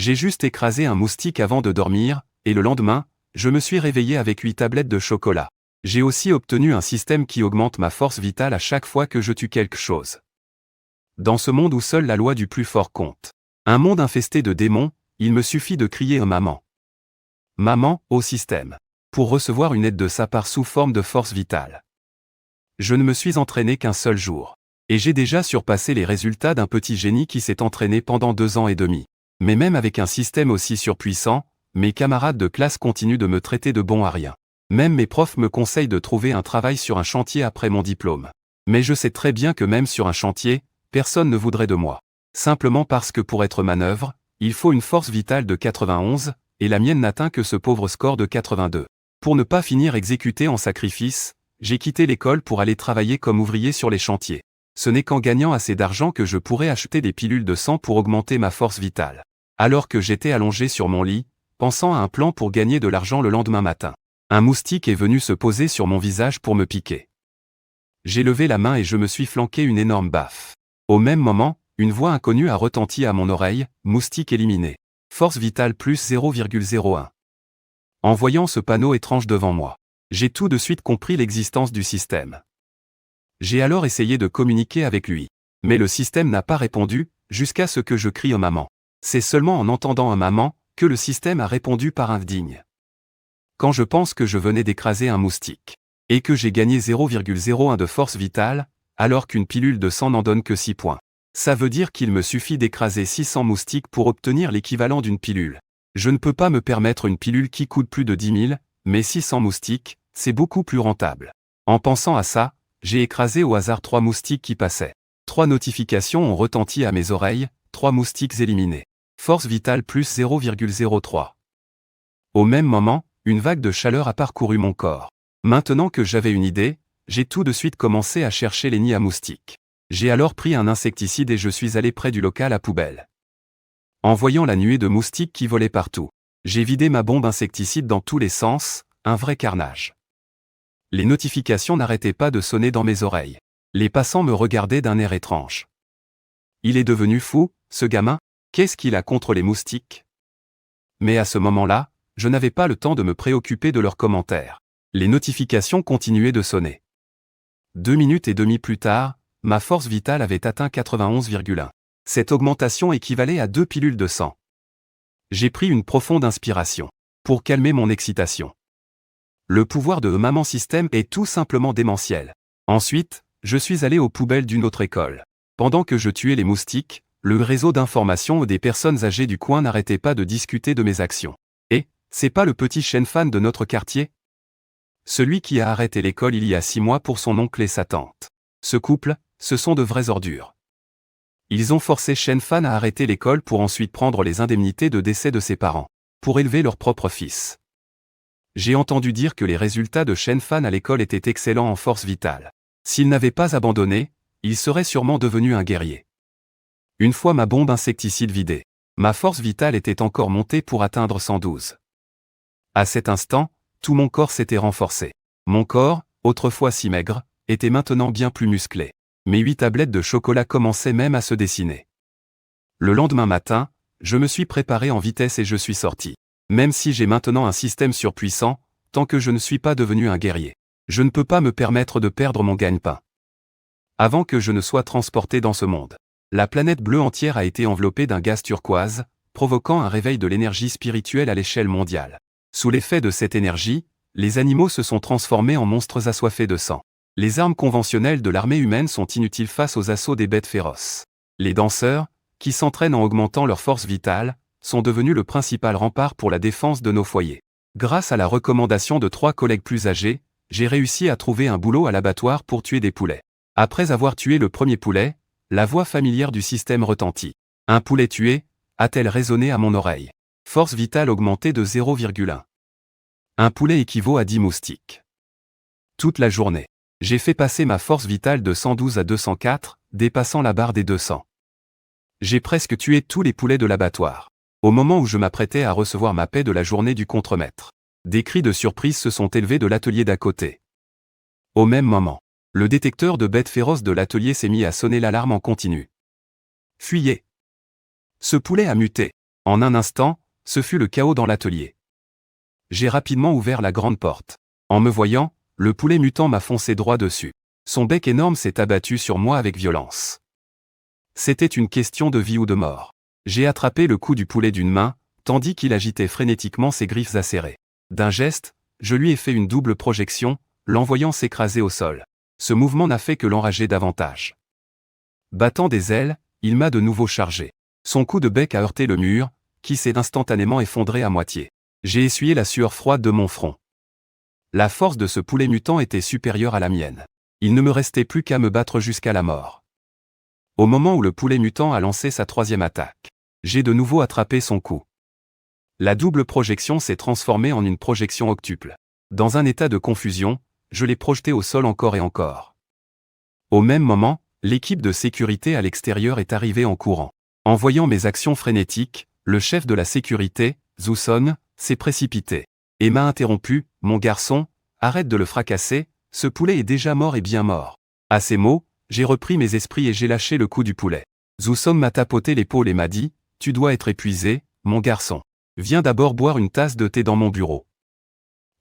J'ai juste écrasé un moustique avant de dormir, et le lendemain, je me suis réveillé avec 8 tablettes de chocolat. J'ai aussi obtenu un système qui augmente ma force vitale à chaque fois que je tue quelque chose. Dans ce monde où seule la loi du plus fort compte. Un monde infesté de démons, il me suffit de crier un maman. Maman, au système. Pour recevoir une aide de sa part sous forme de force vitale. Je ne me suis entraîné qu'un seul jour. Et j'ai déjà surpassé les résultats d'un petit génie qui s'est entraîné pendant 2 ans et demi. Mais même avec un système aussi surpuissant, mes camarades de classe continuent de me traiter de bon à rien. Même mes profs me conseillent de trouver un travail sur un chantier après mon diplôme. Mais je sais très bien que même sur un chantier, personne ne voudrait de moi. Simplement parce que pour être manœuvre, il faut une force vitale de 91, et la mienne n'atteint que ce pauvre score de 82. Pour ne pas finir exécuté en sacrifice, j'ai quitté l'école pour aller travailler comme ouvrier sur les chantiers. Ce n'est qu'en gagnant assez d'argent que je pourrais acheter des pilules de sang pour augmenter ma force vitale. Alors que j'étais allongé sur mon lit, pensant à un plan pour gagner de l'argent le lendemain matin. Un moustique est venu se poser sur mon visage pour me piquer. J'ai levé la main et je me suis flanqué une énorme baffe. Au même moment, une voix inconnue a retenti à mon oreille, moustique éliminé. Force vitale plus 0,01. En voyant ce panneau étrange devant moi, j'ai tout de suite compris l'existence du système. J'ai alors essayé de communiquer avec lui. Mais le système n'a pas répondu, jusqu'à ce que je crie maman. C'est seulement en entendant un maman, que le système a répondu par indigne. Quand je pense que je venais d'écraser un moustique, et que j'ai gagné 0,01 de force vitale, alors qu'une pilule de sang n'en donne que 6 points. Ça veut dire qu'il me suffit d'écraser 600 moustiques pour obtenir l'équivalent d'une pilule. Je ne peux pas me permettre une pilule qui coûte plus de 10 000, mais 600 moustiques, c'est beaucoup plus rentable. En pensant à ça, j'ai écrasé au hasard 3 moustiques qui passaient. 3 notifications ont retenti à mes oreilles, 3 moustiques éliminés. Force vitale plus 0,03. Au même moment, une vague de chaleur a parcouru mon corps. Maintenant que j'avais une idée, j'ai tout de suite commencé à chercher les nids à moustiques. J'ai alors pris un insecticide et je suis allé près du local à poubelle. En voyant la nuée de moustiques qui volaient partout, j'ai vidé ma bombe insecticide dans tous les sens, un vrai carnage. Les notifications n'arrêtaient pas de sonner dans mes oreilles. Les passants me regardaient d'un air étrange. Il est devenu fou, ce gamin, qu'est-ce qu'il a contre les moustiques? Mais à ce moment-là, je n'avais pas le temps de me préoccuper de leurs commentaires. Les notifications continuaient de sonner. 2 minutes et demie plus tard, ma force vitale avait atteint 91,1. Cette augmentation équivalait à 2 pilules de sang. J'ai pris une profonde inspiration. Pour calmer mon excitation. Le pouvoir de Maman Système est tout simplement démentiel. Ensuite, je suis allé aux poubelles d'une autre école. Pendant que je tuais les moustiques, le réseau d'information des personnes âgées du coin n'arrêtait pas de discuter de mes actions. Et, c'est pas le petit chêne fan de notre quartier? Celui qui a arrêté l'école il y a 6 mois pour son oncle et sa tante. Ce couple, ce sont de vraies ordures. Ils ont forcé Shen Fan à arrêter l'école pour ensuite prendre les indemnités de décès de ses parents, pour élever leur propre fils. J'ai entendu dire que les résultats de Shen Fan à l'école étaient excellents en force vitale. S'il n'avait pas abandonné, il serait sûrement devenu un guerrier. Une fois ma bombe insecticide vidée, ma force vitale était encore montée pour atteindre 112. À cet instant, tout mon corps s'était renforcé. Mon corps, autrefois si maigre, était maintenant bien plus musclé. Mes 8 tablettes de chocolat commençaient même à se dessiner. Le lendemain matin, je me suis préparé en vitesse et je suis sorti. Même si j'ai maintenant un système surpuissant, tant que je ne suis pas devenu un guerrier, je ne peux pas me permettre de perdre mon gagne-pain. Avant que je ne sois transporté dans ce monde, la planète bleue entière a été enveloppée d'un gaz turquoise, provoquant un réveil de l'énergie spirituelle à l'échelle mondiale. Sous l'effet de cette énergie, les animaux se sont transformés en monstres assoiffés de sang. Les armes conventionnelles de l'armée humaine sont inutiles face aux assauts des bêtes féroces. Les danseurs, qui s'entraînent en augmentant leur force vitale, sont devenus le principal rempart pour la défense de nos foyers. Grâce à la recommandation de 3 collègues plus âgés, j'ai réussi à trouver un boulot à l'abattoir pour tuer des poulets. Après avoir tué le premier poulet, la voix familière du système retentit. Un poulet tué, a-t-elle résonné à mon oreille. Force vitale augmentée de 0,1. Un poulet équivaut à 10 moustiques. Toute la journée, j'ai fait passer ma force vitale de 112 à 204, dépassant la barre des 200. J'ai presque tué tous les poulets de l'abattoir. Au moment où je m'apprêtais à recevoir ma paie de la journée du contremaître, des cris de surprise se sont élevés de l'atelier d'à côté. Au même moment, le détecteur de bêtes féroces de l'atelier s'est mis à sonner l'alarme en continu. Fuyez! Ce poulet a muté. En un instant, ce fut le chaos dans l'atelier. J'ai rapidement ouvert la grande porte. En me voyant, le poulet mutant m'a foncé droit dessus. Son bec énorme s'est abattu sur moi avec violence. C'était une question de vie ou de mort. J'ai attrapé le cou du poulet d'une main, tandis qu'il agitait frénétiquement ses griffes acérées. D'un geste, je lui ai fait une double projection, l'envoyant s'écraser au sol. Ce mouvement n'a fait que l'enrager davantage. Battant des ailes, il m'a de nouveau chargé. Son coup de bec a heurté le mur, qui s'est instantanément effondré à moitié. J'ai essuyé la sueur froide de mon front. La force de ce poulet mutant était supérieure à la mienne. Il ne me restait plus qu'à me battre jusqu'à la mort. Au moment où le poulet mutant a lancé sa troisième attaque, j'ai de nouveau attrapé son cou. La double projection s'est transformée en une projection octuple. Dans un état de confusion, je l'ai projeté au sol encore et encore. Au même moment, l'équipe de sécurité à l'extérieur est arrivée en courant. En voyant mes actions frénétiques, le chef de la sécurité, Zuson, s'est précipité et m'a interrompu. « Mon garçon, arrête de le fracasser, ce poulet est déjà mort et bien mort. » À ces mots, j'ai repris mes esprits et j'ai lâché le coup du poulet. Zuson m'a tapoté l'épaule et m'a dit « Tu dois être épuisé, mon garçon. Viens d'abord boire une tasse de thé dans mon bureau. »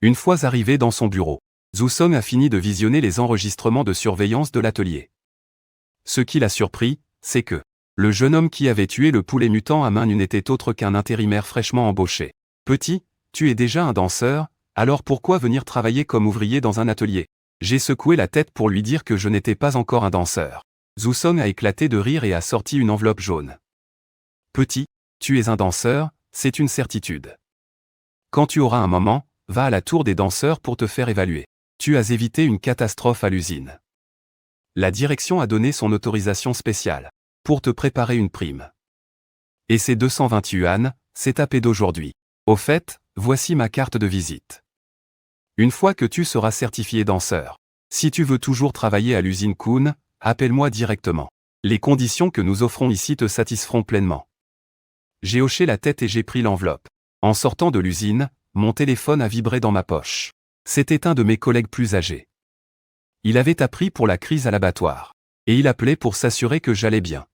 Une fois arrivé dans son bureau, Zuson a fini de visionner les enregistrements de surveillance de l'atelier. Ce qui l'a surpris, c'est que le jeune homme qui avait tué le poulet mutant à main nue n'était autre qu'un intérimaire fraîchement embauché. « Petit, tu es déjà un danseur, alors pourquoi venir travailler comme ouvrier dans un atelier ?» J'ai secoué la tête pour lui dire que je n'étais pas encore un danseur. Zuson a éclaté de rire et a sorti une enveloppe jaune. « Petit, tu es un danseur, c'est une certitude. Quand tu auras un moment, va à la tour des danseurs pour te faire évaluer. Tu as évité une catastrophe à l'usine. La direction a donné son autorisation spéciale pour te préparer une prime. Et ces 220 yuan, c'est tapé d'aujourd'hui. Au fait, voici ma carte de visite. Une fois que tu seras certifié danseur, si tu veux toujours travailler à l'usine Kuhn, appelle-moi directement. Les conditions que nous offrons ici te satisferont pleinement. » J'ai hoché la tête et j'ai pris l'enveloppe. En sortant de l'usine, mon téléphone a vibré dans ma poche. C'était un de mes collègues plus âgés. Il avait appris pour la crise à l'abattoir. Et il appelait pour s'assurer que j'allais bien.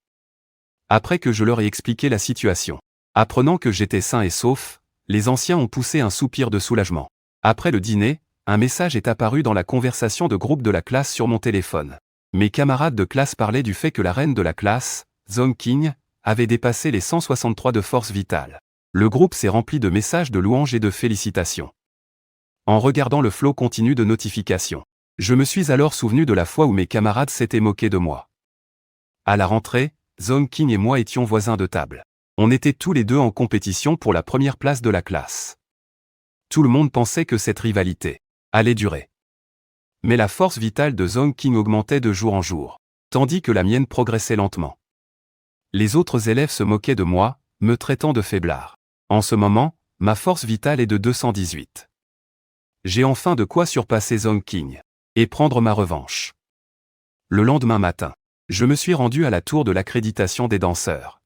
Après que je leur ai expliqué la situation, apprenant que j'étais sain et sauf, les anciens ont poussé un soupir de soulagement. Après le dîner, un message est apparu dans la conversation de groupe de la classe sur mon téléphone. Mes camarades de classe parlaient du fait que la reine de la classe, Zhong Qing, avait dépassé les 163 de force vitale. Le groupe s'est rempli de messages de louanges et de félicitations. En regardant le flot continu de notifications, je me suis alors souvenu de la fois où mes camarades s'étaient moqués de moi. À la rentrée, Zhong Qing et moi étions voisins de table. On était tous les deux en compétition pour la première place de la classe. Tout le monde pensait que cette rivalité allait durer. Mais la force vitale de Zhong Qing augmentait de jour en jour, tandis que la mienne progressait lentement. Les autres élèves se moquaient de moi, me traitant de faiblard. En ce moment, ma force vitale est de 218. J'ai enfin de quoi surpasser Zhong Qing et prendre ma revanche. Le lendemain matin, je me suis rendu à la tour de l'accréditation des danseurs.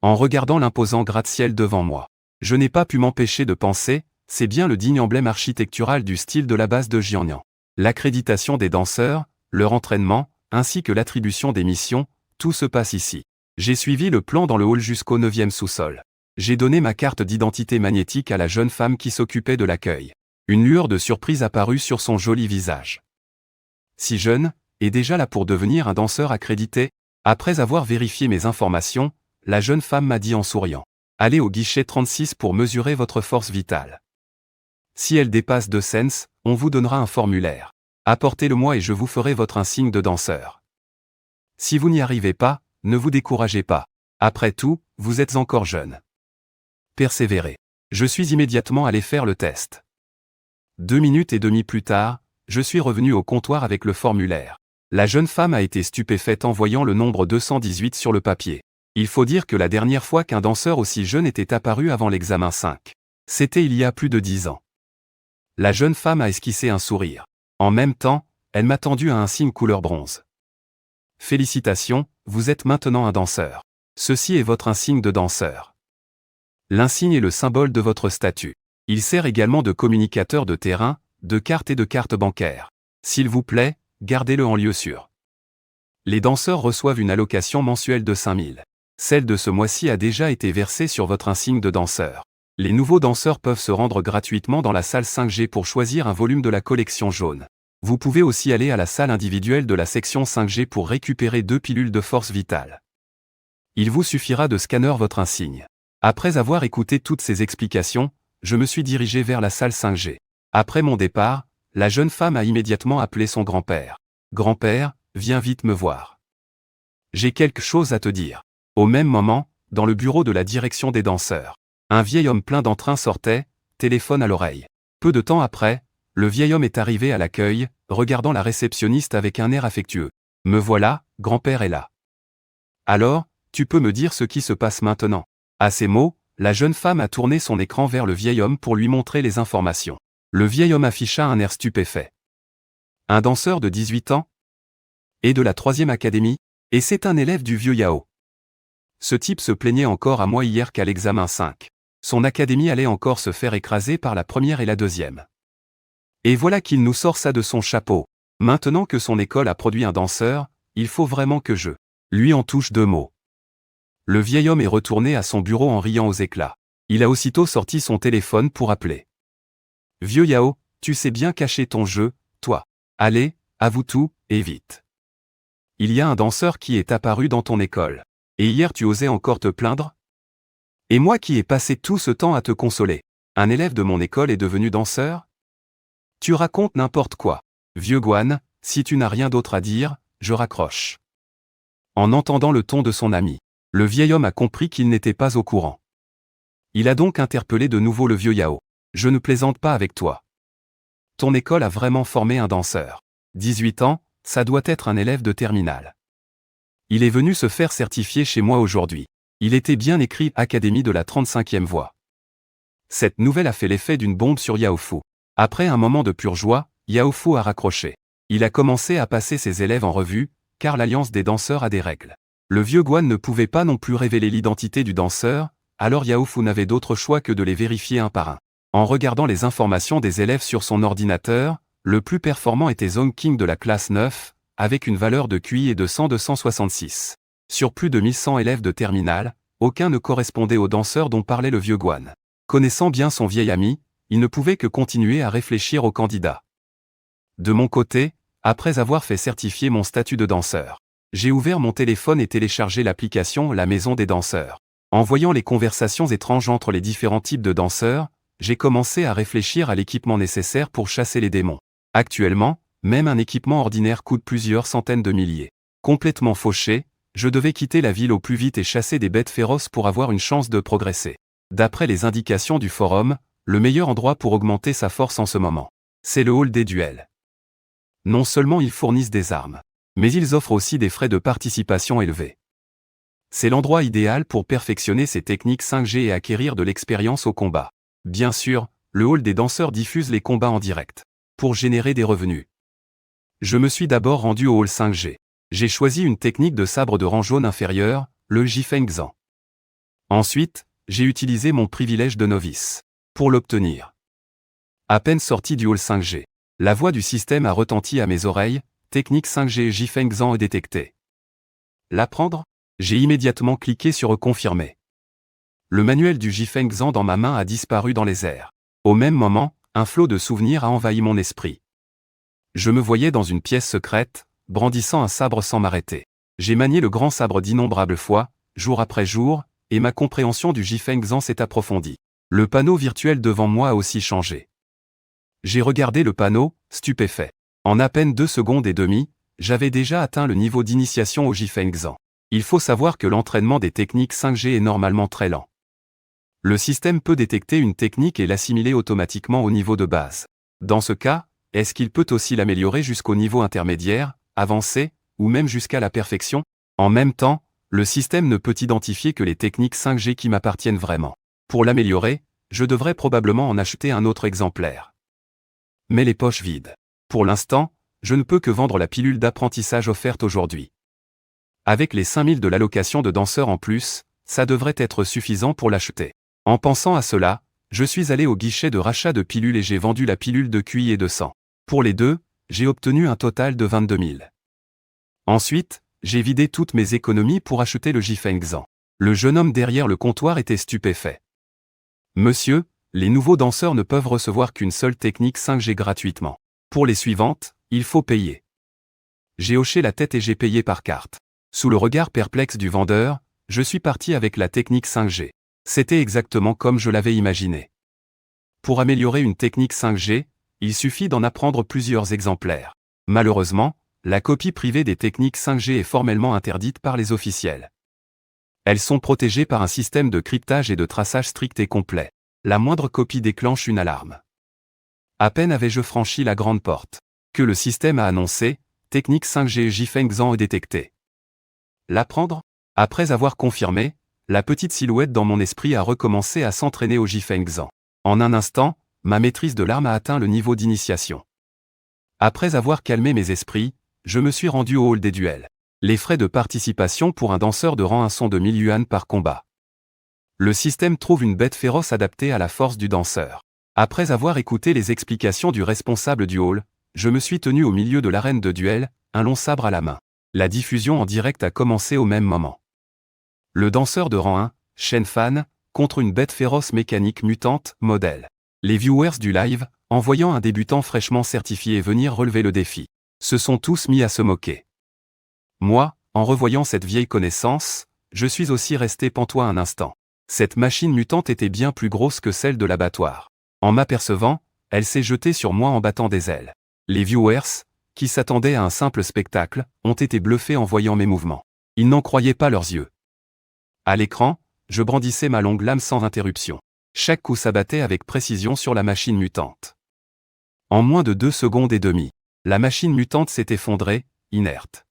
En regardant l'imposant gratte-ciel devant moi, je n'ai pas pu m'empêcher de penser, c'est bien le digne emblème architectural du style de la base de Jiangnan. L'accréditation des danseurs, leur entraînement, ainsi que l'attribution des missions, tout se passe ici. J'ai suivi le plan dans le hall jusqu'au 9e sous-sol. J'ai donné ma carte d'identité magnétique à la jeune femme qui s'occupait de l'accueil. Une lueur de surprise apparut sur son joli visage. Si jeune, et déjà là pour devenir un danseur accrédité. Après avoir vérifié mes informations, la jeune femme m'a dit en souriant. Allez au guichet 36 pour mesurer votre force vitale. Si elle dépasse 2 cents, on vous donnera un formulaire. Apportez-le-moi et je vous ferai votre insigne de danseur. Si vous n'y arrivez pas, ne vous découragez pas. Après tout, vous êtes encore jeune. Persévérez. Je suis immédiatement allé faire le test. 2 minutes et demie plus tard, je suis revenu au comptoir avec le formulaire. La jeune femme a été stupéfaite en voyant le nombre 218 sur le papier. Il faut dire que la dernière fois qu'un danseur aussi jeune était apparu avant l'examen 5. C'était il y a plus de 10 ans. La jeune femme a esquissé un sourire. En même temps, elle m'a tendu à un signe couleur bronze. Félicitations, vous êtes maintenant un danseur. Ceci est votre insigne de danseur. L'insigne est le symbole de votre statut. Il sert également de communicateur de terrain, de carte et de carte bancaire. S'il vous plaît, gardez-le en lieu sûr. Les danseurs reçoivent une allocation mensuelle de 5000. Celle de ce mois-ci a déjà été versée sur votre insigne de danseur. Les nouveaux danseurs peuvent se rendre gratuitement dans la salle 5G pour choisir un volume de la collection jaune. Vous pouvez aussi aller à la salle individuelle de la section 5G pour récupérer 2 pilules de force vitale. Il vous suffira de scanner votre insigne. Après avoir écouté toutes ces explications, je me suis dirigé vers la salle 5G. Après mon départ, la jeune femme a immédiatement appelé son grand-père. « Grand-père, viens vite me voir. J'ai quelque chose à te dire. » Au même moment, dans le bureau de la direction des danseurs, un vieil homme plein d'entrain sortait, téléphone à l'oreille. Peu de temps après, le vieil homme est arrivé à l'accueil, regardant la réceptionniste avec un air affectueux. « Me voilà, grand-père est là. Alors, tu peux me dire ce qui se passe maintenant. » À ces mots, la jeune femme a tourné son écran vers le vieil homme pour lui montrer les informations. Le vieil homme afficha un air stupéfait. Un danseur de 18 ans? Et de la 3e académie? Et c'est un élève du vieux Yao. Ce type se plaignait encore à moi hier qu'à l'examen 5. Son académie allait encore se faire écraser par la 1re et la 2e. Et voilà qu'il nous sort ça de son chapeau. Maintenant que son école a produit un danseur, il faut vraiment que je lui en touche 2 mots. Le vieil homme est retourné à son bureau en riant aux éclats. Il a aussitôt sorti son téléphone pour appeler. « Vieux Yao, tu sais bien cacher ton jeu, toi. Allez, avoue tout, et vite. Il y a un danseur qui est apparu dans ton école. Et hier tu osais encore te plaindre? Et moi qui ai passé tout ce temps à te consoler. Un élève de mon école est devenu danseur? Tu racontes n'importe quoi. Vieux Guan, si tu n'as rien d'autre à dire, je raccroche. » En entendant le ton de son ami, le vieil homme a compris qu'il n'était pas au courant. Il a donc interpellé de nouveau le vieux Yao. « Je ne plaisante pas avec toi. Ton école a vraiment formé un danseur. 18 ans, ça doit être un élève de terminale. Il est venu se faire certifier chez moi aujourd'hui. Il était bien écrit Académie de la 35e voie. » Cette nouvelle a fait l'effet d'une bombe sur Yao Fu. Après un moment de pure joie, Yao Fu a raccroché. Il a commencé à passer ses élèves en revue, car l'Alliance des danseurs a des règles. Le vieux Guan ne pouvait pas non plus révéler l'identité du danseur, alors Yao Fu n'avait d'autre choix que de les vérifier un par un. En regardant les informations des élèves sur son ordinateur, le plus performant était Zong King de la classe 9, avec une valeur de QI et de 266. Sur plus de 1100 élèves de terminale, aucun ne correspondait au danseur dont parlait le vieux Guan. Connaissant bien son vieil ami, il ne pouvait que continuer à réfléchir au candidat. De mon côté, après avoir fait certifier mon statut de danseur, j'ai ouvert mon téléphone et téléchargé l'application La Maison des danseurs. En voyant les conversations étranges entre les différents types de danseurs, j'ai commencé à réfléchir à l'équipement nécessaire pour chasser les démons. Actuellement, même un équipement ordinaire coûte plusieurs centaines de milliers. Complètement fauché, je devais quitter la ville au plus vite et chasser des bêtes féroces pour avoir une chance de progresser. D'après les indications du forum, le meilleur endroit pour augmenter sa force en ce moment, c'est le hall des duels. Non seulement ils fournissent des armes, mais ils offrent aussi des frais de participation élevés. C'est l'endroit idéal pour perfectionner ses techniques 5G et acquérir de l'expérience au combat. Bien sûr, le hall des danseurs diffuse les combats en direct, pour générer des revenus. Je me suis d'abord rendu au hall 5G. J'ai choisi une technique de sabre de rang jaune inférieur, le Jifeng Zan. Ensuite, j'ai utilisé mon privilège de novice pour l'obtenir. À peine sorti du hall 5G, la voix du système a retenti à mes oreilles, technique 5G Jifeng Zan est détectée. L'apprendre? J'ai immédiatement cliqué sur confirmer. Le manuel du Jifeng Zan dans ma main a disparu dans les airs. Au même moment, un flot de souvenirs a envahi mon esprit. Je me voyais dans une pièce secrète, brandissant un sabre sans m'arrêter. J'ai manié le grand sabre d'innombrables fois, jour après jour, et ma compréhension du Jifeng Zan s'est approfondie. Le panneau virtuel devant moi a aussi changé. J'ai regardé le panneau, stupéfait. En à peine 2 secondes et demie, j'avais déjà atteint le niveau d'initiation au Jifeng Zan. Il faut savoir que l'entraînement des techniques 5G est normalement très lent. Le système peut détecter une technique et l'assimiler automatiquement au niveau de base. Dans ce cas, est-ce qu'il peut aussi l'améliorer jusqu'au niveau intermédiaire, avancé, ou même jusqu'à la perfection? En même temps, le système ne peut identifier que les techniques 5G qui m'appartiennent vraiment. Pour l'améliorer, je devrais probablement en acheter un autre exemplaire. Mais les poches vides. Pour l'instant, je ne peux que vendre la pilule d'apprentissage offerte aujourd'hui. Avec les 5000 de l'allocation de danseurs en plus, ça devrait être suffisant pour l'acheter. En pensant à cela, je suis allé au guichet de rachat de pilules et j'ai vendu la pilule de QI et de sang. Pour les deux, j'ai obtenu un total de 22 000. Ensuite, j'ai vidé toutes mes économies pour acheter le Jifeng Zan. Le jeune homme derrière le comptoir était stupéfait. Monsieur, les nouveaux danseurs ne peuvent recevoir qu'une seule technique 5G gratuitement. Pour les suivantes, il faut payer. J'ai hoché la tête et j'ai payé par carte. Sous le regard perplexe du vendeur, je suis parti avec la technique 5G. C'était exactement comme je l'avais imaginé. Pour améliorer une technique 5G, il suffit d'en apprendre plusieurs exemplaires. Malheureusement, la copie privée des techniques 5G est formellement interdite par les officiels. Elles sont protégées par un système de cryptage et de traçage strict et complet. La moindre copie déclenche une alarme. À peine avais-je franchi la grande porte, que le système a annoncé « Technique 5G Jifengzan est détectée ». L'apprendre ? Après avoir confirmé, la petite silhouette dans mon esprit a recommencé à s'entraîner au Jifengzan. En un instant, ma maîtrise de l'arme a atteint le niveau d'initiation. Après avoir calmé mes esprits, je me suis rendu au hall des duels. Les frais de participation pour un danseur de rang 1 sont de 1000 yuan par combat. Le système trouve une bête féroce adaptée à la force du danseur. Après avoir écouté les explications du responsable du hall, je me suis tenu au milieu de l'arène de duel, un long sabre à la main. La diffusion en direct a commencé au même moment. Le danseur de rang 1, Shen Fan, contre une bête féroce mécanique mutante, modèle. Les viewers du live, en voyant un débutant fraîchement certifié venir relever le défi, se sont tous mis à se moquer. Moi, en revoyant cette vieille connaissance, je suis aussi resté pantois un instant. Cette machine mutante était bien plus grosse que celle de l'abattoir. En m'apercevant, elle s'est jetée sur moi en battant des ailes. Les viewers, qui s'attendaient à un simple spectacle, ont été bluffés en voyant mes mouvements. Ils n'en croyaient pas leurs yeux. À l'écran, je brandissais ma longue lame sans interruption. Chaque coup s'abattait avec précision sur la machine mutante. En moins de 2 secondes et demie, la machine mutante s'est effondrée, inerte.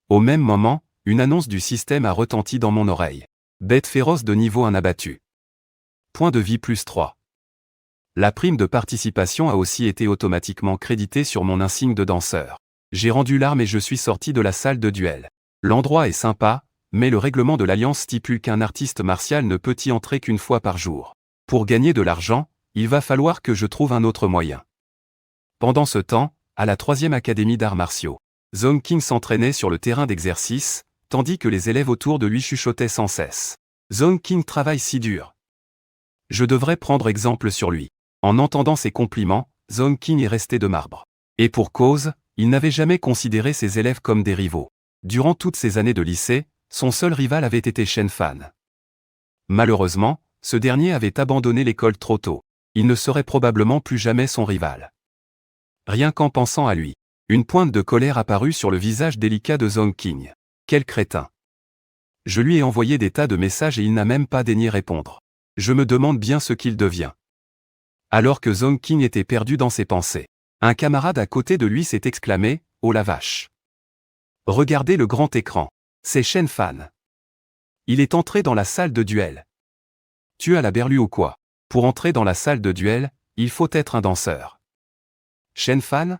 Au même moment, une annonce du système a retenti dans mon oreille. Bête féroce de niveau 1 abattue. Point de vie plus 3. La prime de participation a aussi été automatiquement créditée sur mon insigne de danseur. J'ai rendu l'arme et je suis sorti de la salle de duel. L'endroit est sympa, mais le règlement de l'Alliance stipule qu'un artiste martial ne peut y entrer qu'une fois par jour. Pour gagner de l'argent, il va falloir que je trouve un autre moyen. Pendant ce temps, à la 3e académie d'arts martiaux, Zhong King s'entraînait sur le terrain d'exercice, tandis que les élèves autour de lui chuchotaient sans cesse. Zhong King travaille si dur. Je devrais prendre exemple sur lui. En entendant ces compliments, Zhong King est resté de marbre. Et pour cause, il n'avait jamais considéré ses élèves comme des rivaux. Durant toutes ces années de lycée, son seul rival avait été Shen Fan. Malheureusement, ce dernier avait abandonné l'école trop tôt. Il ne serait probablement plus jamais son rival. Rien qu'en pensant à lui, une pointe de colère apparut sur le visage délicat de Zhong King. Quel crétin! Je lui ai envoyé des tas de messages et il n'a même pas daigné répondre. Je me demande bien ce qu'il devient. Alors que Zhong King était perdu dans ses pensées, un camarade à côté de lui s'est exclamé « Oh la vache !» Regardez le grand écran. C'est Shen Fan. Il est entré dans la salle de duel. Tu as la berlue ou quoi? Pour entrer dans la salle de duel, il faut être un danseur. Shen Fan?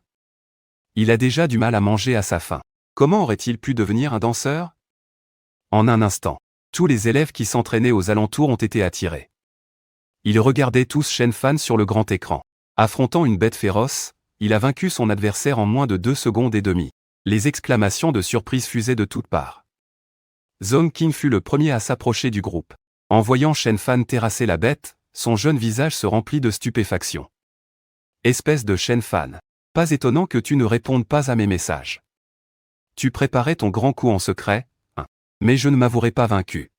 Il a déjà du mal à manger à sa faim. Comment aurait-il pu devenir un danseur? En un instant, tous les élèves qui s'entraînaient aux alentours ont été attirés. Ils regardaient tous Shen Fan sur le grand écran. Affrontant une bête féroce, il a vaincu son adversaire en moins de 2 secondes et demie. Les exclamations de surprise fusaient de toutes parts. Zhong King fut le premier à s'approcher du groupe. En voyant Shen Fan terrasser la bête, son jeune visage se remplit de stupéfaction. Espèce de Shen Fan. Pas étonnant que tu ne répondes pas à mes messages. Tu préparais ton grand coup en secret, hein. Mais je ne m'avouerai pas vaincu.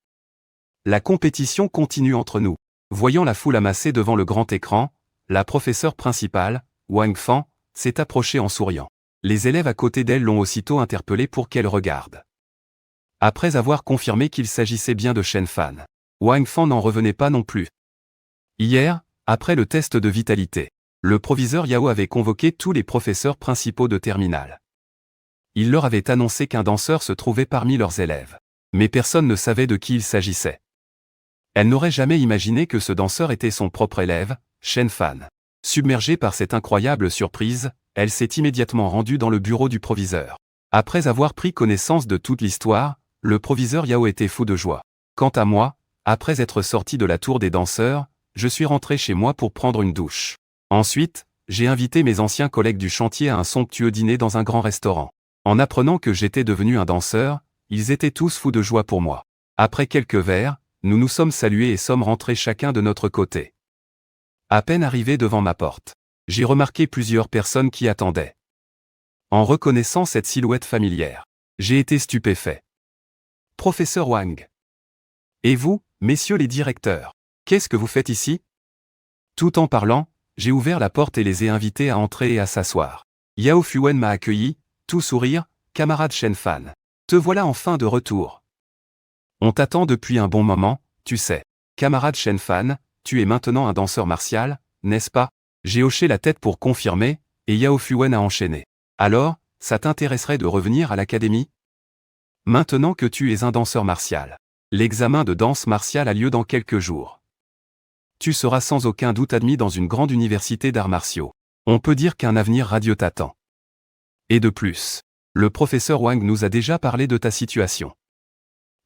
La compétition continue entre nous. Voyant la foule amassée devant le grand écran, la professeure principale, Wang Fan, s'est approchée en souriant. Les élèves à côté d'elle l'ont aussitôt interpellée pour qu'elle regarde. Après avoir confirmé qu'il s'agissait bien de Shen Fan, Wang Fan n'en revenait pas non plus. Hier, après le test de vitalité, le proviseur Yao avait convoqué tous les professeurs principaux de terminale. Il leur avait annoncé qu'un danseur se trouvait parmi leurs élèves. Mais personne ne savait de qui il s'agissait. Elle n'aurait jamais imaginé que ce danseur était son propre élève, Shen Fan. Submergée par cette incroyable surprise, elle s'est immédiatement rendue dans le bureau du proviseur. Après avoir pris connaissance de toute l'histoire, le proviseur Yao était fou de joie. Quant à moi, après être sorti de la tour des danseurs, je suis rentré chez moi pour prendre une douche. Ensuite, j'ai invité mes anciens collègues du chantier à un somptueux dîner dans un grand restaurant. En apprenant que j'étais devenu un danseur, ils étaient tous fous de joie pour moi. Après quelques verres, nous nous sommes salués et sommes rentrés chacun de notre côté. À peine arrivé devant ma porte, j'ai remarqué plusieurs personnes qui attendaient. En reconnaissant cette silhouette familière, j'ai été stupéfait. Professeur Wang. Et vous, messieurs les directeurs, qu'est-ce que vous faites ici? Tout en parlant, j'ai ouvert la porte et les ai invités à entrer et à s'asseoir. Yao Fuwen m'a accueilli, tout sourire, camarade Shen Fan. Te voilà enfin de retour. On t'attend depuis un bon moment, tu sais. Camarade Shen Fan, tu es maintenant un danseur martial, n'est-ce pas? J'ai hoché la tête pour confirmer, et Yao Fuwen a enchaîné. Alors, ça t'intéresserait de revenir à l'académie? Maintenant que tu es un danseur martial. L'examen de danse martiale a lieu dans quelques jours. Tu seras sans aucun doute admis dans une grande université d'arts martiaux. On peut dire qu'un avenir radieux t'attend. Et de plus, le professeur Wang nous a déjà parlé de ta situation.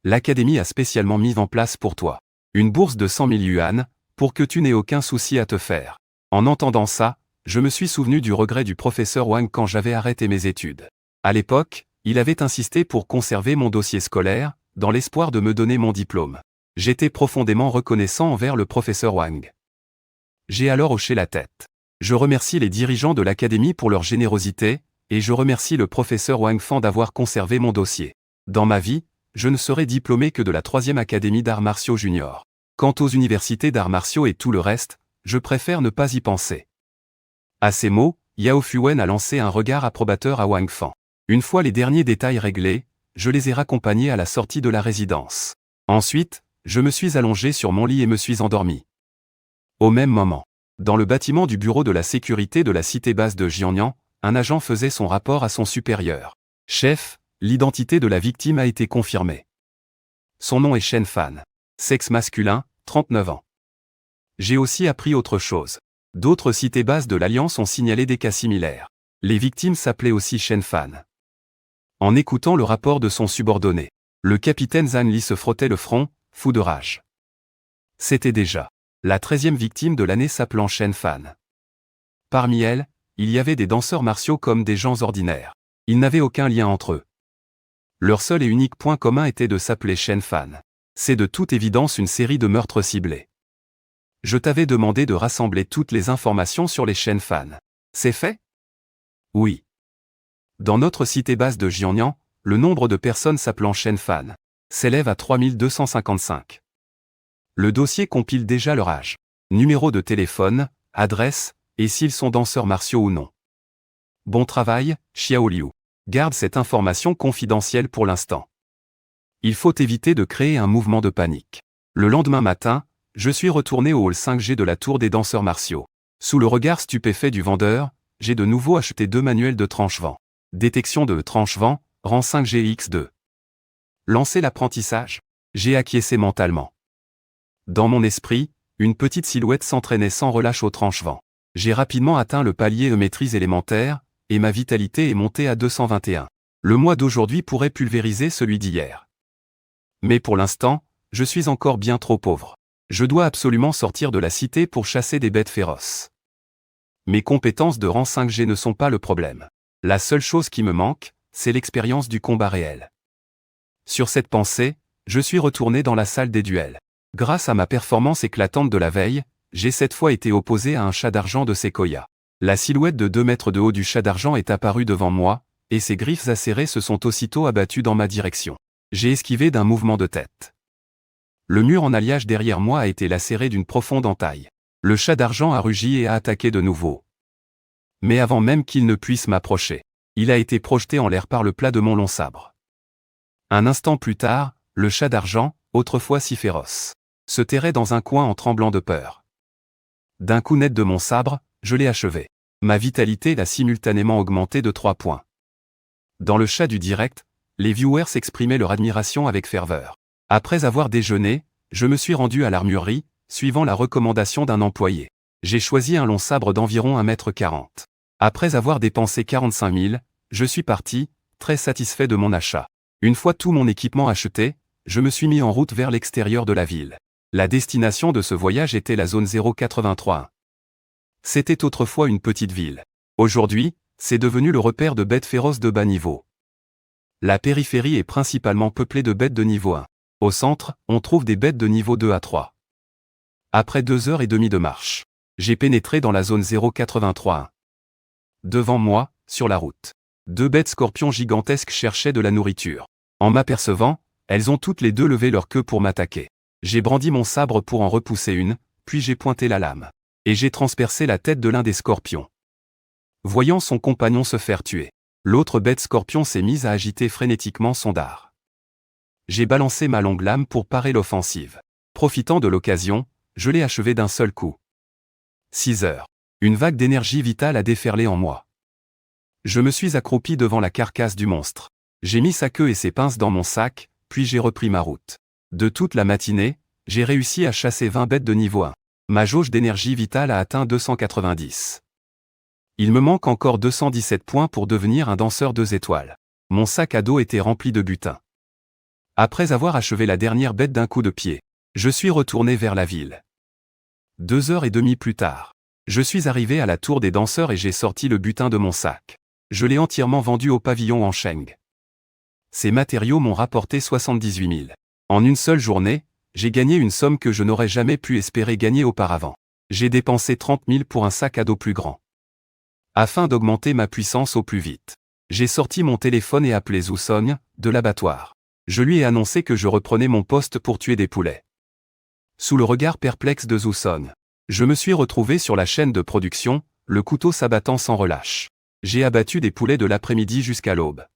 L'académie a spécialement mis en place pour toi une bourse de 100 000 yuan, pour que tu n'aies aucun souci à te faire. En entendant ça, je me suis souvenu du regret du professeur Wang quand j'avais arrêté mes études. À l'époque, il avait insisté pour conserver mon dossier scolaire, dans l'espoir de me donner mon diplôme. J'étais profondément reconnaissant envers le professeur Wang. J'ai alors hoché la tête. Je remercie les dirigeants de l'académie pour leur générosité, et je remercie le professeur Wang Fan d'avoir conservé mon dossier. Dans ma vie, je ne serai diplômé que de la 3e académie d'arts martiaux junior. Quant aux universités d'arts martiaux et tout le reste, je préfère ne pas y penser. À ces mots, Yao Fuwen a lancé un regard approbateur à Wang Fan. Une fois les derniers détails réglés, je les ai raccompagnés à la sortie de la résidence. Ensuite, je me suis allongé sur mon lit et me suis endormi. Au même moment, dans le bâtiment du bureau de la sécurité de la cité basse de Jiangnan, un agent faisait son rapport à son supérieur. Chef, l'identité de la victime a été confirmée. Son nom est Shen Fan. Sexe masculin, 39 ans. J'ai aussi appris autre chose. D'autres cités basses de l'Alliance ont signalé des cas similaires. Les victimes s'appelaient aussi Shen Fan. En écoutant le rapport de son subordonné, le capitaine Zhan Li se frottait le front, fou de rage. C'était déjà la 13e victime de l'année s'appelant Shen Fan. Parmi elles, il y avait des danseurs martiaux comme des gens ordinaires. Ils n'avaient aucun lien entre eux. Leur seul et unique point commun était de s'appeler Shen Fan. C'est de toute évidence une série de meurtres ciblés. Je t'avais demandé de rassembler toutes les informations sur les Shen Fan. C'est fait? Oui. Dans notre cité basse de Jiangnan, le nombre de personnes s'appelant Shen Fan s'élève à 3255. Le dossier compile déjà leur âge, numéro de téléphone, adresse, et s'ils sont danseurs martiaux ou non. Bon travail, Xiao Liu. Garde cette information confidentielle pour l'instant. Il faut éviter de créer un mouvement de panique. Le lendemain matin, je suis retourné au hall 5G de la tour des danseurs martiaux. Sous le regard stupéfait du vendeur, j'ai de nouveau acheté 2 manuels de tranche-vent. Détection de tranche-vent, rang 5GX2. Lancer l'apprentissage. J'ai acquiescé mentalement. Dans mon esprit, une petite silhouette s'entraînait sans relâche au tranche-vent. J'ai rapidement atteint le palier de maîtrise élémentaire, et ma vitalité est montée à 221. Le mois d'aujourd'hui pourrait pulvériser celui d'hier. Mais pour l'instant, je suis encore bien trop pauvre. Je dois absolument sortir de la cité pour chasser des bêtes féroces. Mes compétences de rang 5G ne sont pas le problème. La seule chose qui me manque, c'est l'expérience du combat réel. Sur cette pensée, je suis retourné dans la salle des duels. Grâce à ma performance éclatante de la veille, j'ai cette fois été opposé à un chat d'argent de Sequoia. La silhouette de 2 mètres de haut du chat d'argent est apparue devant moi, et ses griffes acérées se sont aussitôt abattues dans ma direction. J'ai esquivé d'un mouvement de tête. Le mur en alliage derrière moi a été lacéré d'une profonde entaille. Le chat d'argent a rugi et a attaqué de nouveau. Mais avant même qu'il ne puisse m'approcher, il a été projeté en l'air par le plat de mon long sabre. Un instant plus tard, le chat d'argent, autrefois si féroce, se terrait dans un coin en tremblant de peur. D'un coup net de mon sabre, je l'ai achevé. Ma vitalité l'a simultanément augmenté de 3 points. Dans le chat du direct, les viewers exprimaient leur admiration avec ferveur. Après avoir déjeuné, je me suis rendu à l'armurerie, suivant la recommandation d'un employé. J'ai choisi un long sabre d'environ 1,40 m. Après avoir dépensé 45 000, je suis parti, très satisfait de mon achat. Une fois tout mon équipement acheté, je me suis mis en route vers l'extérieur de la ville. La destination de ce voyage était la zone 083. C'était autrefois une petite ville. Aujourd'hui, c'est devenu le repère de bêtes féroces de bas niveau. La périphérie est principalement peuplée de bêtes de niveau 1. Au centre, on trouve des bêtes de niveau 2 à 3. Après 2h30 de marche, j'ai pénétré dans la zone 083-1. Devant moi, sur la route, 2 bêtes scorpions gigantesques cherchaient de la nourriture. En m'apercevant, elles ont toutes les deux levé leur queue pour m'attaquer. J'ai brandi mon sabre pour en repousser une, puis j'ai pointé la lame. Et j'ai transpercé la tête de l'un des scorpions. Voyant son compagnon se faire tuer, l'autre bête scorpion s'est mise à agiter frénétiquement son dard. J'ai balancé ma longue lame pour parer l'offensive. Profitant de l'occasion, je l'ai achevé d'un seul coup. 6 heures. Une vague d'énergie vitale a déferlé en moi. Je me suis accroupi devant la carcasse du monstre. J'ai mis sa queue et ses pinces dans mon sac, puis j'ai repris ma route. De toute la matinée, j'ai réussi à chasser 20 bêtes de niveau 1. Ma jauge d'énergie vitale a atteint 290. Il me manque encore 217 points pour devenir un danseur 2 étoiles. Mon sac à dos était rempli de butin. Après avoir achevé la dernière bête d'un coup de pied, je suis retourné vers la ville. 2h30 plus tard, je suis arrivé à la tour des danseurs et j'ai sorti le butin de mon sac. Je l'ai entièrement vendu au pavillon en Sheng. Ces matériaux m'ont rapporté 78 000. En une seule journée, j'ai gagné une somme que je n'aurais jamais pu espérer gagner auparavant. J'ai dépensé 30 000 pour un sac à dos plus grand. Afin d'augmenter ma puissance au plus vite, j'ai sorti mon téléphone et appelé Zhu Song, de l'abattoir. Je lui ai annoncé que je reprenais mon poste pour tuer des poulets. Sous le regard perplexe de Zhu Song, je me suis retrouvé sur la chaîne de production, le couteau s'abattant sans relâche. J'ai abattu des poulets de l'après-midi jusqu'à l'aube.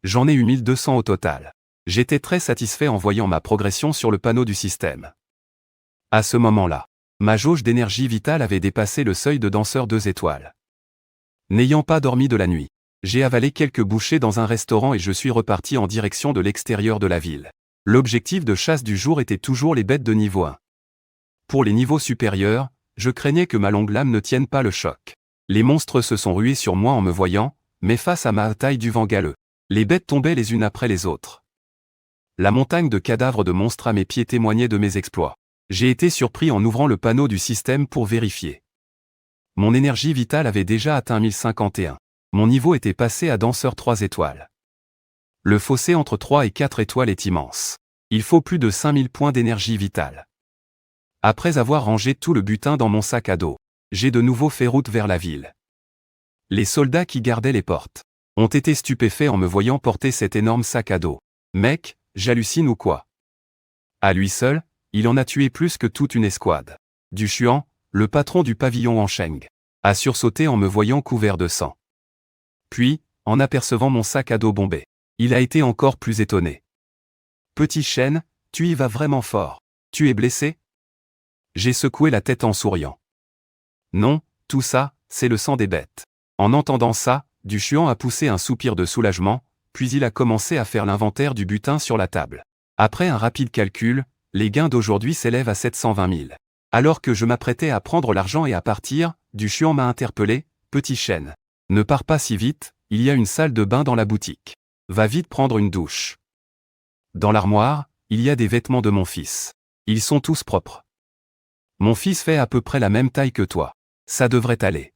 J'en ai eu 1200 au total. J'étais très satisfait en voyant ma progression sur le panneau du système. À ce moment-là, ma jauge d'énergie vitale avait dépassé le seuil de danseur 2 étoiles. N'ayant pas dormi de la nuit, j'ai avalé quelques bouchées dans un restaurant et je suis reparti en direction de l'extérieur de la ville. L'objectif de chasse du jour était toujours les bêtes de niveau 1. Pour les niveaux supérieurs, je craignais que ma longue lame ne tienne pas le choc. Les monstres se sont rués sur moi en me voyant, mais face à ma taille du vent galeux, les bêtes tombaient les unes après les autres. La montagne de cadavres de monstres à mes pieds témoignait de mes exploits. J'ai été surpris en ouvrant le panneau du système pour vérifier. Mon énergie vitale avait déjà atteint 1051. Mon niveau était passé à danseur 3 étoiles. Le fossé entre 3 et 4 étoiles est immense. Il faut plus de 5000 points d'énergie vitale. Après avoir rangé tout le butin dans mon sac à dos, j'ai de nouveau fait route vers la ville. Les soldats qui gardaient les portes ont été stupéfaits en me voyant porter cet énorme sac à dos. Mec, j'hallucine ou quoi? À lui seul, il en a tué plus que toute une escouade. Du Xuan, le patron du pavillon en Sheng, a sursauté en me voyant couvert de sang. Puis, en apercevant mon sac à dos bombé, il a été encore plus étonné. Petit chêne, tu y vas vraiment fort. Tu es blessé? J'ai secoué la tête en souriant. Non, tout ça, c'est le sang des bêtes. En entendant ça, Du Xuan a poussé un soupir de soulagement, puis il a commencé à faire l'inventaire du butin sur la table. Après un rapide calcul, les gains d'aujourd'hui s'élèvent à 720 000. Alors que je m'apprêtais à prendre l'argent et à partir, Du Xuan m'a interpellé, petit chêne. Ne pars pas si vite, il y a une salle de bain dans la boutique. Va vite prendre une douche. Dans l'armoire, il y a des vêtements de mon fils. Ils sont tous propres. Mon fils fait à peu près la même taille que toi. Ça devrait aller.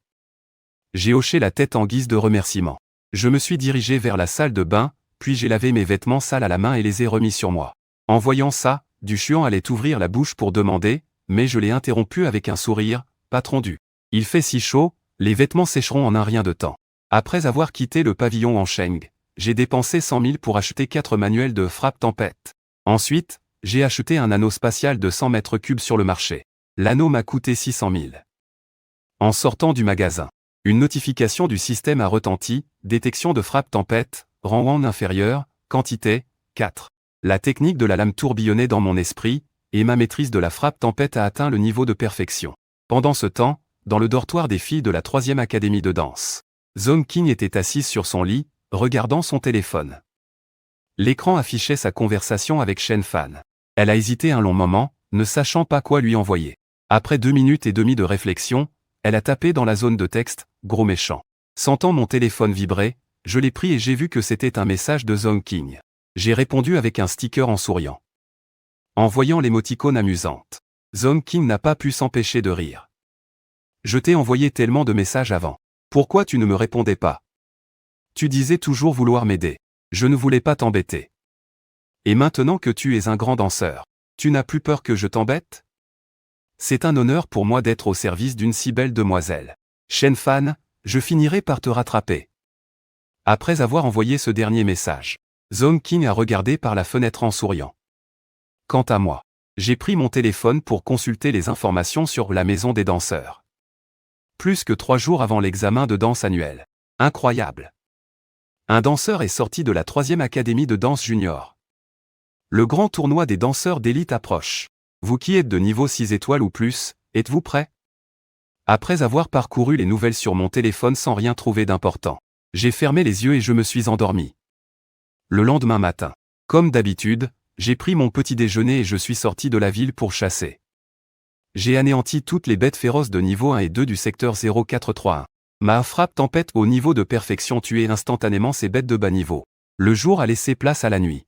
J'ai hoché la tête en guise de remerciement. Je me suis dirigé vers la salle de bain, puis j'ai lavé mes vêtements sales à la main et les ai remis sur moi. En voyant ça, Du Xuan allait ouvrir la bouche pour demander, mais je l'ai interrompu avec un sourire, patron du. Il fait si chaud, les vêtements sécheront en un rien de temps. Après avoir quitté le pavillon en Sheng, j'ai dépensé 100 000 pour acheter 4 manuels de frappe tempête. Ensuite, j'ai acheté un anneau spatial de 100 mètres cubes sur le marché. L'anneau m'a coûté 600 000. En sortant du magasin, une notification du système a retenti, détection de frappe tempête, rang inférieur, quantité, 4. La technique de la lame tourbillonnait dans mon esprit, et ma maîtrise de la frappe tempête a atteint le niveau de perfection. Pendant ce temps, dans le dortoir des filles de la 3e académie de danse, Zhong Qing était assise sur son lit, regardant son téléphone. L'écran affichait sa conversation avec Shen Fan. Elle a hésité un long moment, ne sachant pas quoi lui envoyer. Après 2 minutes et demie de réflexion, elle a tapé dans la zone de texte « Gros méchant ». Sentant mon téléphone vibrer, je l'ai pris et j'ai vu que c'était un message de Zhong Qing. J'ai répondu avec un sticker en souriant. En voyant l'émoticône amusante, Zhong Qing n'a pas pu s'empêcher de rire. Je t'ai envoyé tellement de messages avant. Pourquoi tu ne me répondais pas? Tu disais toujours vouloir m'aider. Je ne voulais pas t'embêter. Et maintenant que tu es un grand danseur, tu n'as plus peur que je t'embête? C'est un honneur pour moi d'être au service d'une si belle demoiselle. Shen Fan, je finirai par te rattraper. Après avoir envoyé ce dernier message, Zhong Qing a regardé par la fenêtre en souriant. Quant à moi, j'ai pris mon téléphone pour consulter les informations sur la maison des danseurs. Plus que 3 jours avant l'examen de danse annuel. Incroyable. Un danseur est sorti de la 3e académie de danse junior. Le grand tournoi des danseurs d'élite approche. Vous qui êtes de niveau 6 étoiles ou plus, êtes-vous prêts? Après avoir parcouru les nouvelles sur mon téléphone sans rien trouver d'important, j'ai fermé les yeux et je me suis endormi. Le lendemain matin, comme d'habitude, j'ai pris mon petit déjeuner et je suis sorti de la ville pour chasser. J'ai anéanti toutes les bêtes féroces de niveau 1 et 2 du secteur 0431. Ma frappe tempête au niveau de perfection tuait instantanément ces bêtes de bas niveau. Le jour a laissé place à la nuit.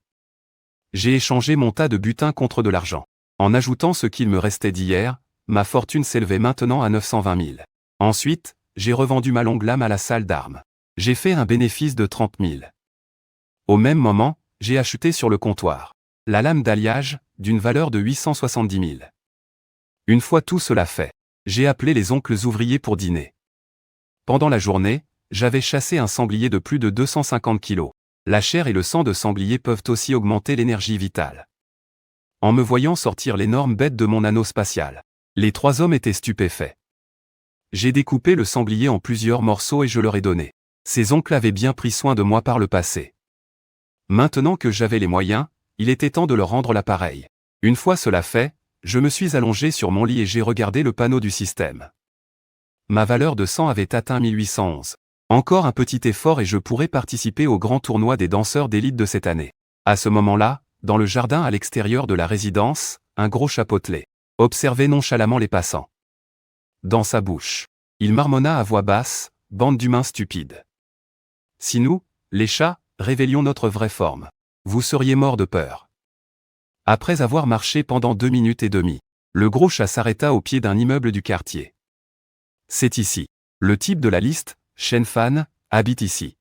J'ai échangé mon tas de butin contre de l'argent. En ajoutant ce qu'il me restait d'hier, ma fortune s'élevait maintenant à 920 000. Ensuite, j'ai revendu ma longue lame à la salle d'armes. J'ai fait un bénéfice de 30 000. Au même moment, j'ai acheté sur le comptoir la lame d'alliage, d'une valeur de 870 000. Une fois tout cela fait, j'ai appelé les oncles ouvriers pour dîner. Pendant la journée, j'avais chassé un sanglier de plus de 250 kilos. La chair et le sang de sanglier peuvent aussi augmenter l'énergie vitale. En me voyant sortir l'énorme bête de mon anneau spatial, les 3 hommes étaient stupéfaits. J'ai découpé le sanglier en plusieurs morceaux et je leur ai donné. Ces oncles avaient bien pris soin de moi par le passé. Maintenant que j'avais les moyens, il était temps de leur rendre l'appareil. Une fois cela fait, je me suis allongé sur mon lit et j'ai regardé le panneau du système. Ma valeur de sang avait atteint 1811. Encore un petit effort et je pourrais participer au grand tournoi des danseurs d'élite de cette année. À ce moment-là, dans le jardin à l'extérieur de la résidence, un gros chapeautelé observait nonchalamment les passants. Dans sa bouche, il marmonna à voix basse, « Bande d'humains stupides. Si nous, les chats, révélions notre vraie forme, vous seriez morts de peur. » Après avoir marché pendant 2 minutes et demie, le gros chat s'arrêta au pied d'un immeuble du quartier. C'est ici. Le type de la liste, Shen Fan, habite ici.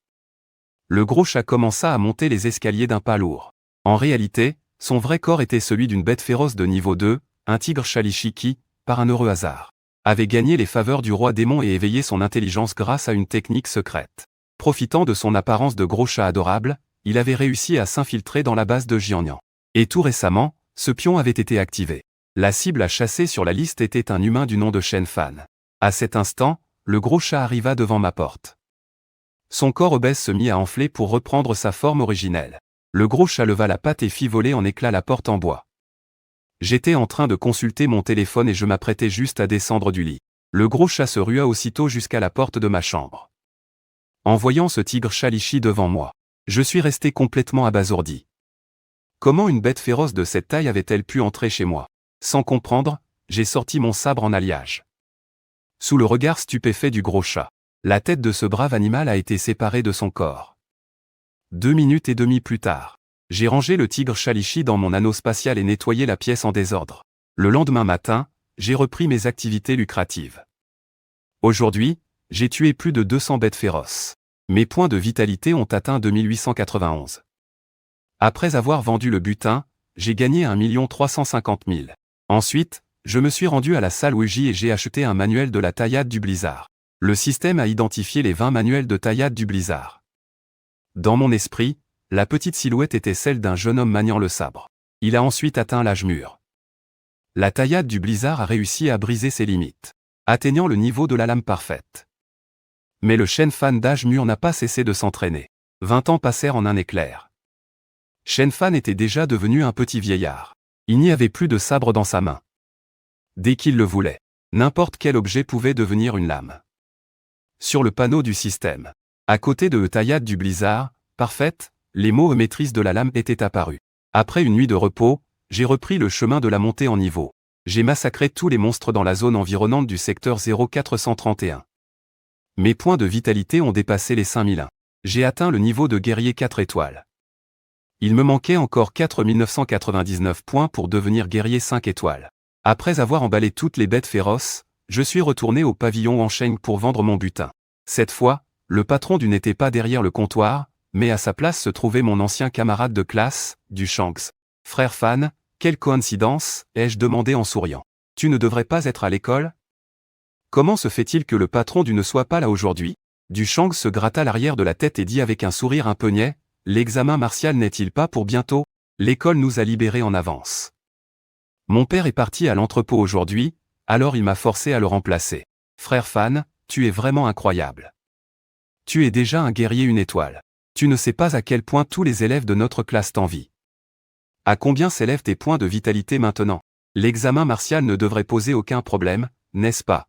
Le gros chat commença à monter les escaliers d'un pas lourd. En réalité, son vrai corps était celui d'une bête féroce de niveau 2, un tigre Shalishi qui, par un heureux hasard, avait gagné les faveurs du roi démon et éveillé son intelligence grâce à une technique secrète. Profitant de son apparence de gros chat adorable, il avait réussi à s'infiltrer dans la base de Jianyan. Et tout récemment, ce pion avait été activé. La cible à chasser sur la liste était un humain du nom de Shen Fan. À cet instant, le gros chat arriva devant ma porte. Son corps obèse se mit à enfler pour reprendre sa forme originelle. Le gros chat leva la patte et fit voler en éclats la porte en bois. J'étais en train de consulter mon téléphone et je m'apprêtais juste à descendre du lit. Le gros chat se rua aussitôt jusqu'à la porte de ma chambre. En voyant ce tigre Shalishi devant moi, je suis resté complètement abasourdi. Comment une bête féroce de cette taille avait-elle pu entrer chez moi? Sans comprendre, j'ai sorti mon sabre en alliage. Sous le regard stupéfait du gros chat, la tête de ce brave animal a été séparée de son corps. 2 minutes et demie plus tard, j'ai rangé le tigre Shalishi dans mon anneau spatial et nettoyé la pièce en désordre. Le lendemain matin, j'ai repris mes activités lucratives. Aujourd'hui, j'ai tué plus de 200 bêtes féroces. Mes points de vitalité ont atteint 2891. Après avoir vendu le butin, j'ai gagné 1 350 000. Ensuite, je me suis rendu à la salle Ouija et j'ai acheté un manuel de la taillade du blizzard. Le système a identifié les 20 manuels de taillade du blizzard. Dans mon esprit, la petite silhouette était celle d'un jeune homme maniant le sabre. Il a ensuite atteint l'âge mûr. La taillade du blizzard a réussi à briser ses limites, atteignant le niveau de la lame parfaite. Mais le Shen Fan d'âge mûr n'a pas cessé de s'entraîner. 20 ans passèrent en un éclair. Shen Fan était déjà devenu un petit vieillard. Il n'y avait plus de sabre dans sa main. Dès qu'il le voulait, n'importe quel objet pouvait devenir une lame. Sur le panneau du système, à côté de taillade du blizzard, parfaite, les mots maîtrise de la lame étaient apparus. Après une nuit de repos, j'ai repris le chemin de la montée en niveau. J'ai massacré tous les monstres dans la zone environnante du secteur 0431. Mes points de vitalité ont dépassé les 5001. J'ai atteint le niveau de guerrier 4 étoiles. Il me manquait encore 4999 points pour devenir guerrier 5 étoiles. Après avoir emballé toutes les bêtes féroces, je suis retourné au pavillon Wansheng pour vendre mon butin. Cette fois, le patron du n'était pas derrière le comptoir, mais à sa place se trouvait mon ancien camarade de classe, du Shanks. Frère Fan, quelle coïncidence, ai-je demandé en souriant. Tu ne devrais pas être à l'école? Comment se fait-il que le patron du ne soit pas là aujourd'hui? Du Shanks se gratta l'arrière de la tête et dit avec un sourire un peu niais, l'examen martial n'est-il pas pour bientôt? L'école nous a libérés en avance. Mon père est parti à l'entrepôt aujourd'hui, alors il m'a forcé à le remplacer. Frère Fan, tu es vraiment incroyable. Tu es déjà un guerrier une étoile. Tu ne sais pas à quel point tous les élèves de notre classe t'envient. À combien s'élèvent tes points de vitalité maintenant? L'examen martial ne devrait poser aucun problème, n'est-ce pas?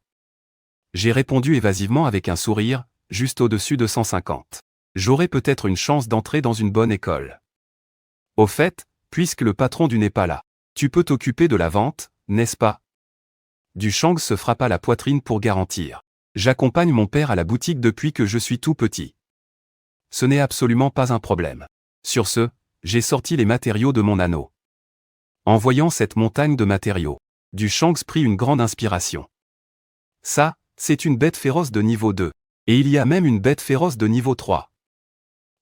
J'ai répondu évasivement avec un sourire, juste au-dessus de 150. J'aurai peut-être une chance d'entrer dans une bonne école. Au fait, puisque le patron du n'est pas là, tu peux t'occuper de la vente, n'est-ce pas? Du Shanks se frappa la poitrine pour garantir. J'accompagne mon père à la boutique depuis que je suis tout petit. Ce n'est absolument pas un problème. Sur ce, j'ai sorti les matériaux de mon anneau. En voyant cette montagne de matériaux, Du Shanks prit une grande inspiration. Ça, c'est une bête féroce de niveau 2. Et il y a même une bête féroce de niveau 3.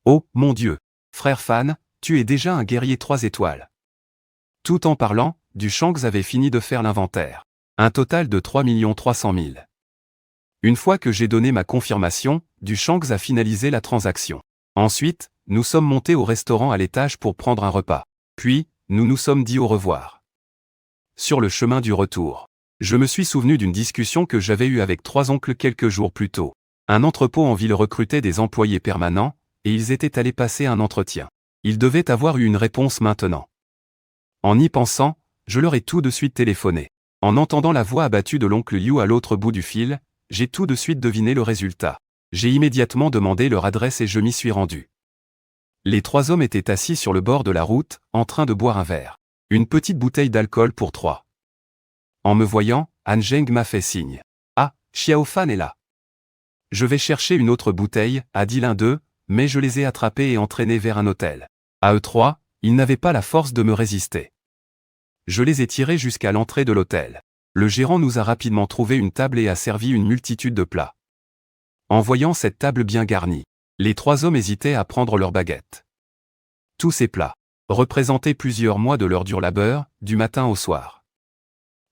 Oh, mon Dieu! Frère Fan, tu es déjà un guerrier 3 étoiles. Tout en parlant, Du Shanks avait fini de faire l'inventaire. Un total de 3 300 000. Une fois que j'ai donné ma confirmation, Du Shanks a finalisé la transaction. Ensuite, nous sommes montés au restaurant à l'étage pour prendre un repas. Puis, nous nous sommes dit au revoir. Sur le chemin du retour, je me suis souvenu d'une discussion que j'avais eue avec 3 oncles quelques jours plus tôt. Un entrepôt en ville recrutait des employés permanents, et ils étaient allés passer un entretien. Ils devaient avoir eu une réponse maintenant. En y pensant, je leur ai tout de suite téléphoné. En entendant la voix abattue de l'oncle Liu à l'autre bout du fil, j'ai tout de suite deviné le résultat. J'ai immédiatement demandé leur adresse et je m'y suis rendu. Les 3 hommes étaient assis sur le bord de la route, en train de boire un verre. Une petite bouteille d'alcool pour 3. En me voyant, Han Zheng m'a fait signe. Ah, Xiao Fan est là. Je vais chercher une autre bouteille, a dit l'un d'eux, mais je les ai attrapés et entraînés vers un hôtel. À eux 3, ils n'avaient pas la force de me résister. Je les ai tirés jusqu'à l'entrée de l'hôtel. Le gérant nous a rapidement trouvé une table et a servi une multitude de plats. En voyant cette table bien garnie, les 3 hommes hésitaient à prendre leurs baguettes. Tous ces plats représentaient plusieurs mois de leur dur labeur, du matin au soir.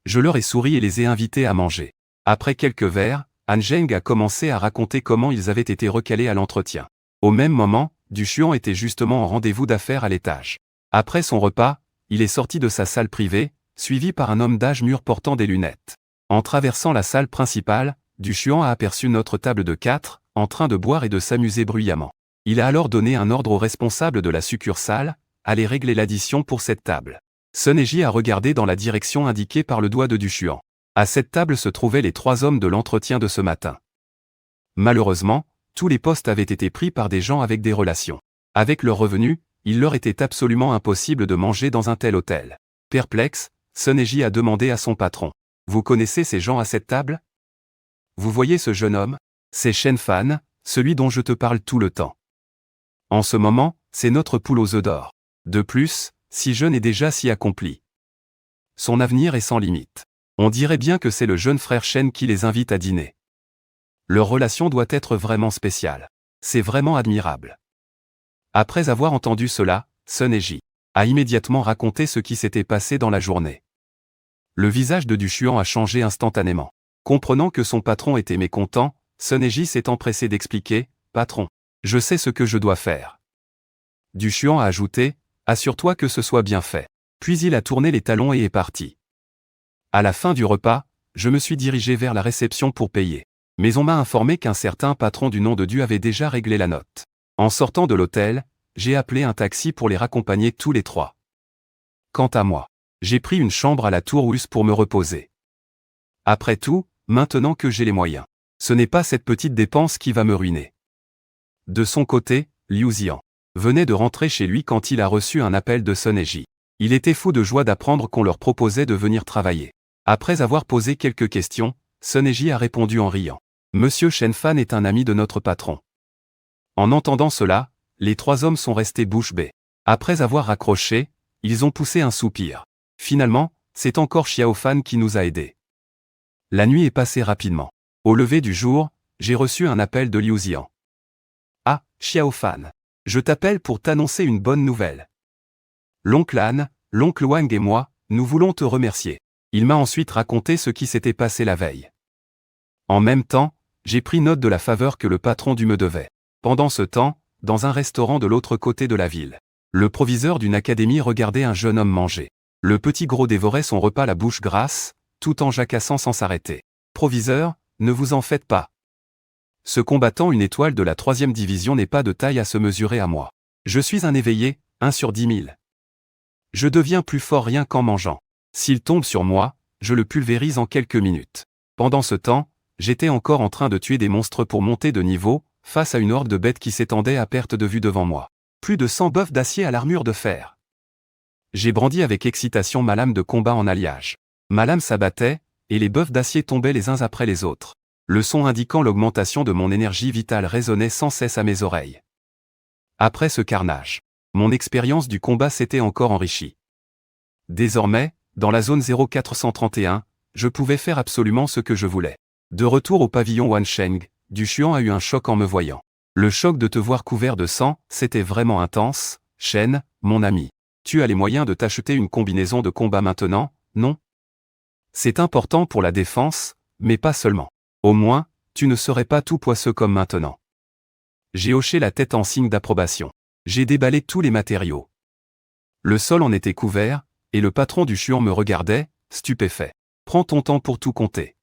Je leur ai souri et les ai invités à manger. Après quelques verres, Han Zheng a commencé à raconter comment ils avaient été recalés à l'entretien. Au même moment, Du Xuan était justement en rendez-vous d'affaires à l'étage. Après son repas, il est sorti de sa salle privée, suivi par un homme d'âge mûr portant des lunettes. En traversant la salle principale, Du Xuan a aperçu notre table de 4, en train de boire et de s'amuser bruyamment. Il a alors donné un ordre au responsable de la succursale, allez régler l'addition pour cette table. Sun Eji a regardé dans la direction indiquée par le doigt de Du Xuan. À cette table se trouvaient les 3 hommes de l'entretien de ce matin. Malheureusement, tous les postes avaient été pris par des gens avec des relations. Avec leurs revenus, il leur était absolument impossible de manger dans un tel hôtel. Perplexe, Sun Eji a demandé à son patron. Vous connaissez ces gens à cette table? Vous voyez ce jeune homme? C'est Shen Fan, celui dont je te parle tout le temps. En ce moment, c'est notre poule aux œufs d'or. De plus, si jeune et déjà si accompli. Son avenir est sans limite. On dirait bien que c'est le jeune frère Shen qui les invite à dîner. Leur relation doit être vraiment spéciale. C'est vraiment admirable. Après avoir entendu cela, Sun Eji a immédiatement raconté ce qui s'était passé dans la journée. Le visage de Du Xuan a changé instantanément. Comprenant que son patron était mécontent, Sun Eji s'est empressé d'expliquer, « Patron, je sais ce que je dois faire. » Du Xuan a ajouté, « Assure-toi que ce soit bien fait. » Puis il a tourné les talons et est parti. À la fin du repas, je me suis dirigé vers la réception pour payer. Mais on m'a informé qu'un certain patron du nom de Dieu avait déjà réglé la note. En sortant de l'hôtel, j'ai appelé un taxi pour les raccompagner tous les 3. Quant à moi, j'ai pris une chambre à la Tour Russe pour me reposer. Après tout, maintenant que j'ai les moyens, ce n'est pas cette petite dépense qui va me ruiner. De son côté, Liu Zian venait de rentrer chez lui quand il a reçu un appel de Sun Eji. Il était fou de joie d'apprendre qu'on leur proposait de venir travailler. Après avoir posé quelques questions, Sun Eji a répondu en riant. Monsieur Shen Fan est un ami de notre patron. En entendant cela, les 3 hommes sont restés bouche bée. Après avoir raccroché, ils ont poussé un soupir. Finalement, c'est encore Xiao Fan qui nous a aidés. La nuit est passée rapidement. Au lever du jour, j'ai reçu un appel de Liu Zian. Ah, Xiao Fan. Je t'appelle pour t'annoncer une bonne nouvelle. L'oncle Han, l'oncle Wang et moi, nous voulons te remercier. Il m'a ensuite raconté ce qui s'était passé la veille. En même temps, j'ai pris note de la faveur que le patron du me devait. Pendant ce temps, dans un restaurant de l'autre côté de la ville, le proviseur d'une académie regardait un jeune homme manger. Le petit gros dévorait son repas la bouche grasse, tout en jacassant sans s'arrêter. Proviseur, ne vous en faites pas. Ce combattant une étoile de la 3e division n'est pas de taille à se mesurer à moi. Je suis un éveillé, 1 sur 10 000. Je deviens plus fort rien qu'en mangeant. S'il tombe sur moi, je le pulvérise en quelques minutes. Pendant ce temps, j'étais encore en train de tuer des monstres pour monter de niveau, face à une horde de bêtes qui s'étendait à perte de vue devant moi. Plus de 100 bœufs d'acier à l'armure de fer. J'ai brandi avec excitation ma lame de combat en alliage. Ma lame s'abattait, et les bœufs d'acier tombaient les uns après les autres. Le son indiquant l'augmentation de mon énergie vitale résonnait sans cesse à mes oreilles. Après ce carnage, mon expérience du combat s'était encore enrichie. Désormais, dans la zone 0431, je pouvais faire absolument ce que je voulais. De retour au pavillon Wansheng, Du Xuan a eu un choc en me voyant. Le choc de te voir couvert de sang, c'était vraiment intense. Shen, mon ami. Tu as les moyens de t'acheter une combinaison de combat maintenant, non? C'est important pour la défense, mais pas seulement. Au moins, tu ne serais pas tout poisseux comme maintenant. J'ai hoché la tête en signe d'approbation. J'ai déballé tous les matériaux. Le sol en était couvert, et le patron du Xuan me regardait, stupéfait. Prends ton temps pour tout compter.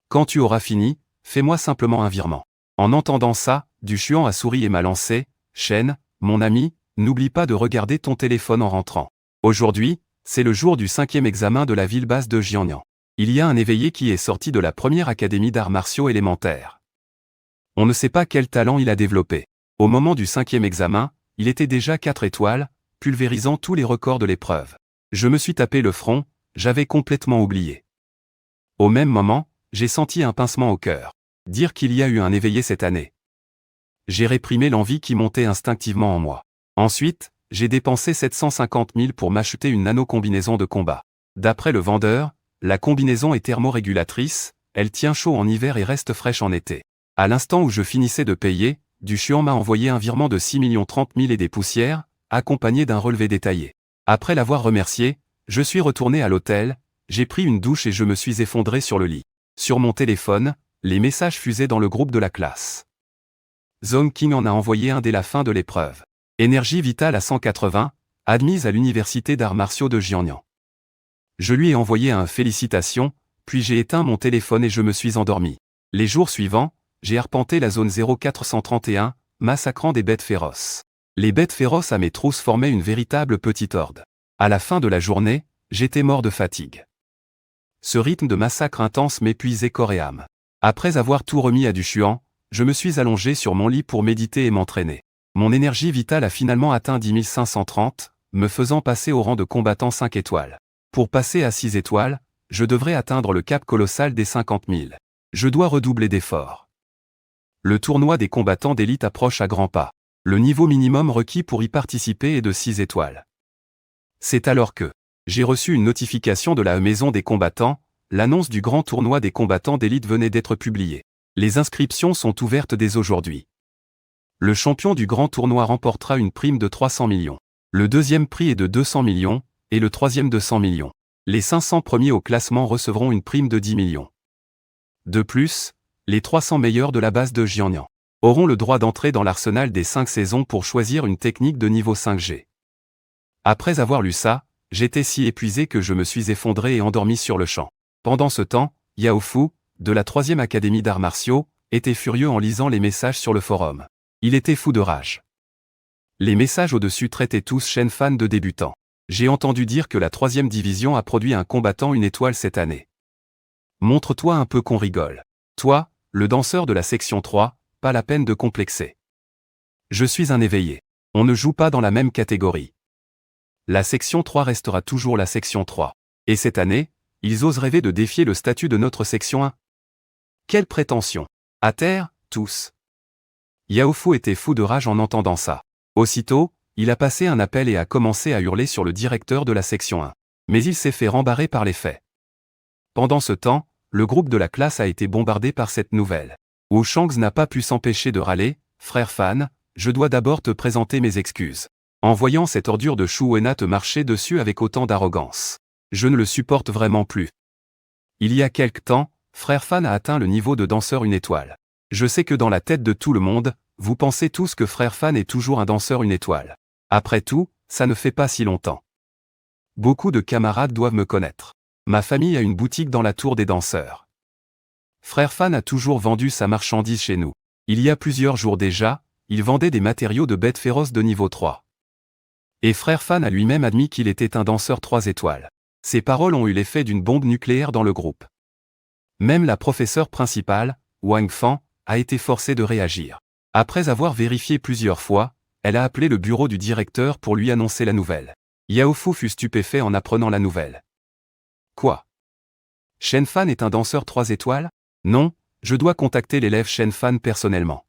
Quand tu auras fini, fais-moi simplement un virement. En entendant ça, Du Xuan a souri et m'a lancé, Shen, mon ami, n'oublie pas de regarder ton téléphone en rentrant. Aujourd'hui, c'est le jour du 5e examen de la ville basse de Jiangnan. Il y a un éveillé qui est sorti de la première académie d'arts martiaux élémentaires. On ne sait pas quel talent il a développé. Au moment du 5e examen, il était déjà 4 étoiles, pulvérisant tous les records de l'épreuve. Je me suis tapé le front, j'avais complètement oublié. Au même moment, j'ai senti un pincement au cœur. Dire qu'il y a eu un éveillé cette année. J'ai réprimé l'envie qui montait instinctivement en moi. Ensuite, j'ai dépensé 750 000 pour m'acheter une nano-combinaison de combat. D'après le vendeur, la combinaison est thermorégulatrice, elle tient chaud en hiver et reste fraîche en été. À l'instant où je finissais de payer, Du Xuan m'a envoyé un virement de 6 030 000 et des poussières, accompagné d'un relevé détaillé. Après l'avoir remercié, je suis retourné à l'hôtel, j'ai pris une douche et je me suis effondré sur le lit. Sur mon téléphone, les messages fusaient dans le groupe de la classe. Zhong King en a envoyé un dès la fin de l'épreuve. Énergie vitale à 180, admise à l'université d'arts martiaux de Jiangnan. Je lui ai envoyé un félicitations, puis j'ai éteint mon téléphone et je me suis endormi. Les jours suivants, j'ai arpenté la zone 0431, massacrant des bêtes féroces. Les bêtes féroces à mes trousses formaient une véritable petite horde. À la fin de la journée, j'étais mort de fatigue. Ce rythme de massacre intense m'épuisait corps et âme. Après avoir tout remis à Du Xuan, je me suis allongé sur mon lit pour méditer et m'entraîner. Mon énergie vitale a finalement atteint 10 530, me faisant passer au rang de combattant 5 étoiles. Pour passer à 6 étoiles, je devrais atteindre le cap colossal des 50 000. Je dois redoubler d'efforts. Le tournoi des combattants d'élite approche à grands pas. Le niveau minimum requis pour y participer est de 6 étoiles. C'est alors que j'ai reçu une notification de la maison des combattants, l'annonce du grand tournoi des combattants d'élite venait d'être publiée. Les inscriptions sont ouvertes dès aujourd'hui. Le champion du grand tournoi remportera une prime de 300 millions. Le deuxième prix est de 200 millions, et le troisième de 100 millions. Les 500 premiers au classement recevront une prime de 10 millions. De plus, les 300 meilleurs de la base de Jiangnan auront le droit d'entrer dans l'arsenal des 5 saisons pour choisir une technique de niveau 5G. Après avoir lu ça, j'étais si épuisé que je me suis effondré et endormi sur le champ. Pendant ce temps, Yao Fu, de la 3e académie d'arts martiaux, était furieux en lisant les messages sur le forum. Il était fou de rage. Les messages au-dessus traitaient tous Shen fan de débutants. J'ai entendu dire que la 3e division a produit un combattant une étoile cette année. Montre-toi un peu qu'on rigole. Toi, le danseur de la section 3, pas la peine de complexer. Je suis un éveillé. On ne joue pas dans la même catégorie. La section 3 restera toujours la section 3. Et cette année, ils osent rêver de défier le statut de notre section 1. Quelle prétention! À terre, tous. Yao Fu était fou de rage en entendant ça. Aussitôt, il a passé un appel et a commencé à hurler sur le directeur de la section 1. Mais il s'est fait rembarrer par les faits. Pendant ce temps, le groupe de la classe a été bombardé par cette nouvelle. Wu Shangs n'a pas pu s'empêcher de râler, frère Fan, je dois d'abord te présenter mes excuses. En voyant cette ordure de Shu Uena te marcher dessus avec autant d'arrogance. Je ne le supporte vraiment plus. Il y a quelque temps, Frère Fan a atteint le niveau de danseur une étoile. Je sais que dans la tête de tout le monde, vous pensez tous que Frère Fan est toujours un danseur une étoile. Après tout, ça ne fait pas si longtemps. Beaucoup de camarades doivent me connaître. Ma famille a une boutique dans la tour des danseurs. Frère Fan a toujours vendu sa marchandise chez nous. Il y a plusieurs jours déjà, il vendait des matériaux de bêtes féroces de niveau 3. Et Frère Fan a lui-même admis qu'il était un danseur 3 étoiles. Ces paroles ont eu l'effet d'une bombe nucléaire dans le groupe. Même la professeure principale, Wang Fan, a été forcée de réagir. Après avoir vérifié plusieurs fois, elle a appelé le bureau du directeur pour lui annoncer la nouvelle. Yao Fu fut stupéfait en apprenant la nouvelle. Quoi? Shen Fan est un danseur 3 étoiles? Non, je dois contacter l'élève Shen Fan personnellement.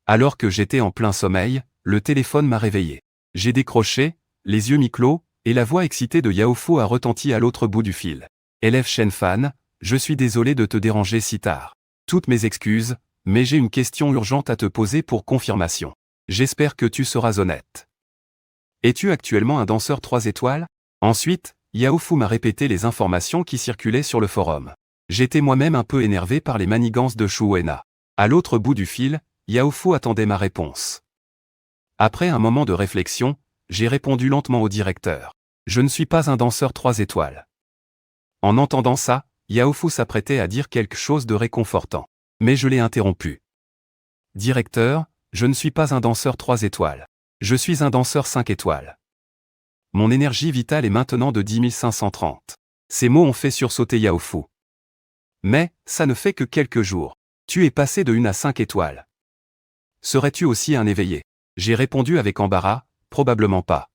Alors que j'étais en plein sommeil, le téléphone m'a réveillé. J'ai décroché, les yeux mi-clos, et la voix excitée de Yao Fu a retenti à l'autre bout du fil. Élève Shen Fan, je suis désolé de te déranger si tard. Toutes mes excuses, mais j'ai une question urgente à te poser pour confirmation. J'espère que tu seras honnête. Es-tu actuellement un danseur 3 étoiles? Ensuite, Yao Fu m'a répété les informations qui circulaient sur le forum. J'étais moi-même un peu énervé par les manigances de Shu Uena. À l'autre bout du fil, Yao Fu attendait ma réponse. Après un moment de réflexion, j'ai répondu lentement au directeur. Je ne suis pas un danseur 3 étoiles. En entendant ça, Yao Fu s'apprêtait à dire quelque chose de réconfortant. Mais je l'ai interrompu. Directeur, je ne suis pas un danseur 3 étoiles. Je suis un danseur 5 étoiles. Mon énergie vitale est maintenant de 10 530. Ces mots ont fait sursauter Yao Fu. Mais, ça ne fait que quelques jours. Tu es passé de 1 à 5 étoiles. Serais-tu aussi un éveillé? J'ai répondu avec embarras, probablement pas.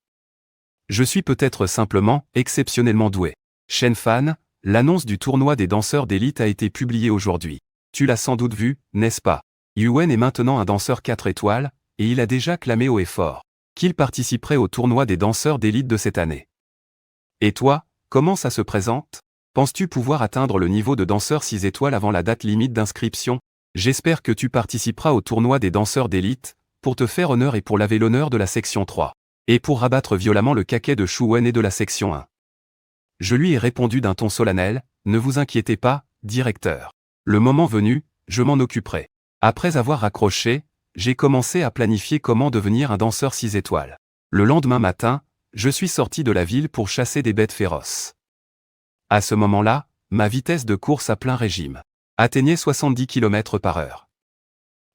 Je suis peut-être simplement, exceptionnellement doué. Shen Fan, l'annonce du tournoi des danseurs d'élite a été publiée aujourd'hui. Tu l'as sans doute vu, n'est-ce pas? Yuen est maintenant un danseur 4 étoiles, et il a déjà clamé haut et fort qu'il participerait au tournoi des danseurs d'élite de cette année. Et toi, comment ça se présente? Penses-tu pouvoir atteindre le niveau de danseur 6 étoiles avant la date limite d'inscription? J'espère que tu participeras au tournoi des danseurs d'élite, pour te faire honneur et pour laver l'honneur de la section 3, et pour rabattre violemment le caquet de Shu Wen et de la section 1. Je lui ai répondu d'un ton solennel, ne vous inquiétez pas, directeur. Le moment venu, je m'en occuperai. Après avoir raccroché, j'ai commencé à planifier comment devenir un danseur 6 étoiles. Le lendemain matin, je suis sorti de la ville pour chasser des bêtes féroces. À ce moment-là, ma vitesse de course à plein régime atteignait 70 km/h.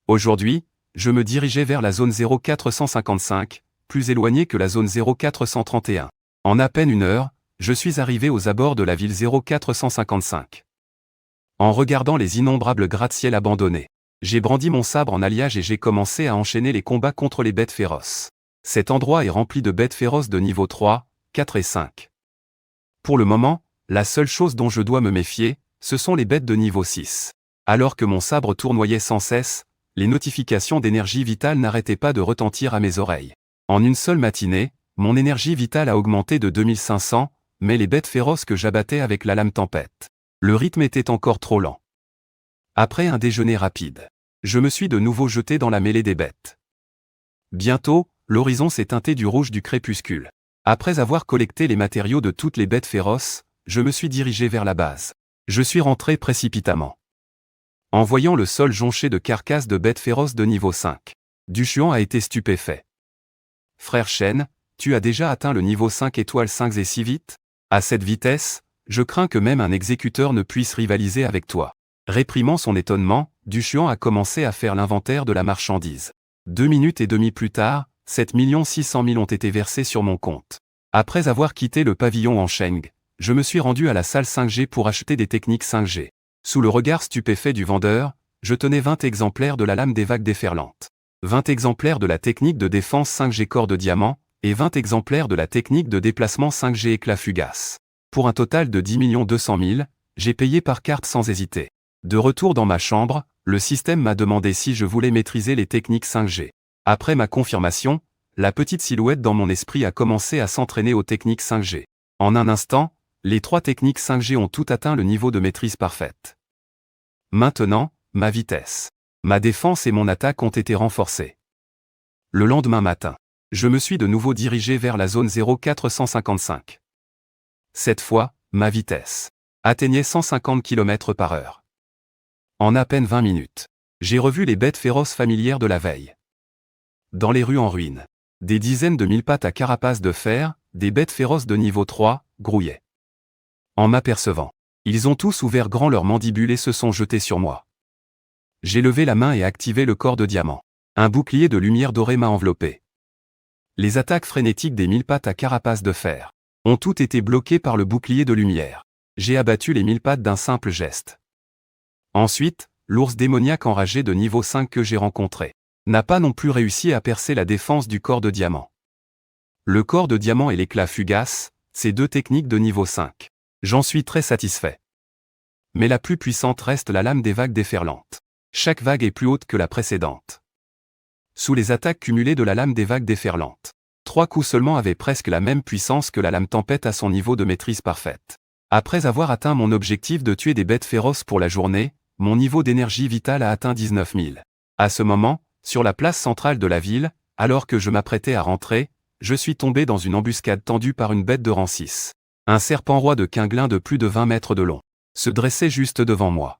Aujourd'hui, je me dirigeais vers la zone 0455, plus éloignée que la zone 0431. En à peine une heure, je suis arrivé aux abords de la ville 0455. En regardant les innombrables gratte-ciel abandonnés, j'ai brandi mon sabre en alliage et j'ai commencé à enchaîner les combats contre les bêtes féroces. Cet endroit est rempli de bêtes féroces de niveau 3, 4 et 5. Pour le moment, la seule chose dont je dois me méfier, ce sont les bêtes de niveau 6. Alors que mon sabre tournoyait sans cesse, les notifications d'énergie vitale n'arrêtaient pas de retentir à mes oreilles. En une seule matinée, mon énergie vitale a augmenté de 2500, mais les bêtes féroces que j'abattais avec la lame tempête, le rythme était encore trop lent. Après un déjeuner rapide, je me suis de nouveau jeté dans la mêlée des bêtes. Bientôt, l'horizon s'est teinté du rouge du crépuscule. Après avoir collecté les matériaux de toutes les bêtes féroces, je me suis dirigé vers la base. Je suis rentré précipitamment. En voyant le sol jonché de carcasses de bêtes féroces de niveau 5, Dushuan a été stupéfait. Frère Shen, tu as déjà atteint le niveau 5 étoiles 5 et si vite? À cette vitesse, je crains que même un exécuteur ne puisse rivaliser avec toi. Réprimant son étonnement, Dushuan a commencé à faire l'inventaire de la marchandise. 2 minutes et demie plus tard, 7 600 000 ont été versés sur mon compte. Après avoir quitté le pavillon en Sheng, je me suis rendu à la salle 5G pour acheter des techniques 5G. Sous le regard stupéfait du vendeur, je tenais 20 exemplaires de la lame des vagues déferlantes, 20 exemplaires de la technique de défense 5G corps de diamant, et 20 exemplaires de la technique de déplacement 5G éclat fugace. Pour un total de 10 200 000, j'ai payé par carte sans hésiter. De retour dans ma chambre, le système m'a demandé si je voulais maîtriser les techniques 5G. Après ma confirmation, la petite silhouette dans mon esprit a commencé à s'entraîner aux techniques 5G. En un instant, les 3 techniques 5G ont tout atteint le niveau de maîtrise parfaite. Maintenant, ma vitesse, ma défense et mon attaque ont été renforcées. Le lendemain matin, je me suis de nouveau dirigé vers la zone 0455. Cette fois, ma vitesse atteignait 150 km/h. En à peine 20 minutes, j'ai revu les bêtes féroces familières de la veille. Dans les rues en ruine, des dizaines de mille pattes à carapace de fer, des bêtes féroces de niveau 3, grouillaient. En m'apercevant, ils ont tous ouvert grand leurs mandibules et se sont jetés sur moi. J'ai levé la main et activé le corps de diamant. Un bouclier de lumière dorée m'a enveloppé. Les attaques frénétiques des mille pattes à carapace de fer ont toutes été bloquées par le bouclier de lumière. J'ai abattu les mille pattes d'un simple geste. Ensuite, l'ours démoniaque enragé de niveau 5 que j'ai rencontré n'a pas non plus réussi à percer la défense du corps de diamant. Le corps de diamant et l'éclat fugace, c'est deux techniques de niveau 5. J'en suis très satisfait. Mais la plus puissante reste la lame des vagues déferlantes. Chaque vague est plus haute que la précédente. Sous les attaques cumulées de la lame des vagues déferlantes, 3 coups seulement avaient presque la même puissance que la lame tempête à son niveau de maîtrise parfaite. Après avoir atteint mon objectif de tuer des bêtes féroces pour la journée, mon niveau d'énergie vitale a atteint 19 000. À ce moment, sur la place centrale de la ville, alors que je m'apprêtais à rentrer, je suis tombé dans une embuscade tendue par une bête de rang 6. Un serpent roi de quinglin de plus de 20 mètres de long se dressait juste devant moi.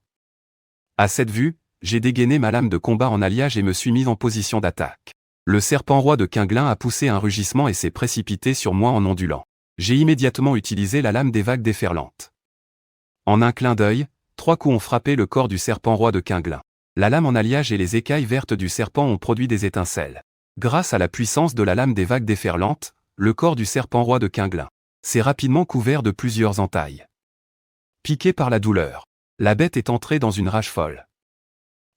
À cette vue, j'ai dégainé ma lame de combat en alliage et me suis mis en position d'attaque. Le serpent roi de quinglin a poussé un rugissement et s'est précipité sur moi en ondulant. J'ai immédiatement utilisé la lame des vagues déferlantes. En un clin d'œil, 3 coups ont frappé le corps du serpent roi de quinglin. La lame en alliage et les écailles vertes du serpent ont produit des étincelles. Grâce à la puissance de la lame des vagues déferlantes, le corps du serpent roi de quinglin s'est rapidement couvert de plusieurs entailles. Piqué par la douleur, la bête est entrée dans une rage folle.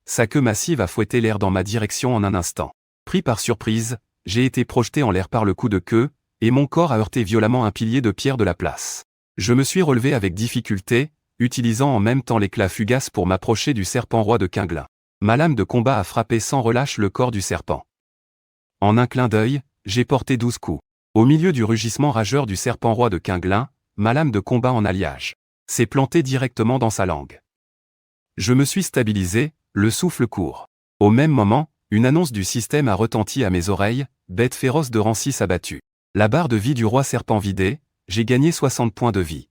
Sa queue massive a fouetté l'air dans ma direction en un instant. Pris par surprise, j'ai été projeté en l'air par le coup de queue, et mon corps a heurté violemment un pilier de pierre de la place. Je me suis relevé avec difficulté, utilisant en même temps l'éclat fugace pour m'approcher du serpent roi de quinglin. Ma lame de combat a frappé sans relâche le corps du serpent. En un clin d'œil, j'ai porté 12 coups. Au milieu du rugissement rageur du serpent roi de quinglin, ma lame de combat en alliage s'est plantée directement dans sa langue. Je me suis stabilisé, le souffle court. Au même moment, une annonce du système a retenti à mes oreilles, bête féroce de rang 6 abattue. La barre de vie du roi serpent vidée, j'ai gagné 60 points de vie.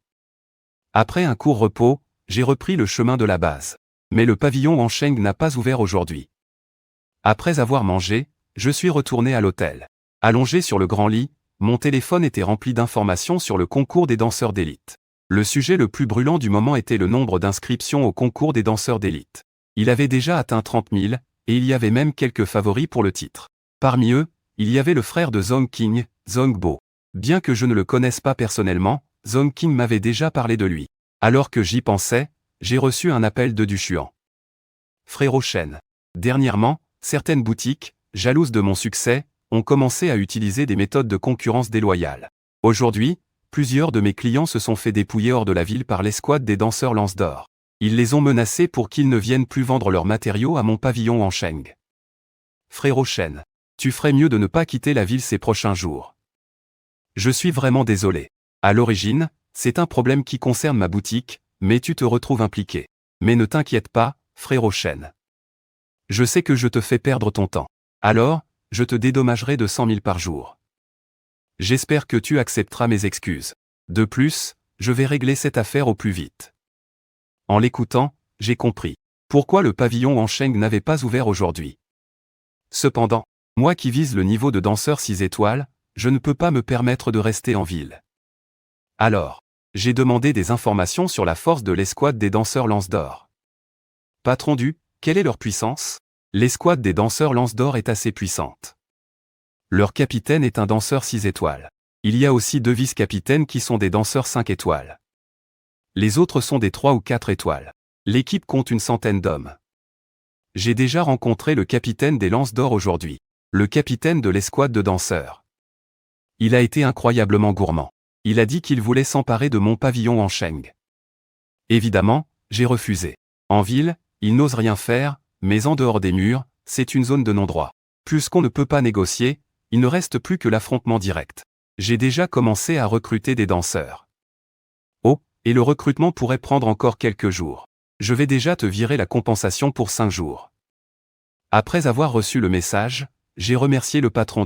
Après un court repos, j'ai repris le chemin de la base. Mais le pavillon Wansheng n'a pas ouvert aujourd'hui. Après avoir mangé, je suis retourné à l'hôtel. Allongé sur le grand lit, mon téléphone était rempli d'informations sur le concours des danseurs d'élite. Le sujet le plus brûlant du moment était le nombre d'inscriptions au concours des danseurs d'élite. Il avait déjà atteint 30 000, et il y avait même quelques favoris pour le titre. Parmi eux, il y avait le frère de Zhong Qing, Zhong Bo. Bien que je ne le connaisse pas personnellement, Zhong Qing m'avait déjà parlé de lui. Alors que j'y pensais, j'ai reçu un appel de Dushuan. Frérot Shen. Dernièrement, certaines boutiques, jalouses de mon succès, ont commencé à utiliser des méthodes de concurrence déloyale. Aujourd'hui, plusieurs de mes clients se sont fait dépouiller hors de la ville par l'escouade des danseurs Lance d'Or. Ils les ont menacés pour qu'ils ne viennent plus vendre leurs matériaux à mon pavillon Wansheng. Frérot Shen. Tu ferais mieux de ne pas quitter la ville ces prochains jours. Je suis vraiment désolé. À l'origine, c'est un problème qui concerne ma boutique, mais tu te retrouves impliqué. Mais ne t'inquiète pas, frérot Shen. Je sais que je te fais perdre ton temps. Alors, je te dédommagerai de 100 000 par jour. J'espère que tu accepteras mes excuses. De plus, je vais régler cette affaire au plus vite. En l'écoutant, j'ai compris pourquoi le pavillon Wansheng n'avait pas ouvert aujourd'hui. Cependant, moi qui vise le niveau de danseur 6 étoiles, je ne peux pas me permettre de rester en ville. Alors, j'ai demandé des informations sur la force de l'escouade des danseurs Lance d'Or. Patron du, quelle est leur puissance? L'escouade des danseurs Lance d'Or est assez puissante. Leur capitaine est un danseur 6 étoiles. Il y a aussi 2 vice-capitaines qui sont des danseurs 5 étoiles. Les autres sont des 3 ou 4 étoiles. L'équipe compte une centaine d'hommes. J'ai déjà rencontré le capitaine des Lances d'Or aujourd'hui, le capitaine de l'escouade de danseurs. Il a été incroyablement gourmand. Il a dit qu'il voulait s'emparer de mon pavillon Wansheng. Évidemment, j'ai refusé. En ville, il n'ose rien faire, mais en dehors des murs, c'est une zone de non-droit. Puisqu'on ne peut pas négocier, il ne reste plus que l'affrontement direct. J'ai déjà commencé à recruter des danseurs. Oh, et le recrutement pourrait prendre encore quelques jours. Je vais déjà te virer la compensation pour 5 jours. Après avoir reçu le message, j'ai remercié le patron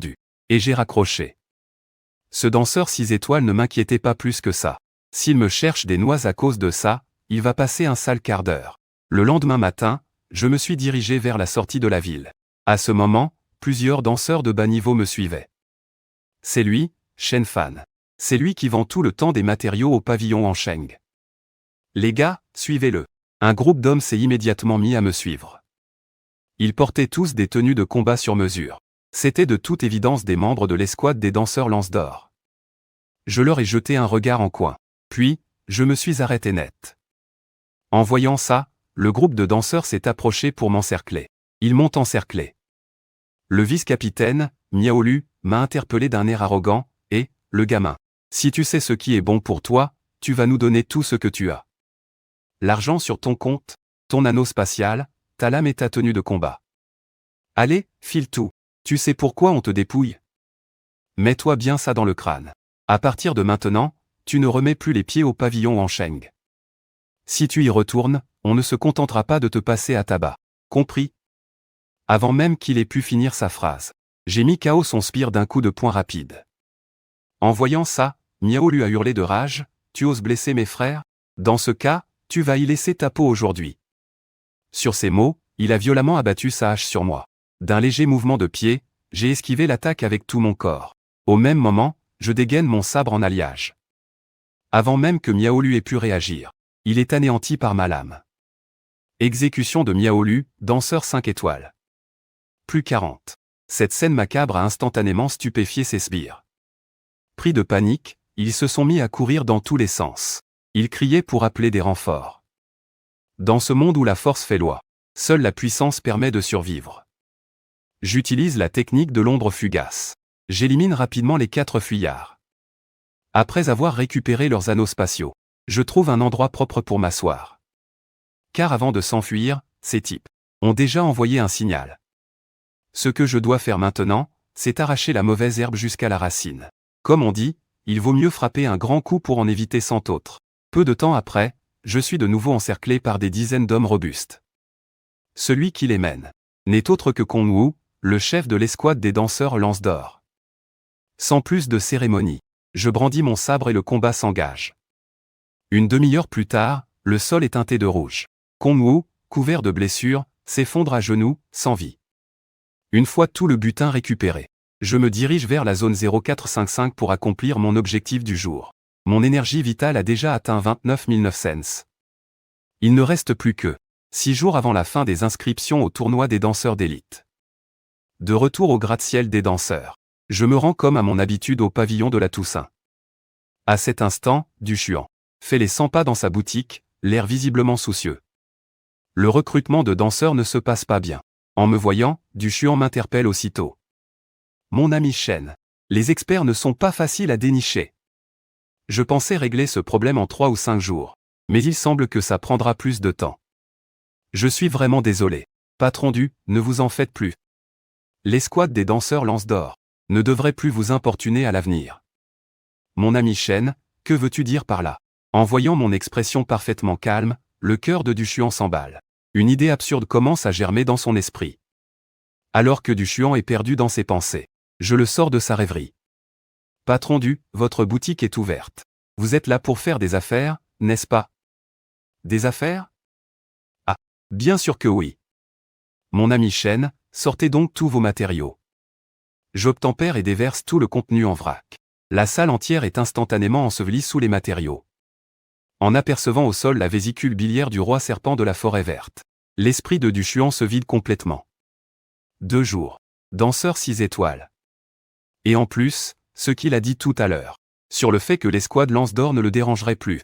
et j'ai raccroché. Ce danseur 6 étoiles ne m'inquiétait pas plus que ça. S'il me cherche des noix à cause de ça, il va passer un sale quart d'heure. Le lendemain matin, je me suis dirigé vers la sortie de la ville. À ce moment, plusieurs danseurs de bas niveau me suivaient. C'est lui, Shen Fan. C'est lui qui vend tout le temps des matériaux au pavillon Ansheng. Les gars, suivez-le. Un groupe d'hommes s'est immédiatement mis à me suivre. Ils portaient tous des tenues de combat sur mesure. C'étaient de toute évidence des membres de l'escouade des danseurs Lance d'Or. Je leur ai jeté un regard en coin. Puis, je me suis arrêté net. En voyant ça, le groupe de danseurs s'est approché pour m'encercler. Ils m'ont encerclé. Le vice-capitaine, Miaolu, m'a interpellé d'un air arrogant, et, le gamin, si tu sais ce qui est bon pour toi, tu vas nous donner tout ce que tu as. L'argent sur ton compte, ton anneau spatial, ta lame et ta tenue de combat. Allez, file tout. Tu sais pourquoi on te dépouille? Mets-toi bien ça dans le crâne. À partir de maintenant, tu ne remets plus les pieds au pavillon Ansheng. Si tu y retournes, on ne se contentera pas de te passer à tabac. Compris? Avant même qu'il ait pu finir sa phrase, j'ai mis KO son spire d'un coup de poing rapide. En voyant ça, Miao lui a hurlé de rage, tu oses blesser mes frères? Dans ce cas, tu vas y laisser ta peau aujourd'hui. Sur ces mots, il a violemment abattu sa hache sur moi. D'un léger mouvement de pied, j'ai esquivé l'attaque avec tout mon corps. Au même moment, je dégaine mon sabre en alliage. Avant même que Miaolu ait pu réagir, il est anéanti par ma lame. Exécution de Miaolu, danseur 5 étoiles. Plus 40. Cette scène macabre a instantanément stupéfié ses sbires. Pris de panique, ils se sont mis à courir dans tous les sens. Ils criaient pour appeler des renforts. Dans ce monde où la force fait loi, seule la puissance permet de survivre. J'utilise la technique de l'ombre fugace. J'élimine rapidement les 4 fuyards. Après avoir récupéré leurs anneaux spatiaux, je trouve un endroit propre pour m'asseoir. Car avant de s'enfuir, ces types ont déjà envoyé un signal. Ce que je dois faire maintenant, c'est arracher la mauvaise herbe jusqu'à la racine. Comme on dit, il vaut mieux frapper un grand coup pour en éviter 100 autres. Peu de temps après, je suis de nouveau encerclé par des dizaines d'hommes robustes. Celui qui les mène n'est autre que Kong Wu, le chef de l'escouade des danseurs Lance d'Or. Sans plus de cérémonie, je brandis mon sabre et le combat s'engage. Une demi-heure plus tard, le sol est teinté de rouge. Kong Wu, couvert de blessures, s'effondre à genoux, sans vie. Une fois tout le butin récupéré, je me dirige vers la zone 0455 pour accomplir mon objectif du jour. Mon énergie vitale a déjà atteint 29 900. Il ne reste plus que 6 jours avant la fin des inscriptions au tournoi des danseurs d'élite. De retour au gratte-ciel des danseurs, je me rends comme à mon habitude au pavillon de la Toussaint. À cet instant, Du Xuan fait les 100 pas dans sa boutique, l'air visiblement soucieux. Le recrutement de danseurs ne se passe pas bien. En me voyant, Du Xuan m'interpelle aussitôt. Mon ami Shen, les experts ne sont pas faciles à dénicher. Je pensais régler ce problème en 3 ou 5 jours, mais il semble que ça prendra plus de temps. Je suis vraiment désolé. Patron ne vous en faites plus. L'escouade des danseurs Lance d'Or ne devrait plus vous importuner à l'avenir. Mon ami Shen, que veux-tu dire par là? En voyant mon expression parfaitement calme, le cœur de Du Xuan s'emballe. Une idée absurde commence à germer dans son esprit. Alors que Du Xuan est perdu dans ses pensées, je le sors de sa rêverie. Patron votre boutique est ouverte. Vous êtes là pour faire des affaires, n'est-ce pas? Des affaires? Ah, bien sûr que oui. Mon ami Shen, sortez donc tous vos matériaux. J'obtempère et déverse tout le contenu en vrac. La salle entière est instantanément ensevelie sous les matériaux. En apercevant au sol la vésicule biliaire du roi serpent de la forêt verte, l'esprit de Du Xuan se vide complètement. 2 jours. Danseur 6 étoiles. Et en plus, ce qu'il a dit tout à l'heure, sur le fait que l'escouade Lance d'Or ne le dérangerait plus.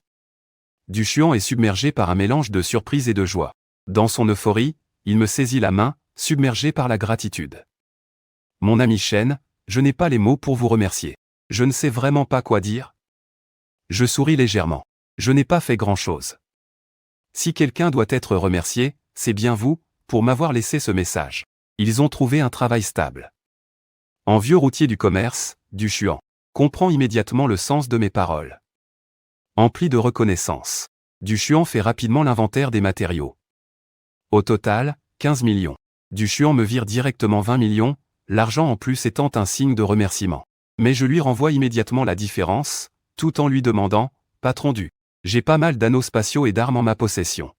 Du Xuan est submergé par un mélange de surprise et de joie. Dans son euphorie, il me saisit la main, submergé par la gratitude. Mon ami Shen, je n'ai pas les mots pour vous remercier. Je ne sais vraiment pas quoi dire. Je souris légèrement. Je n'ai pas fait grand-chose. Si quelqu'un doit être remercié, c'est bien vous, pour m'avoir laissé ce message. Ils ont trouvé un travail stable. En vieux routier du commerce, Du Xuan comprend immédiatement le sens de mes paroles. Empli de reconnaissance, Du Xuan fait rapidement l'inventaire des matériaux. Au total, 15 millions. Du Xuan me vire directement 20 millions, l'argent en plus étant un signe de remerciement. Mais je lui renvoie immédiatement la différence, tout en lui demandant, « Patron j'ai pas mal d'anneaux spatiaux et d'armes en ma possession.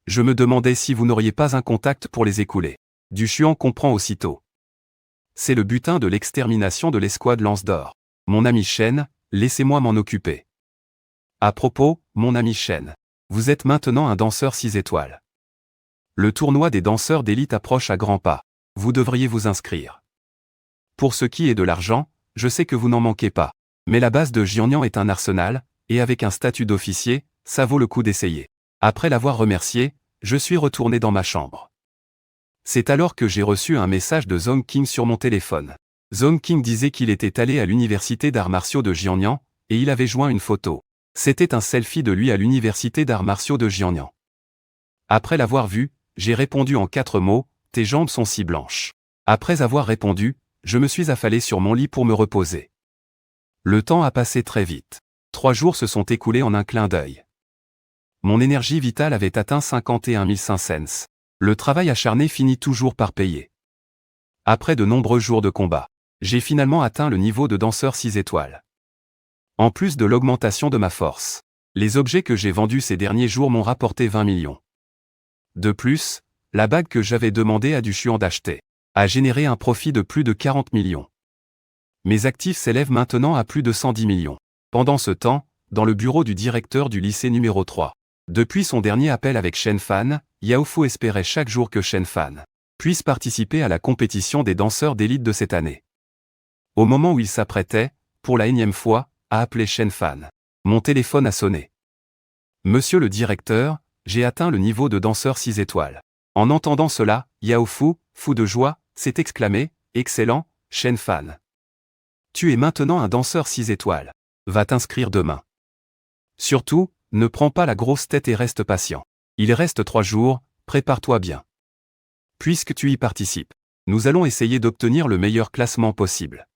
Je me demandais si vous n'auriez pas un contact pour les écouler. » Du Chuan comprend aussitôt. C'est le butin de l'extermination de l'escouade Lance d'Or. Mon ami Shen, laissez-moi m'en occuper. À propos, mon ami Shen, vous êtes maintenant un danseur 6 étoiles. Le tournoi des danseurs d'élite approche à grands pas. Vous devriez vous inscrire. Pour ce qui est de l'argent, je sais que vous n'en manquez pas. Mais la base de Jiangnan est un arsenal, et avec un statut d'officier, ça vaut le coup d'essayer. Après l'avoir remercié, je suis retourné dans ma chambre. C'est alors que j'ai reçu un message de Zhong King sur mon téléphone. Zhong King disait qu'il était allé à l'université d'arts martiaux de Jiangnan, et il avait joint une photo. C'était un selfie de lui à l'université d'arts martiaux de Jiangnan. Après l'avoir vu, j'ai répondu en 4 mots, « Tes jambes sont si blanches ». Après avoir répondu, je me suis affalé sur mon lit pour me reposer. Le temps a passé très vite. 3 jours se sont écoulés en un clin d'œil. Mon énergie vitale avait atteint 51 500. Le travail acharné finit toujours par payer. Après de nombreux jours de combat, j'ai finalement atteint le niveau de danseur 6 étoiles. En plus de l'augmentation de ma force, les objets que j'ai vendus ces derniers jours m'ont rapporté 20 millions. De plus, la bague que j'avais demandé à Du Chuan d'acheter a généré un profit de plus de 40 millions. Mes actifs s'élèvent maintenant à plus de 110 millions. Pendant ce temps, dans le bureau du directeur du lycée numéro 3, depuis son dernier appel avec Shen Fan, Yao Fu espérait chaque jour que Shen Fan puisse participer à la compétition des danseurs d'élite de cette année. Au moment où il s'apprêtait, pour la énième fois, à appeler Shen Fan, mon téléphone a sonné. Monsieur le directeur, j'ai atteint le niveau de danseur 6 étoiles. En entendant cela, Yao Fu, fou de joie, s'est exclamé, « Excellent, Shen Fan. Tu es maintenant un danseur 6 étoiles. Va t'inscrire demain. Surtout, ne prends pas la grosse tête et reste patient. Il reste 3 jours, prépare-toi bien. Puisque tu y participes, nous allons essayer d'obtenir le meilleur classement possible.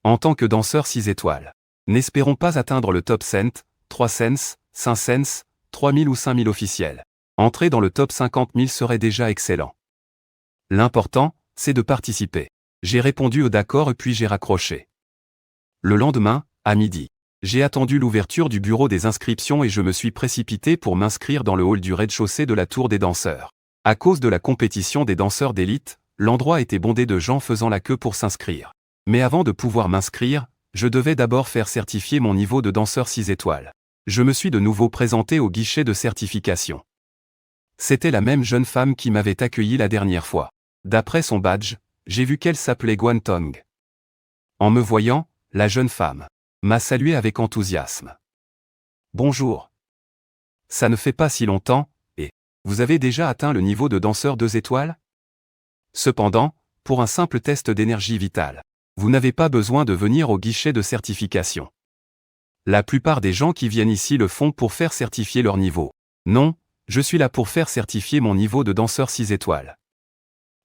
En tant que danseur 6 étoiles, n'espérons pas atteindre le top cent, 3 cents, 5 cents, 3000 ou 5000 officiels. Entrer dans le top 50 000 serait déjà excellent. L'important, c'est de participer. » J'ai répondu au d'accord puis j'ai raccroché. Le lendemain, à midi, j'ai attendu l'ouverture du bureau des inscriptions et je me suis précipité pour m'inscrire dans le hall du rez-de-chaussée de la tour des danseurs. À cause de la compétition des danseurs d'élite, l'endroit était bondé de gens faisant la queue pour s'inscrire. Mais avant de pouvoir m'inscrire, je devais d'abord faire certifier mon niveau de danseur 6 étoiles. Je me suis de nouveau présenté au guichet de certification. C'était la même jeune femme qui m'avait accueilli la dernière fois. D'après son badge, j'ai vu qu'elle s'appelait Guan Tong. En me voyant, la jeune femme m'a salué avec enthousiasme. « Bonjour. Ça ne fait pas si longtemps, et vous avez déjà atteint le niveau de danseur 2 étoiles ? Cependant, pour un simple test d'énergie vitale, vous n'avez pas besoin de venir au guichet de certification. La plupart des gens qui viennent ici le font pour faire certifier leur niveau. Non, je suis là pour faire certifier mon niveau de danseur 6 étoiles.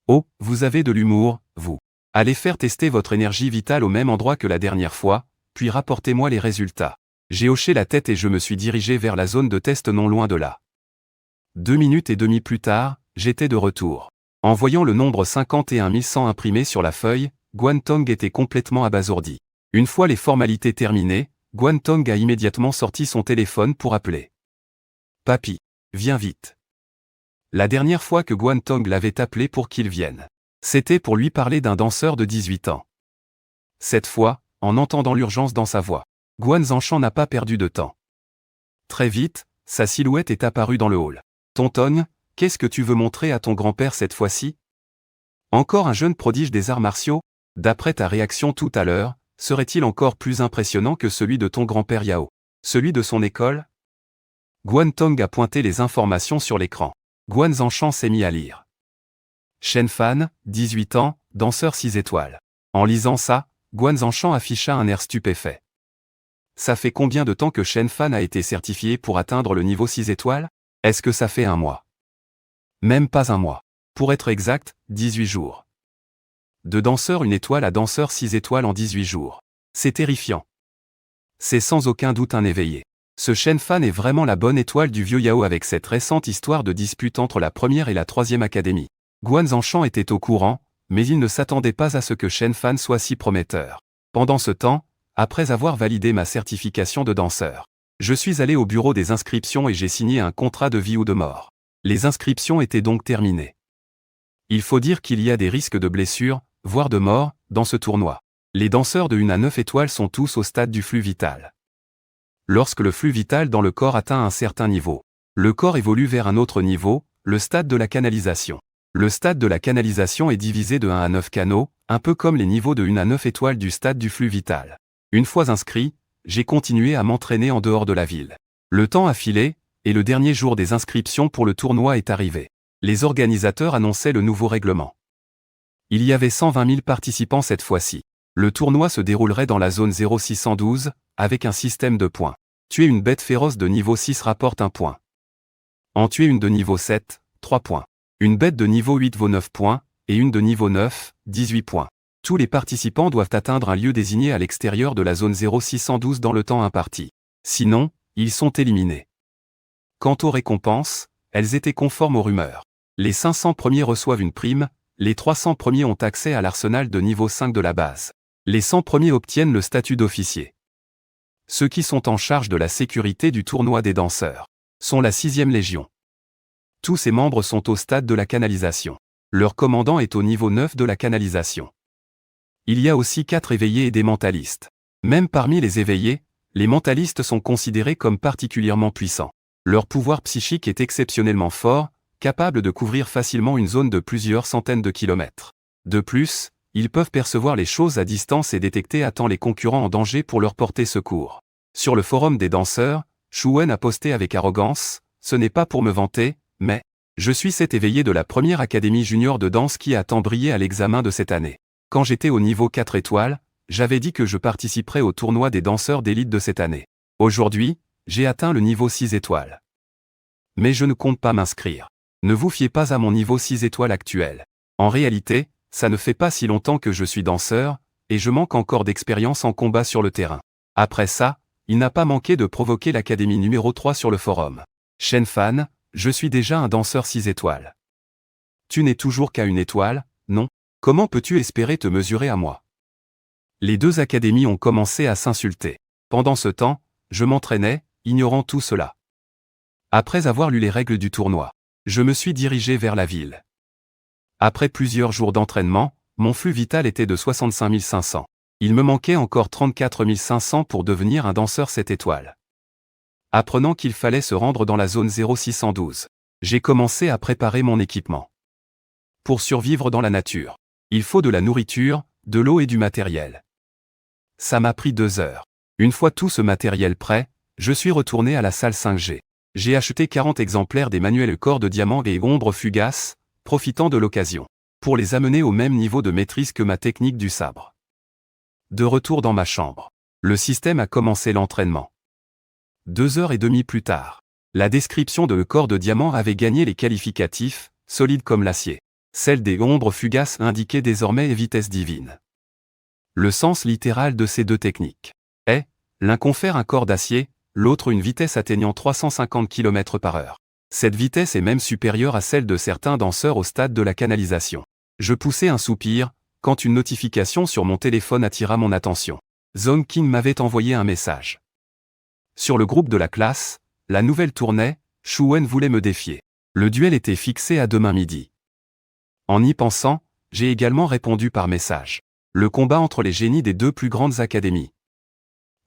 Oh, vous avez de l'humour, vous. Allez faire tester votre énergie vitale au même endroit que la dernière fois, puis rapportez-moi les résultats. » J'ai hoché la tête et je me suis dirigé vers la zone de test non loin de là. 2 minutes et demie plus tard, j'étais de retour. En voyant le nombre 51 100 imprimé sur la feuille, Guan Tong était complètement abasourdi. Une fois les formalités terminées, Guan Tong a immédiatement sorti son téléphone pour appeler. « Papy, viens vite. » La dernière fois que Guan Tong l'avait appelé pour qu'il vienne, c'était pour lui parler d'un danseur de 18 ans. Cette fois, en entendant l'urgence dans sa voix, Guan Zanshan n'a pas perdu de temps. Très vite, sa silhouette est apparue dans le hall. « Tonton, qu'est-ce que tu veux montrer à ton grand-père cette fois-ci ? Encore un jeune prodige des arts martiaux ? D'après ta réaction tout à l'heure, serait-il encore plus impressionnant que celui de ton grand-père Yao ? Celui de son école ?» Guan Tong a pointé les informations sur l'écran. Guan Zanshan s'est mis à lire. Shen Fan, 18 ans, danseur 6 étoiles. En lisant ça, Guan Zanshan afficha un air stupéfait. Ça fait combien de temps que Shen Fan a été certifié pour atteindre le niveau 6 étoiles ? Est-ce que ça fait 1 mois ? Même pas 1 mois. Pour être exact, 18 jours. De danseur 1 étoile à danseur 6 étoiles en 18 jours. C'est terrifiant. C'est sans aucun doute un éveillé. Ce Shen Fan est vraiment la bonne étoile du vieux Yao avec cette récente histoire de dispute entre la première et la troisième académie. Guan Zanshan était au courant, mais il ne s'attendait pas à ce que Shen Fan soit si prometteur. Pendant ce temps, après avoir validé ma certification de danseur, je suis allé au bureau des inscriptions et j'ai signé un contrat de vie ou de mort. Les inscriptions étaient donc terminées. Il faut dire qu'il y a des risques de blessure, voire de mort, dans ce tournoi. Les danseurs de 1 à 9 étoiles sont tous au stade du flux vital. Lorsque le flux vital dans le corps atteint un certain niveau, le corps évolue vers un autre niveau, le stade de la canalisation. Le stade de la canalisation est divisé de 1 à 9 canaux, un peu comme les niveaux de 1 à 9 étoiles du stade du flux vital. Une fois inscrit, j'ai continué à m'entraîner en dehors de la ville. Le temps a filé, et le dernier jour des inscriptions pour le tournoi est arrivé. Les organisateurs annonçaient le nouveau règlement. Il y avait 120 000 participants cette fois-ci. Le tournoi se déroulerait dans la zone 0612, avec un système de points. Tuer une bête féroce de niveau 6 rapporte 1 point. En tuer une de niveau 7, 3 points. Une bête de niveau 8 vaut 9 points, et une de niveau 9, 18 points. Tous les participants doivent atteindre un lieu désigné à l'extérieur de la zone 0612 dans le temps imparti. Sinon, ils sont éliminés. Quant aux récompenses, elles étaient conformes aux rumeurs. Les 500 premiers reçoivent une prime, les 300 premiers ont accès à l'arsenal de niveau 5 de la base. Les 100 premiers obtiennent le statut d'officier. Ceux qui sont en charge de la sécurité du tournoi des danseurs sont la 6e Légion. Tous ses membres sont au stade de la canalisation. Leur commandant est au niveau 9 de la canalisation. Il y a aussi 4 éveillés et des mentalistes. Même parmi les éveillés, les mentalistes sont considérés comme particulièrement puissants. Leur pouvoir psychique est exceptionnellement fort, capable de couvrir facilement une zone de plusieurs centaines de kilomètres. De plus, ils peuvent percevoir les choses à distance et détecter à temps les concurrents en danger pour leur porter secours. Sur le forum des danseurs, Shuwen a posté avec arrogance, « Ce n'est pas pour me vanter, mais je suis cet éveillé de la première académie junior de danse qui a tant brillé à l'examen de cette année. Quand j'étais au niveau 4 étoiles, j'avais dit que je participerais au tournoi des danseurs d'élite de cette année. Aujourd'hui, j'ai atteint le niveau 6 étoiles. Mais je ne compte pas m'inscrire. Ne vous fiez pas à mon niveau 6 étoiles actuel. En réalité, ça ne fait pas si longtemps que je suis danseur, et je manque encore d'expérience en combat sur le terrain. Après ça, il n'a pas manqué de provoquer l'académie numéro 3 sur le forum. Shen Fan, je suis déjà un danseur 6 étoiles. Tu n'es toujours qu'à 1 étoile, non? Comment peux-tu espérer te mesurer à moi? Les 2 académies ont commencé à s'insulter. Pendant ce temps, je m'entraînais, ignorant tout cela. Après avoir lu les règles du tournoi, je me suis dirigé vers la ville. Après plusieurs jours d'entraînement, mon flux vital était de 65 500. Il me manquait encore 34 500 pour devenir un danseur 7 étoiles. Apprenant qu'il fallait se rendre dans la zone 0612, j'ai commencé à préparer mon équipement. Pour survivre dans la nature, il faut de la nourriture, de l'eau et du matériel. Ça m'a pris 2 heures. Une fois tout ce matériel prêt, je suis retourné à la salle 5G. J'ai acheté 40 exemplaires des manuels corps de diamant et ombre fugace, profitant de l'occasion, pour les amener au même niveau de maîtrise que ma technique du sabre. De retour dans ma chambre, le système a commencé l'entraînement. 2h30 plus tard, la description de le corps de diamant avait gagné les qualificatifs, solide comme l'acier. Celle des ombres fugaces indiquait désormais vitesse divine. Le sens littéral de ces 2 techniques est, l'un confère un corps d'acier, l'autre une vitesse atteignant 350 km/h. Cette vitesse est même supérieure à celle de certains danseurs au stade de la canalisation. Je poussai un soupir, quand une notification sur mon téléphone attira mon attention. Zong King m'avait envoyé un message. Sur le groupe de la classe, la nouvelle tournait, Shuwen voulait me défier. Le duel était fixé à demain midi. En y pensant, j'ai également répondu par message. Le combat entre les génies des 2 plus grandes académies.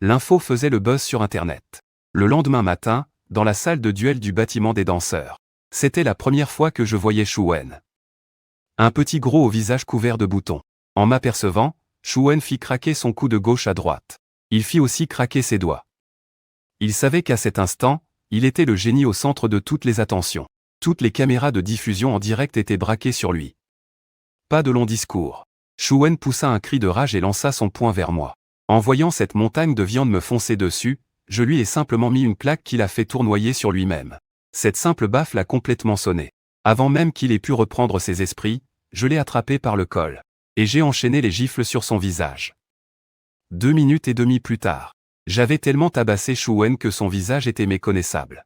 L'info faisait le buzz sur Internet. Le lendemain matin, dans la salle de duel du bâtiment des danseurs. C'était la première fois que je voyais Shuwen. Un petit gros au visage couvert de boutons. En m'apercevant, Shuwen fit craquer son cou de gauche à droite. Il fit aussi craquer ses doigts. Il savait qu'à cet instant, il était le génie au centre de toutes les attentions. Toutes les caméras de diffusion en direct étaient braquées sur lui. Pas de long discours. Shuwen poussa un cri de rage et lança son poing vers moi. En voyant cette montagne de viande me foncer dessus, je lui ai simplement mis une claque qui l'a fait tournoyer sur lui-même. Cette simple baffe l'a complètement sonné. Avant même qu'il ait pu reprendre ses esprits, je l'ai attrapé par le col. Et j'ai enchaîné les gifles sur son visage. 2 minutes et demie plus tard, j'avais tellement tabassé Shuwen que son visage était méconnaissable.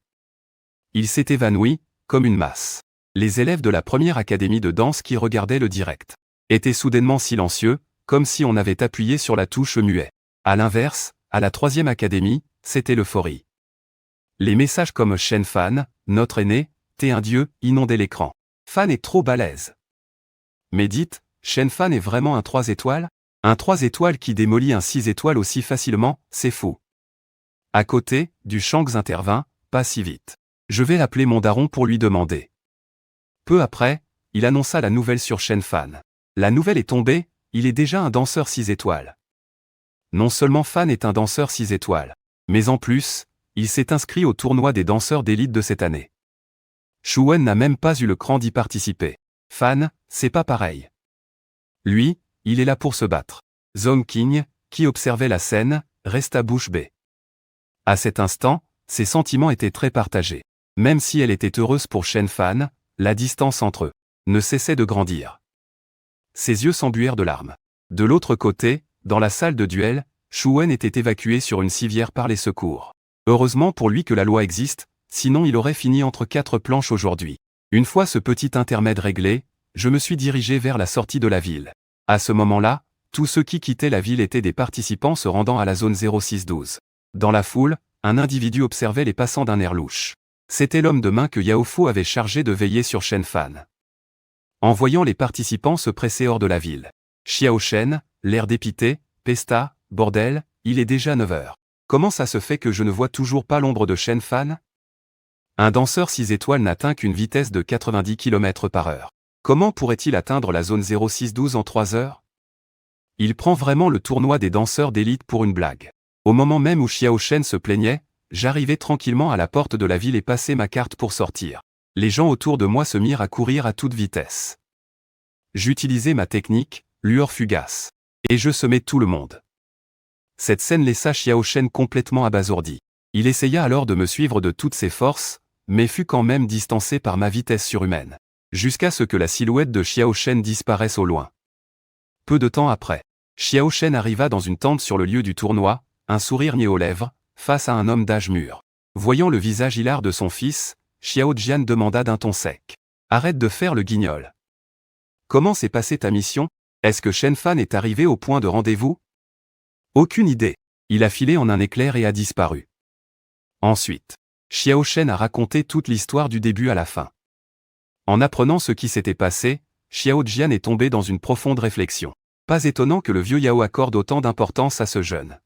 Il s'est évanoui, comme une masse. Les élèves de la première académie de danse qui regardaient le direct était soudainement silencieux, comme si on avait appuyé sur la touche muet. À l'inverse, à la 3e académie, c'était l'euphorie. Les messages comme Shen Fan, notre aîné, t'es un dieu, inondaient l'écran. Fan est trop balèze. Mais dites, Shen Fan est vraiment un 3 étoiles? Un 3 étoiles qui démolit un 6 étoiles aussi facilement, c'est fou. À côté, du Shanks intervint, pas si vite. Je vais appeler mon daron pour lui demander. Peu après, il annonça la nouvelle sur Shen Fan. La nouvelle est tombée, il est déjà un danseur 6 étoiles. Non seulement Fan est un danseur 6 étoiles, mais en plus, il s'est inscrit au tournoi des danseurs d'élite de cette année. Shuwen n'a même pas eu le cran d'y participer. Fan, c'est pas pareil. Lui, il est là pour se battre. Zhong King, qui observait la scène, resta bouche bée. À cet instant, ses sentiments étaient très partagés. Même si elle était heureuse pour Shen Fan, la distance entre eux ne cessait de grandir. Ses yeux s'embuèrent de larmes. De l'autre côté, dans la salle de duel, Shuwen était évacué sur une civière par les secours. Heureusement pour lui que la loi existe, sinon il aurait fini entre 4 planches aujourd'hui. Une fois ce petit intermède réglé, je me suis dirigé vers la sortie de la ville. À ce moment-là, tous ceux qui quittaient la ville étaient des participants se rendant à la zone 0612. Dans la foule, un individu observait les passants d'un air louche. C'était l'homme de main que Yao Fu avait chargé de veiller sur Shen Fan. En voyant les participants se presser hors de la ville, Xiao Shen, l'air dépité, pesta, bordel, il est déjà 9 heures. Comment ça se fait que je ne vois toujours pas l'ombre de Shen Fan? Un danseur 6 étoiles n'atteint qu'une vitesse de 90 km/h. Comment pourrait-il atteindre la zone 0612 en 3 heures? Il prend vraiment le tournoi des danseurs d'élite pour une blague. Au moment même où Xiao Shen se plaignait, j'arrivais tranquillement à la porte de la ville et passais ma carte pour sortir. Les gens autour de moi se mirent à courir à toute vitesse. J'utilisais ma technique, lueur fugace. Et je semais tout le monde. Cette scène laissa Xiao Shen complètement abasourdi. Il essaya alors de me suivre de toutes ses forces, mais fut quand même distancé par ma vitesse surhumaine. Jusqu'à ce que la silhouette de Xiao Shen disparaisse au loin. Peu de temps après, Xiao Shen arriva dans une tente sur le lieu du tournoi, un sourire niais aux lèvres, face à un homme d'âge mûr. Voyant le visage hilar de son fils, Xiao Jian demanda d'un ton sec. « Arrête de faire le guignol. Comment s'est passée ta mission? Est-ce que Shen Fan est arrivé au point de rendez-vous? » Aucune idée. Il a filé en un éclair et a disparu. Ensuite, Xiao Shen a raconté toute l'histoire du début à la fin. En apprenant ce qui s'était passé, Xiao Jian est tombé dans une profonde réflexion. Pas étonnant que le vieux Yao accorde autant d'importance à ce jeune.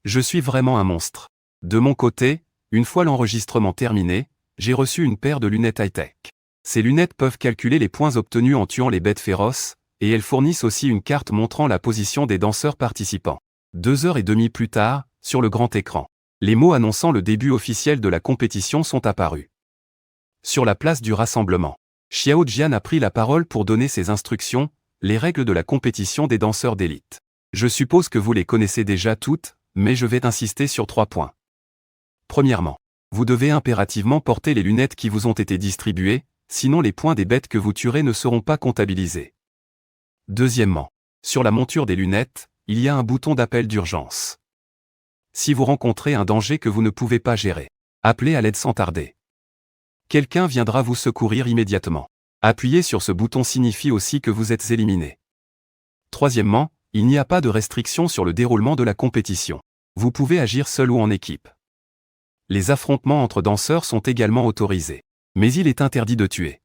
Je suis vraiment un monstre. De mon côté, une fois l'enregistrement terminé, j'ai reçu une paire de lunettes high-tech. Ces lunettes peuvent calculer les points obtenus en tuant les bêtes féroces, et elles fournissent aussi une carte montrant la position des danseurs participants. 2h30 plus tard, sur le grand écran, les mots annonçant le début officiel de la compétition sont apparus. Sur la place du rassemblement, Xiao Jian a pris la parole pour donner ses instructions, les règles de la compétition des danseurs d'élite. Je suppose que vous les connaissez déjà toutes, mais je vais insister sur 3 points. Premièrement, vous devez impérativement porter les lunettes qui vous ont été distribuées, sinon les points des bêtes que vous tuerez ne seront pas comptabilisés. Deuxièmement, sur la monture des lunettes, il y a un bouton d'appel d'urgence. Si vous rencontrez un danger que vous ne pouvez pas gérer, appelez à l'aide sans tarder. Quelqu'un viendra vous secourir immédiatement. Appuyer sur ce bouton signifie aussi que vous êtes éliminé. Troisièmement, il n'y a pas de restriction sur le déroulement de la compétition. Vous pouvez agir seul ou en équipe. Les affrontements entre danseurs sont également autorisés. Mais il est interdit de tuer.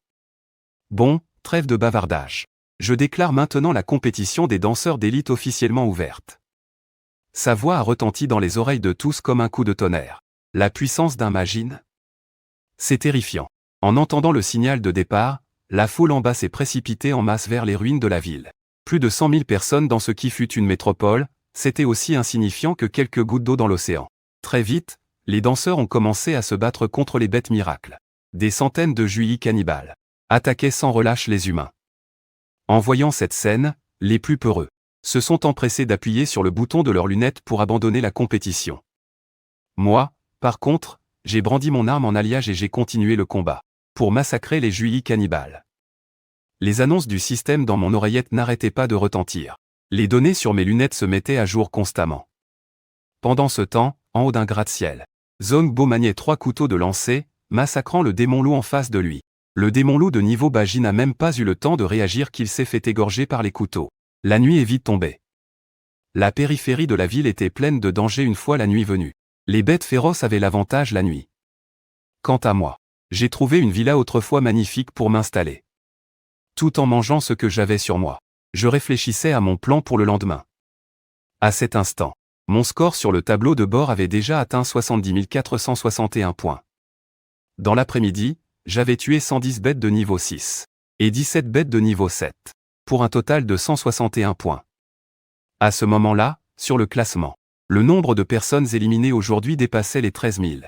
Bon, trêve de bavardage. Je déclare maintenant la compétition des danseurs d'élite officiellement ouverte. Sa voix a retenti dans les oreilles de tous comme un coup de tonnerre. La puissance d'un magine? C'est terrifiant. En entendant le signal de départ, la foule en bas s'est précipitée en masse vers les ruines de la ville. Plus de 100 000 personnes dans ce qui fut une métropole, c'était aussi insignifiant que quelques gouttes d'eau dans l'océan. Très vite, les danseurs ont commencé à se battre contre les bêtes miracles. Des centaines de juillis cannibales attaquaient sans relâche les humains. En voyant cette scène, les plus peureux se sont empressés d'appuyer sur le bouton de leurs lunettes pour abandonner la compétition. Moi, par contre, j'ai brandi mon arme en alliage et j'ai continué le combat pour massacrer les juillis cannibales. Les annonces du système dans mon oreillette n'arrêtaient pas de retentir. Les données sur mes lunettes se mettaient à jour constamment. Pendant ce temps, en haut d'un gratte-ciel, Zhong Bo maniait 3 couteaux de lancer, massacrant le démon loup en face de lui. Le démon loup de niveau Baji n'a même pas eu le temps de réagir qu'il s'est fait égorger par les couteaux. La nuit est vite tombée. La périphérie de la ville était pleine de dangers une fois la nuit venue. Les bêtes féroces avaient l'avantage la nuit. Quant à moi, j'ai trouvé une villa autrefois magnifique pour m'installer. Tout en mangeant ce que j'avais sur moi, je réfléchissais à mon plan pour le lendemain. À cet instant, mon score sur le tableau de bord avait déjà atteint 70 461 points. Dans l'après-midi, j'avais tué 110 bêtes de niveau 6 et 17 bêtes de niveau 7, pour un total de 161 points. À ce moment-là, sur le classement, le nombre de personnes éliminées aujourd'hui dépassait les 13 000.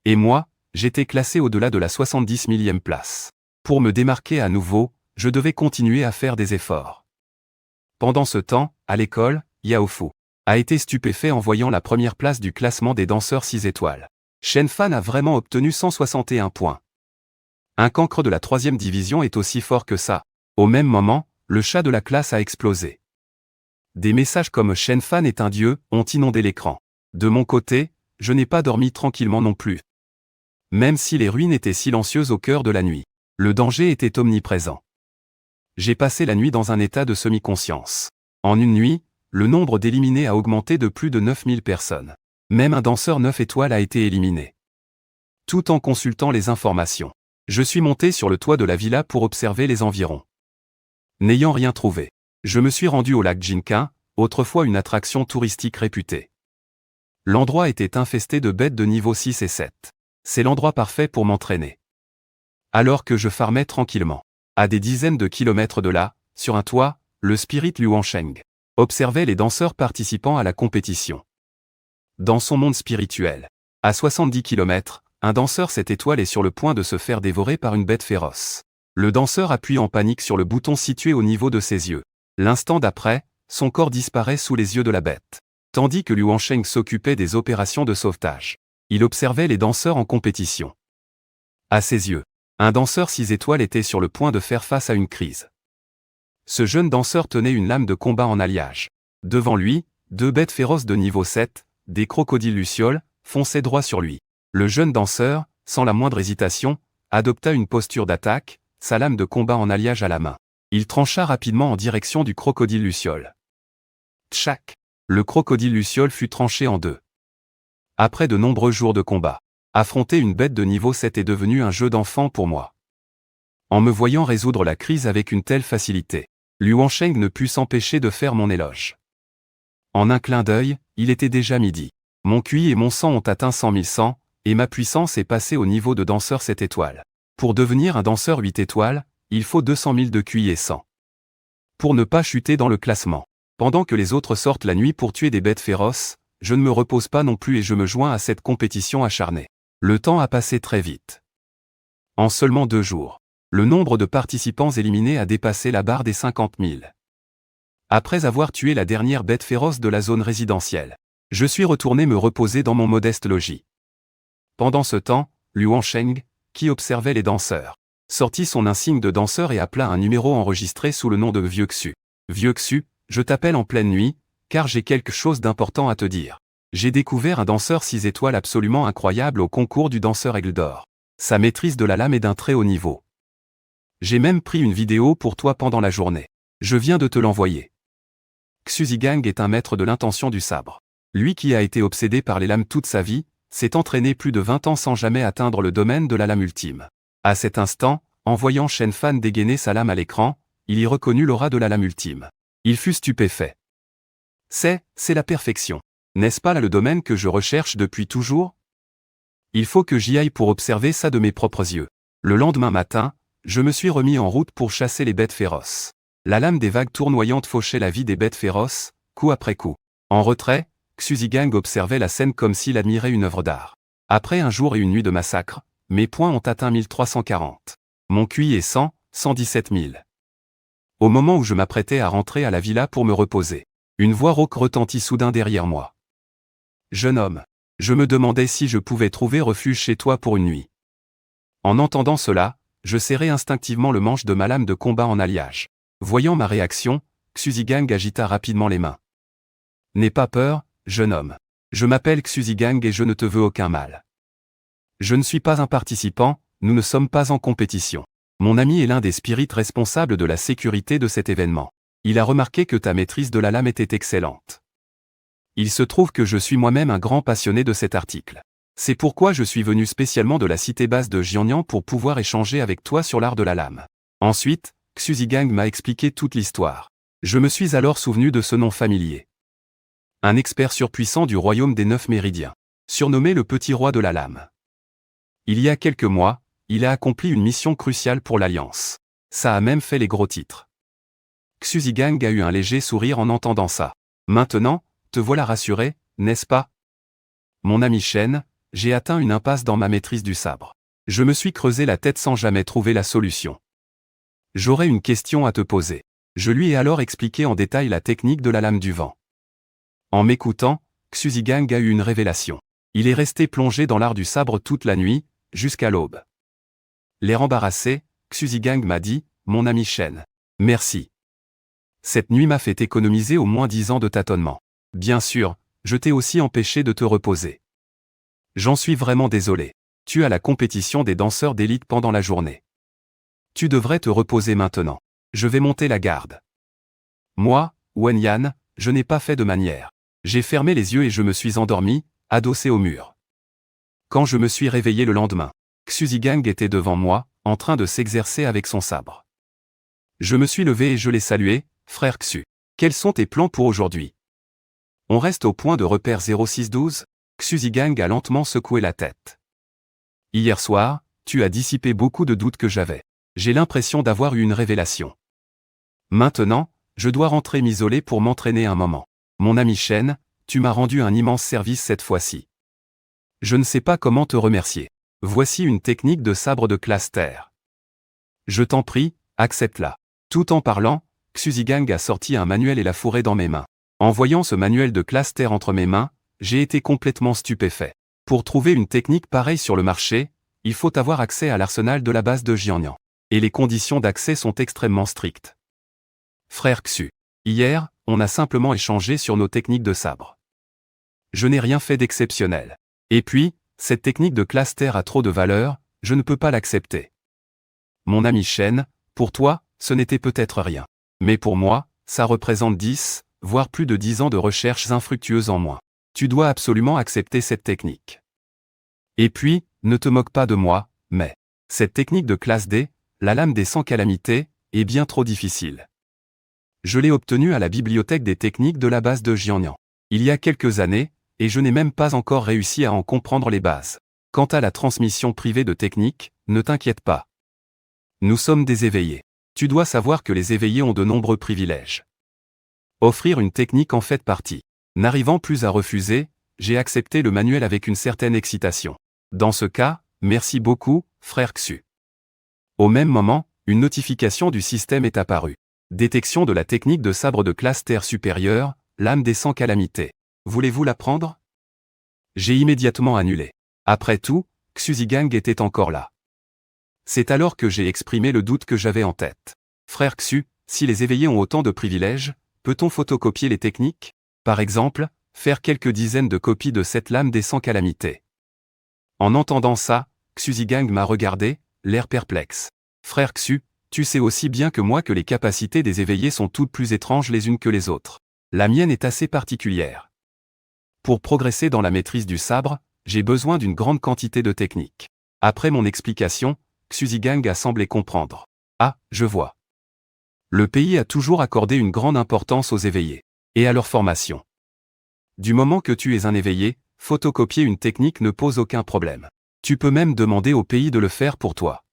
Et moi, j'étais classé au-delà de la 70 000e place. Pour me démarquer à nouveau, je devais continuer à faire des efforts. Pendant ce temps, à l'école, Yao Fu a été stupéfait en voyant la première place du classement des danseurs 6 étoiles. Shen Fan a vraiment obtenu 161 points. Un cancre de la 3e division est aussi fort que ça. Au même moment, le chat de la classe a explosé. Des messages comme Shen Fan est un dieu ont inondé l'écran. De mon côté, je n'ai pas dormi tranquillement non plus. Même si les ruines étaient silencieuses au cœur de la nuit, le danger était omniprésent. J'ai passé la nuit dans un état de semi-conscience. En une nuit, le nombre d'éliminés a augmenté de plus de 9000 personnes. Même un danseur 9 étoiles a été éliminé. Tout en consultant les informations, je suis monté sur le toit de la villa pour observer les environs. N'ayant rien trouvé, je me suis rendu au lac Jinkin, autrefois une attraction touristique réputée. L'endroit était infesté de bêtes de niveau 6 et 7. C'est l'endroit parfait pour m'entraîner. Alors que je farmais tranquillement, à des dizaines de kilomètres de là, sur un toit, le spirit Luansheng observait les danseurs participant à la compétition. Dans son monde spirituel, à 70 km, un danseur 7 étoiles est sur le point de se faire dévorer par une bête féroce. Le danseur appuie en panique sur le bouton situé au niveau de ses yeux. L'instant d'après, son corps disparaît sous les yeux de la bête. Tandis que Luansheng s'occupait des opérations de sauvetage, il observait les danseurs en compétition. À ses yeux, un danseur 6 étoiles était sur le point de faire face à une crise. Ce jeune danseur tenait une lame de combat en alliage. Devant lui, 2 bêtes féroces de niveau 7, des crocodiles lucioles, fonçaient droit sur lui. Le jeune danseur, sans la moindre hésitation, adopta une posture d'attaque, sa lame de combat en alliage à la main. Il trancha rapidement en direction du crocodile luciole. Tchac! Le crocodile luciole fut tranché en deux. Après de nombreux jours de combat, affronter une bête de niveau 7 est devenu un jeu d'enfant pour moi. En me voyant résoudre la crise avec une telle facilité, Luansheng ne put s'empêcher de faire mon éloge. En un clin d'œil, il était déjà midi. Mon QI et mon sang ont atteint 100 100, et ma puissance est passée au niveau de danseur 7 étoiles. Pour devenir un danseur 8 étoiles, il faut 200 000 de QI et 100. Pour ne pas chuter dans le classement, pendant que les autres sortent la nuit pour tuer des bêtes féroces, je ne me repose pas non plus et je me joins à cette compétition acharnée. Le temps a passé très vite. En seulement 2 jours, le nombre de participants éliminés a dépassé la barre des 50 000. Après avoir tué la dernière bête féroce de la zone résidentielle, je suis retourné me reposer dans mon modeste logis. Pendant ce temps, Luansheng, qui observait les danseurs, sortit son insigne de danseur et appela un numéro enregistré sous le nom de Vieux Xu. Vieux Xu, je t'appelle en pleine nuit, car j'ai quelque chose d'important à te dire. J'ai découvert un danseur 6 étoiles absolument incroyable au concours du danseur Aigle d'Or. Sa maîtrise de la lame est d'un très haut niveau. J'ai même pris une vidéo pour toi pendant la journée. Je viens de te l'envoyer. Xuzigang est un maître de l'intention du sabre. Lui qui a été obsédé par les lames toute sa vie, s'est entraîné plus de 20 ans sans jamais atteindre le domaine de la lame ultime. À cet instant, en voyant Shen Fan dégainer sa lame à l'écran, il y reconnut l'aura de la lame ultime. Il fut stupéfait. C'est la perfection. N'est-ce pas là le domaine que je recherche depuis toujours? Il faut que j'y aille pour observer ça de mes propres yeux. Le lendemain matin, je me suis remis en route pour chasser les bêtes féroces. La lame des vagues tournoyantes fauchait la vie des bêtes féroces, coup après coup. En retrait, Xuzigang observait la scène comme s'il admirait une œuvre d'art. Après un jour et une nuit de massacre, mes points ont atteint 1340. Mon QI est 117 000. Au moment où je m'apprêtais à rentrer à la villa pour me reposer, une voix rauque retentit soudain derrière moi. Jeune homme, je me demandais si je pouvais trouver refuge chez toi pour une nuit. En entendant cela, je serrai instinctivement le manche de ma lame de combat en alliage. Voyant ma réaction, Xuzigang agita rapidement les mains. N'aie pas peur, jeune homme. Je m'appelle Xuzigang et je ne te veux aucun mal. Je ne suis pas un participant, nous ne sommes pas en compétition. Mon ami est l'un des spirites responsables de la sécurité de cet événement. Il a remarqué que ta maîtrise de la lame était excellente. Il se trouve que je suis moi-même un grand passionné de cet article. C'est pourquoi je suis venu spécialement de la cité basse de Jiangnan pour pouvoir échanger avec toi sur l'art de la lame. Ensuite, Xuzigang m'a expliqué toute l'histoire. Je me suis alors souvenu de ce nom familier. Un expert surpuissant du royaume des 9 méridiens, surnommé le petit roi de la lame. Il y a quelques mois, il a accompli une mission cruciale pour l'Alliance. Ça a même fait les gros titres. Xuzigang a eu un léger sourire en entendant ça. Maintenant, te voilà rassuré, n'est-ce pas? Mon ami Shen, j'ai atteint une impasse dans ma maîtrise du sabre. Je me suis creusé la tête sans jamais trouver la solution. J'aurais une question à te poser. Je lui ai alors expliqué en détail la technique de la lame du vent. En m'écoutant, Xuzigang a eu une révélation. Il est resté plongé dans l'art du sabre toute la nuit, jusqu'à l'aube. L'air embarrassé, Xuzigang m'a dit, mon ami Shen. Merci. Cette nuit m'a fait économiser au moins 10 ans de tâtonnement. Bien sûr, je t'ai aussi empêché de te reposer. J'en suis vraiment désolé. Tu as la compétition des danseurs d'élite pendant la journée. Tu devrais te reposer maintenant. Je vais monter la garde. Moi, Wen Yan, je n'ai pas fait de manière. J'ai fermé les yeux et je me suis endormi, adossé au mur. Quand je me suis réveillé le lendemain, Xuzigang était devant moi, en train de s'exercer avec son sabre. Je me suis levé et je l'ai salué, frère Xu. Quels sont tes plans pour aujourd'hui? On reste au point de repère 0612, Xuzigang a lentement secoué la tête. Hier soir, tu as dissipé beaucoup de doutes que j'avais. J'ai l'impression d'avoir eu une révélation. Maintenant, je dois rentrer m'isoler pour m'entraîner un moment. Mon ami Shen, tu m'as rendu un immense service cette fois-ci. Je ne sais pas comment te remercier. Voici une technique de sabre de classe terre. Je t'en prie, accepte-la. Tout en parlant, Xuzigang a sorti un manuel et l'a fourré dans mes mains. En voyant ce manuel de classe terre entre mes mains, j'ai été complètement stupéfait. Pour trouver une technique pareille sur le marché, il faut avoir accès à l'arsenal de la base de Jiangnan. Et les conditions d'accès sont extrêmement strictes. Frère Xu, hier, on a simplement échangé sur nos techniques de sabre. Je n'ai rien fait d'exceptionnel. Et puis, cette technique de classe terre a trop de valeur, je ne peux pas l'accepter. Mon ami Shen, pour toi, ce n'était peut-être rien. Mais pour moi, ça représente 10, voire plus de 10 ans de recherches infructueuses en moins. Tu dois absolument accepter cette technique. Et puis, ne te moque pas de moi, mais cette technique de classe D, la lame des 100 calamités, est bien trop difficile. Je l'ai obtenue à la bibliothèque des techniques de la base de Jiangnan. Il y a quelques années, et je n'ai même pas encore réussi à en comprendre les bases. Quant à la transmission privée de techniques, ne t'inquiète pas. Nous sommes des éveillés. Tu dois savoir que les éveillés ont de nombreux privilèges. Offrir une technique en fait partie. N'arrivant plus à refuser, j'ai accepté le manuel avec une certaine excitation. Dans ce cas, merci beaucoup, frère Xu. Au même moment, une notification du système est apparue. Détection de la technique de sabre de classe terre supérieure, lame des 100 calamités. Voulez-vous l'apprendre? J'ai immédiatement annulé. Après tout, Xuzigang était encore là. C'est alors que j'ai exprimé le doute que j'avais en tête. Frère Xu, si les éveillés ont autant de privilèges, peut-on photocopier les techniques? Par exemple, faire quelques dizaines de copies de cette lame des 100 calamités. En entendant ça, Xuzigang m'a regardé, l'air perplexe. Frère Xu, tu sais aussi bien que moi que les capacités des éveillés sont toutes plus étranges les unes que les autres. La mienne est assez particulière. Pour progresser dans la maîtrise du sabre, j'ai besoin d'une grande quantité de techniques. Après mon explication, Xuzigang a semblé comprendre. Ah, je vois. Le pays a toujours accordé une grande importance aux éveillés, et à leur formation. Du moment que tu es un éveillé, photocopier une technique ne pose aucun problème. Tu peux même demander au pays de le faire pour toi.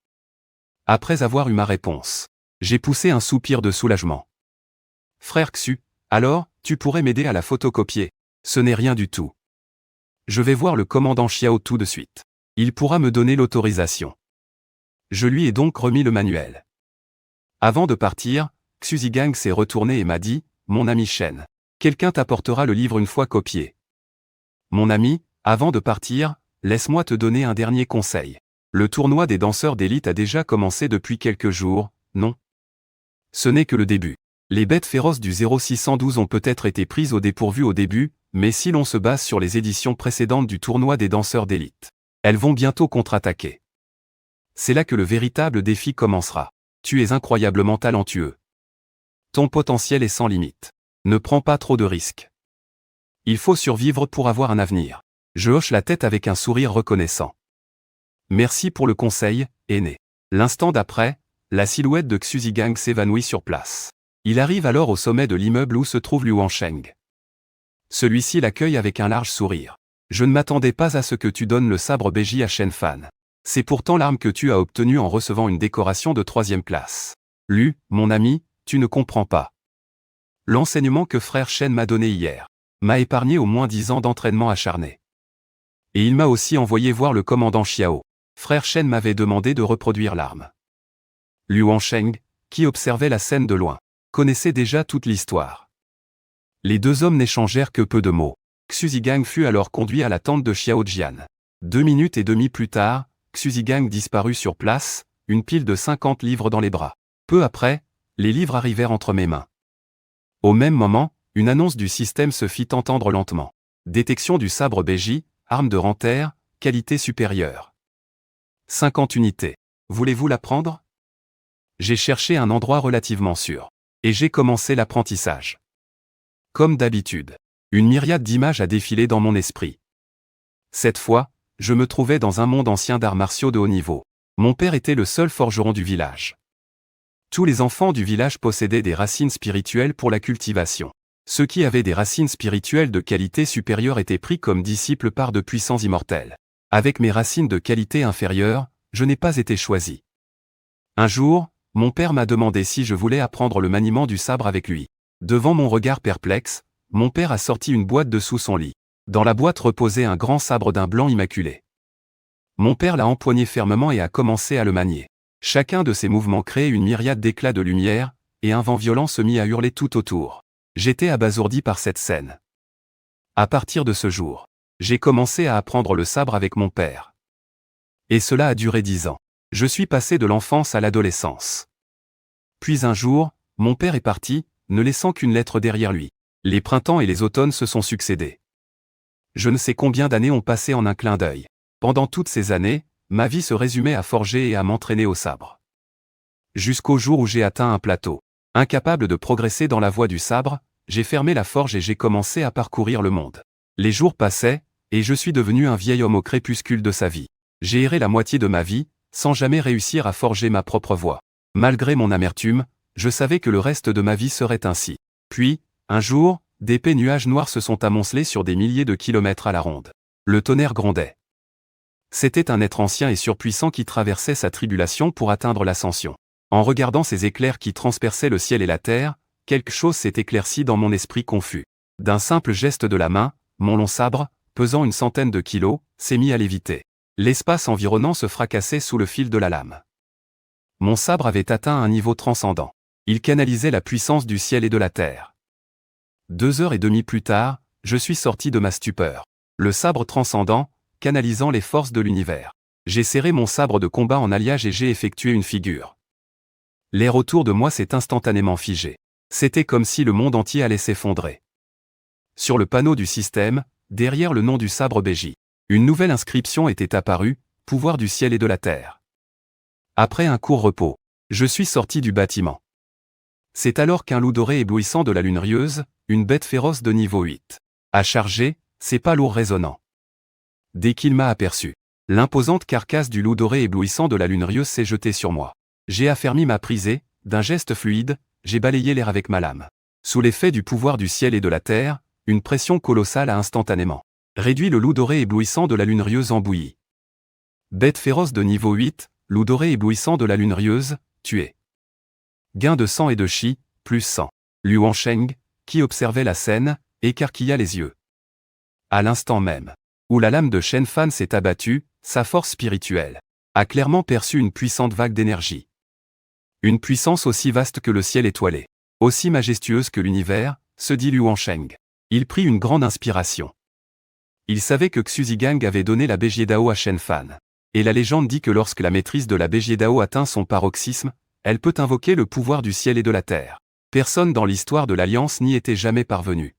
Après avoir eu ma réponse, j'ai poussé un soupir de soulagement. Frère Xu, alors, tu pourrais m'aider à la photocopier. Ce n'est rien du tout. Je vais voir le commandant Xiao tout de suite. Il pourra me donner l'autorisation. Je lui ai donc remis le manuel. Avant de partir, Xuzigang s'est retourné et m'a dit, mon ami Shen, quelqu'un t'apportera le livre une fois copié. Mon ami, avant de partir, laisse-moi te donner un dernier conseil. Le tournoi des danseurs d'élite a déjà commencé depuis quelques jours, non? Ce n'est que le début. Les bêtes féroces du 0612 ont peut-être été prises au dépourvu au début, mais si l'on se base sur les éditions précédentes du tournoi des danseurs d'élite, elles vont bientôt contre-attaquer. C'est là que le véritable défi commencera. Tu es incroyablement talentueux. Ton potentiel est sans limite. Ne prends pas trop de risques. Il faut survivre pour avoir un avenir. Je hoche la tête avec un sourire reconnaissant. Merci pour le conseil, aîné. L'instant d'après, la silhouette de Xuzigang s'évanouit sur place. Il arrive alors au sommet de l'immeuble où se trouve Liu Wansheng. Celui-ci l'accueille avec un large sourire. Je ne m'attendais pas à ce que tu donnes le sabre Beiji à Shen Fan. C'est pourtant l'arme que tu as obtenue en recevant une décoration de 3e classe. Lu, mon ami, tu ne comprends pas. L'enseignement que frère Shen m'a donné hier m'a épargné au moins 10 ans d'entraînement acharné. Et il m'a aussi envoyé voir le commandant Xiao. Frère Shen m'avait demandé de reproduire l'arme. Liu Wansheng, qui observait la scène de loin, connaissait déjà toute l'histoire. Les deux hommes n'échangèrent que peu de mots. Xuzigang fut alors conduit à la tente de Xiao Jian. 2 minutes et demie plus tard, Xuzigang disparut sur place, une pile de 50 livres dans les bras. Peu après, les livres arrivèrent entre mes mains. Au même moment, une annonce du système se fit entendre lentement. Détection du sabre Beiji, arme de rang-terre, qualité supérieure. 50 unités. Voulez-vous la prendre? J'ai cherché un endroit relativement sûr. Et j'ai commencé l'apprentissage. Comme d'habitude, une myriade d'images a défilé dans mon esprit. Cette fois, je me trouvais dans un monde ancien d'arts martiaux de haut niveau. Mon père était le seul forgeron du village. Tous les enfants du village possédaient des racines spirituelles pour la cultivation. Ceux qui avaient des racines spirituelles de qualité supérieure étaient pris comme disciples par de puissants immortels. Avec mes racines de qualité inférieure, je n'ai pas été choisi. Un jour, mon père m'a demandé si je voulais apprendre le maniement du sabre avec lui. Devant mon regard perplexe, mon père a sorti une boîte de sous son lit. Dans la boîte reposait un grand sabre d'un blanc immaculé. Mon père l'a empoigné fermement et a commencé à le manier. Chacun de ses mouvements créait une myriade d'éclats de lumière, et un vent violent se mit à hurler tout autour. J'étais abasourdi par cette scène. À partir de ce jour, j'ai commencé à apprendre le sabre avec mon père. Et cela a duré 10 ans. Je suis passé de l'enfance à l'adolescence. Puis un jour, mon père est parti, ne laissant qu'une lettre derrière lui. Les printemps et les automnes se sont succédés. Je ne sais combien d'années ont passé en un clin d'œil. Pendant toutes ces années, ma vie se résumait à forger et à m'entraîner au sabre. Jusqu'au jour où j'ai atteint un plateau. Incapable de progresser dans la voie du sabre, j'ai fermé la forge et j'ai commencé à parcourir le monde. Les jours passaient, et je suis devenu un vieil homme au crépuscule de sa vie. J'ai erré la moitié de ma vie, sans jamais réussir à forger ma propre voie. Malgré mon amertume, je savais que le reste de ma vie serait ainsi. Puis, un jour, d'épais nuages noirs se sont amoncelés sur des milliers de kilomètres à la ronde. Le tonnerre grondait. C'était un être ancien et surpuissant qui traversait sa tribulation pour atteindre l'ascension. En regardant ces éclairs qui transperçaient le ciel et la terre, quelque chose s'est éclairci dans mon esprit confus. D'un simple geste de la main, mon long sabre, pesant une centaine de kilos, s'est mis à léviter. L'espace environnant se fracassait sous le fil de la lame. Mon sabre avait atteint un niveau transcendant. Il canalisait la puissance du ciel et de la terre. 2 heures et demie plus tard, je suis sorti de ma stupeur. Le sabre transcendant, canalisant les forces de l'univers. J'ai serré mon sabre de combat en alliage et j'ai effectué une figure. L'air autour de moi s'est instantanément figé. C'était comme si le monde entier allait s'effondrer. Sur le panneau du système, derrière le nom du sabre Beiji, une nouvelle inscription était apparue, pouvoir du ciel et de la terre. Après un court repos, je suis sorti du bâtiment. C'est alors qu'un loup doré éblouissant de la lune rieuse, une bête féroce de niveau 8, a chargé, ses pas lourds résonnants. Dès qu'il m'a aperçu, l'imposante carcasse du loup doré éblouissant de la lune rieuse s'est jetée sur moi. J'ai affermi ma prise et, d'un geste fluide, j'ai balayé l'air avec ma lame. Sous l'effet du pouvoir du ciel et de la terre, une pression colossale a instantanément réduit le loup doré éblouissant de la lune rieuse en bouillie. Bête féroce de niveau 8, loup doré éblouissant de la lune rieuse, tué. Gain de sang et de chi, plus 100. Liu Wansheng, qui observait la scène, écarquilla les yeux. À l'instant même où la lame de Shen Fan s'est abattue, sa force spirituelle a clairement perçu une puissante vague d'énergie. Une puissance aussi vaste que le ciel étoilé, aussi majestueuse que l'univers, se dit Liu Wansheng. Il prit une grande inspiration. Il savait que Xuzigang avait donné la Beiji Dao à Shen Fan. Et la légende dit que lorsque la maîtrise de la Beiji Dao atteint son paroxysme, elle peut invoquer le pouvoir du ciel et de la terre. Personne dans l'histoire de l'Alliance n'y était jamais parvenu.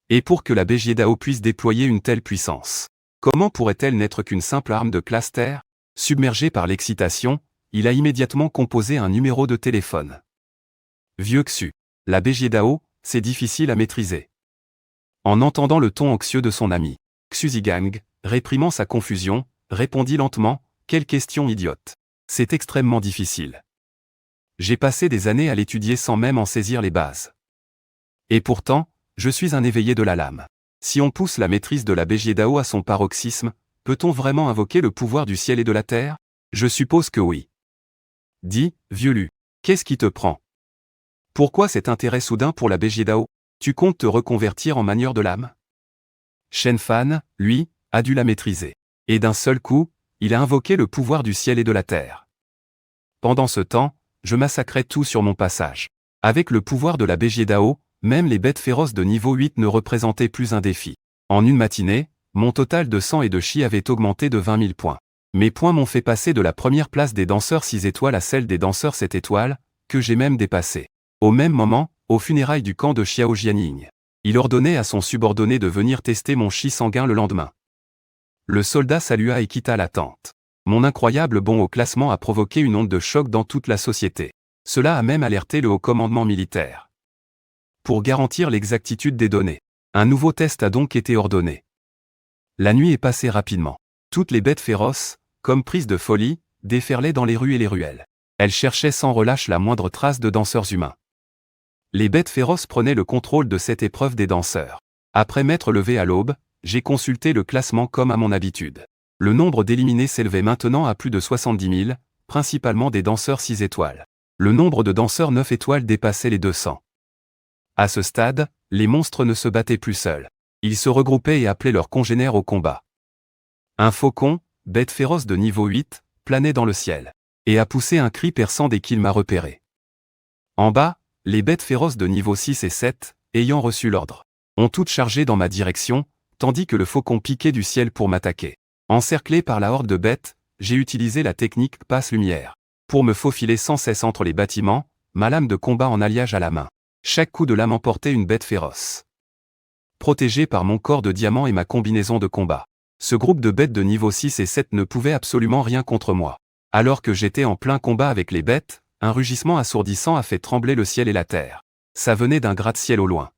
Et pour que la Beiji Dao puisse déployer une telle puissance, comment pourrait-elle n'être qu'une simple arme de classe terre? Submergé par l'excitation, il a immédiatement composé un numéro de téléphone. Vieux Xu. La Béjiedao, c'est difficile à maîtriser. En entendant le ton anxieux de son ami, Xu Zigang, réprimant sa confusion, répondit lentement, « Quelle question idiote. C'est extrêmement difficile. J'ai passé des années à l'étudier sans même en saisir les bases. Et pourtant, je suis un éveillé de la lame. Si on pousse la maîtrise de la Béjiedao à son paroxysme, peut-on vraiment invoquer le pouvoir du ciel et de la terre? Je suppose que oui. Dis, vieux Lu, qu'est-ce qui te prend? Pourquoi cet intérêt soudain pour la Béjiedao? Tu comptes te reconvertir en manieur de l'âme? Shen Fan, lui, a dû la maîtriser. Et d'un seul coup, il a invoqué le pouvoir du ciel et de la terre. Pendant ce temps, je massacrais tout sur mon passage. Avec le pouvoir de la Béjiedao, même les bêtes féroces de niveau 8 ne représentaient plus un défi. En une matinée, mon total de sang et de chi avait augmenté de 20 000 points. Mes points m'ont fait passer de la première place des danseurs 6 étoiles à celle des danseurs 7 étoiles, que j'ai même dépassé. Au même moment, aux funérailles du camp de Xiao Jianying, il ordonnait à son subordonné de venir tester mon chi sanguin le lendemain. Le soldat salua et quitta la tente. Mon incroyable bond au classement a provoqué une onde de choc dans toute la société. Cela a même alerté le haut commandement militaire. Pour garantir l'exactitude des données, un nouveau test a donc été ordonné. La nuit est passée rapidement. Toutes les bêtes féroces, comme prises de folie, déferlaient dans les rues et les ruelles. Elles cherchaient sans relâche la moindre trace de danseurs humains. Les bêtes féroces prenaient le contrôle de cette épreuve des danseurs. Après m'être levé à l'aube, j'ai consulté le classement comme à mon habitude. Le nombre d'éliminés s'élevait maintenant à plus de 70 000, principalement des danseurs 6 étoiles. Le nombre de danseurs 9 étoiles dépassait les 200. À ce stade, les monstres ne se battaient plus seuls. Ils se regroupaient et appelaient leurs congénères au combat. Un faucon, bête féroce de niveau 8, planait dans le ciel, et a poussé un cri perçant dès qu'il m'a repéré. En bas, les bêtes féroces de niveau 6 et 7, ayant reçu l'ordre, ont toutes chargé dans ma direction, tandis que le faucon piquait du ciel pour m'attaquer. Encerclé par la horde de bêtes, j'ai utilisé la technique passe-lumière pour me faufiler sans cesse entre les bâtiments, ma lame de combat en alliage à la main. Chaque coup de lame emportait une bête féroce. Protégé par mon corps de diamant et ma combinaison de combat, ce groupe de bêtes de niveau 6 et 7 ne pouvait absolument rien contre moi. Alors que j'étais en plein combat avec les bêtes, un rugissement assourdissant a fait trembler le ciel et la terre. Ça venait d'un gratte-ciel au loin.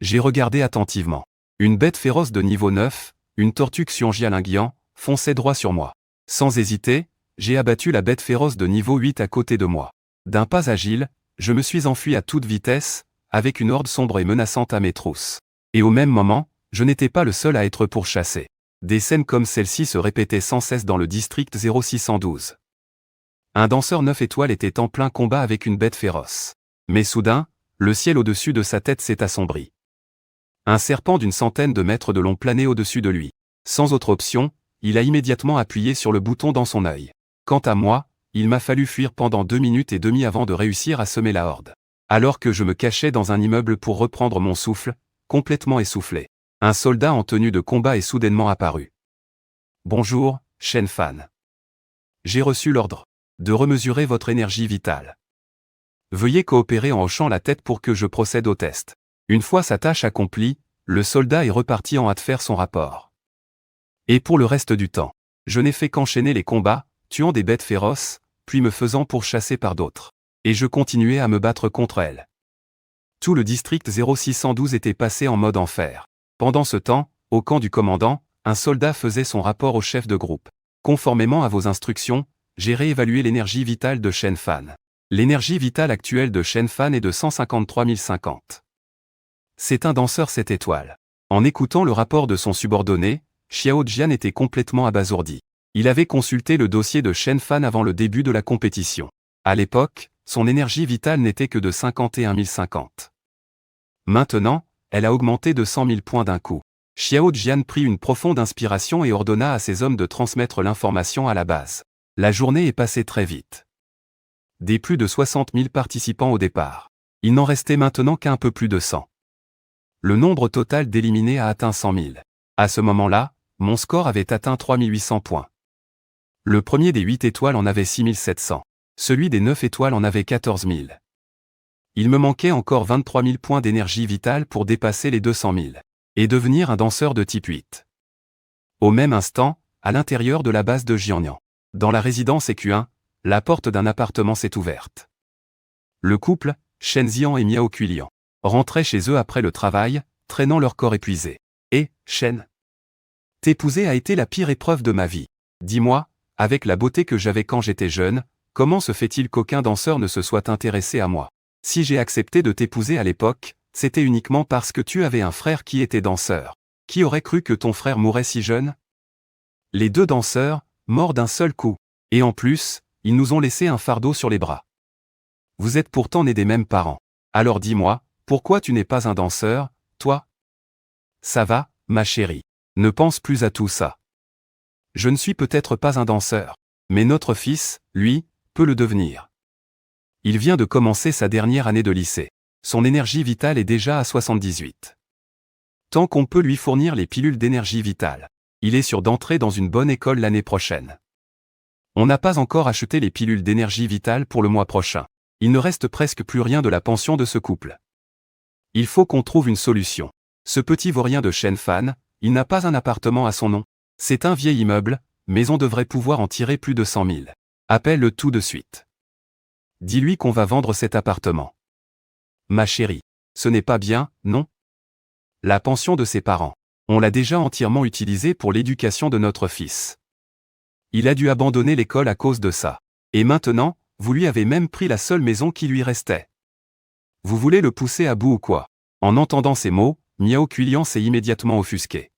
J'ai regardé attentivement. Une bête féroce de niveau 9, une tortue Xiongjialinguian, fonçait droit sur moi. Sans hésiter, j'ai abattu la bête féroce de niveau 8 à côté de moi. D'un pas agile, je me suis enfui à toute vitesse, avec une horde sombre et menaçante à mes trousses. Et au même moment, je n'étais pas le seul à être pourchassé. Des scènes comme celle-ci se répétaient sans cesse dans le district 0612. Un danseur 9 étoiles était en plein combat avec une bête féroce. Mais soudain, le ciel au-dessus de sa tête s'est assombri. Un serpent d'une centaine de mètres de long planait au-dessus de lui. Sans autre option, il a immédiatement appuyé sur le bouton dans son œil. Quant à moi, il m'a fallu fuir pendant 2 minutes et demie avant de réussir à semer la horde. Alors que je me cachais dans un immeuble pour reprendre mon souffle, complètement essoufflé, un soldat en tenue de combat est soudainement apparu. « Bonjour, Shen Fan. J'ai reçu l'ordre de remesurer votre énergie vitale. Veuillez coopérer en hochant la tête pour que je procède au test. » Une fois sa tâche accomplie, le soldat est reparti en hâte faire son rapport. Et pour le reste du temps, je n'ai fait qu'enchaîner les combats, tuant des bêtes féroces, puis me faisant pourchasser par d'autres. Et je continuais à me battre contre elles. Tout le district 0612 était passé en mode enfer. Pendant ce temps, au camp du commandant, un soldat faisait son rapport au chef de groupe. Conformément à vos instructions, j'ai réévalué l'énergie vitale de Shen Fan. L'énergie vitale actuelle de Shen Fan est de 153 050. C'est un danseur 7 étoiles. En écoutant le rapport de son subordonné, Xiao Jian était complètement abasourdi. Il avait consulté le dossier de Shen Fan avant le début de la compétition. À l'époque, son énergie vitale n'était que de 51 050. Maintenant, elle a augmenté de 100 000 points d'un coup. Xiao Jian prit une profonde inspiration et ordonna à ses hommes de transmettre l'information à la base. La journée est passée très vite. Des plus de 60 000 participants au départ. Il n'en restait maintenant qu'un peu plus de 100. Le nombre total d'éliminés a atteint 100 000. À ce moment-là, mon score avait atteint 3 800 points. Le premier des 8 étoiles en avait 6 700. Celui des 9 étoiles en avait 14 000. Il me manquait encore 23 000 points d'énergie vitale pour dépasser les 200 000. Et devenir un danseur de type 8. Au même instant, à l'intérieur de la base de Jianyang, Dans la résidence EQ1, la porte d'un appartement s'est ouverte. Le couple, Shen Zian et Miao Kuilian, rentraient chez eux après le travail, traînant leur corps épuisé. Et, Shen, t'épouser a été la pire épreuve de ma vie. Dis-moi, avec la beauté que j'avais quand j'étais jeune, comment se fait-il qu'aucun danseur ne se soit intéressé à moi? Si j'ai accepté de t'épouser à l'époque, c'était uniquement parce que tu avais un frère qui était danseur. Qui aurait cru que ton frère mourrait si jeune? Les deux danseurs, morts d'un seul coup. Et en plus, ils nous ont laissé un fardeau sur les bras. Vous êtes pourtant nés des mêmes parents. Alors dis-moi, pourquoi tu n'es pas un danseur, toi? Ça va, ma chérie. Ne pense plus à tout ça. Je ne suis peut-être pas un danseur, mais notre fils, lui, peut le devenir. Il vient de commencer sa dernière année de lycée. Son énergie vitale est déjà à 78. Tant qu'on peut lui fournir les pilules d'énergie vitale, il est sûr d'entrer dans une bonne école l'année prochaine. On n'a pas encore acheté les pilules d'énergie vitale pour le mois prochain. Il ne reste presque plus rien de la pension de ce couple. Il faut qu'on trouve une solution. Ce petit vaurien de Shen Fan, il n'a pas un appartement à son nom. C'est un vieil immeuble, mais on devrait pouvoir en tirer plus de 100 000. Appelle-le tout de suite. Dis-lui qu'on va vendre cet appartement. Ma chérie, ce n'est pas bien, non? La pension de ses parents. On l'a déjà entièrement utilisée pour l'éducation de notre fils. Il a dû abandonner l'école à cause de ça. Et maintenant, vous lui avez même pris la seule maison qui lui restait. Vous voulez le pousser à bout ou quoi? En entendant ces mots, Miao Kuilian s'est immédiatement offusquée.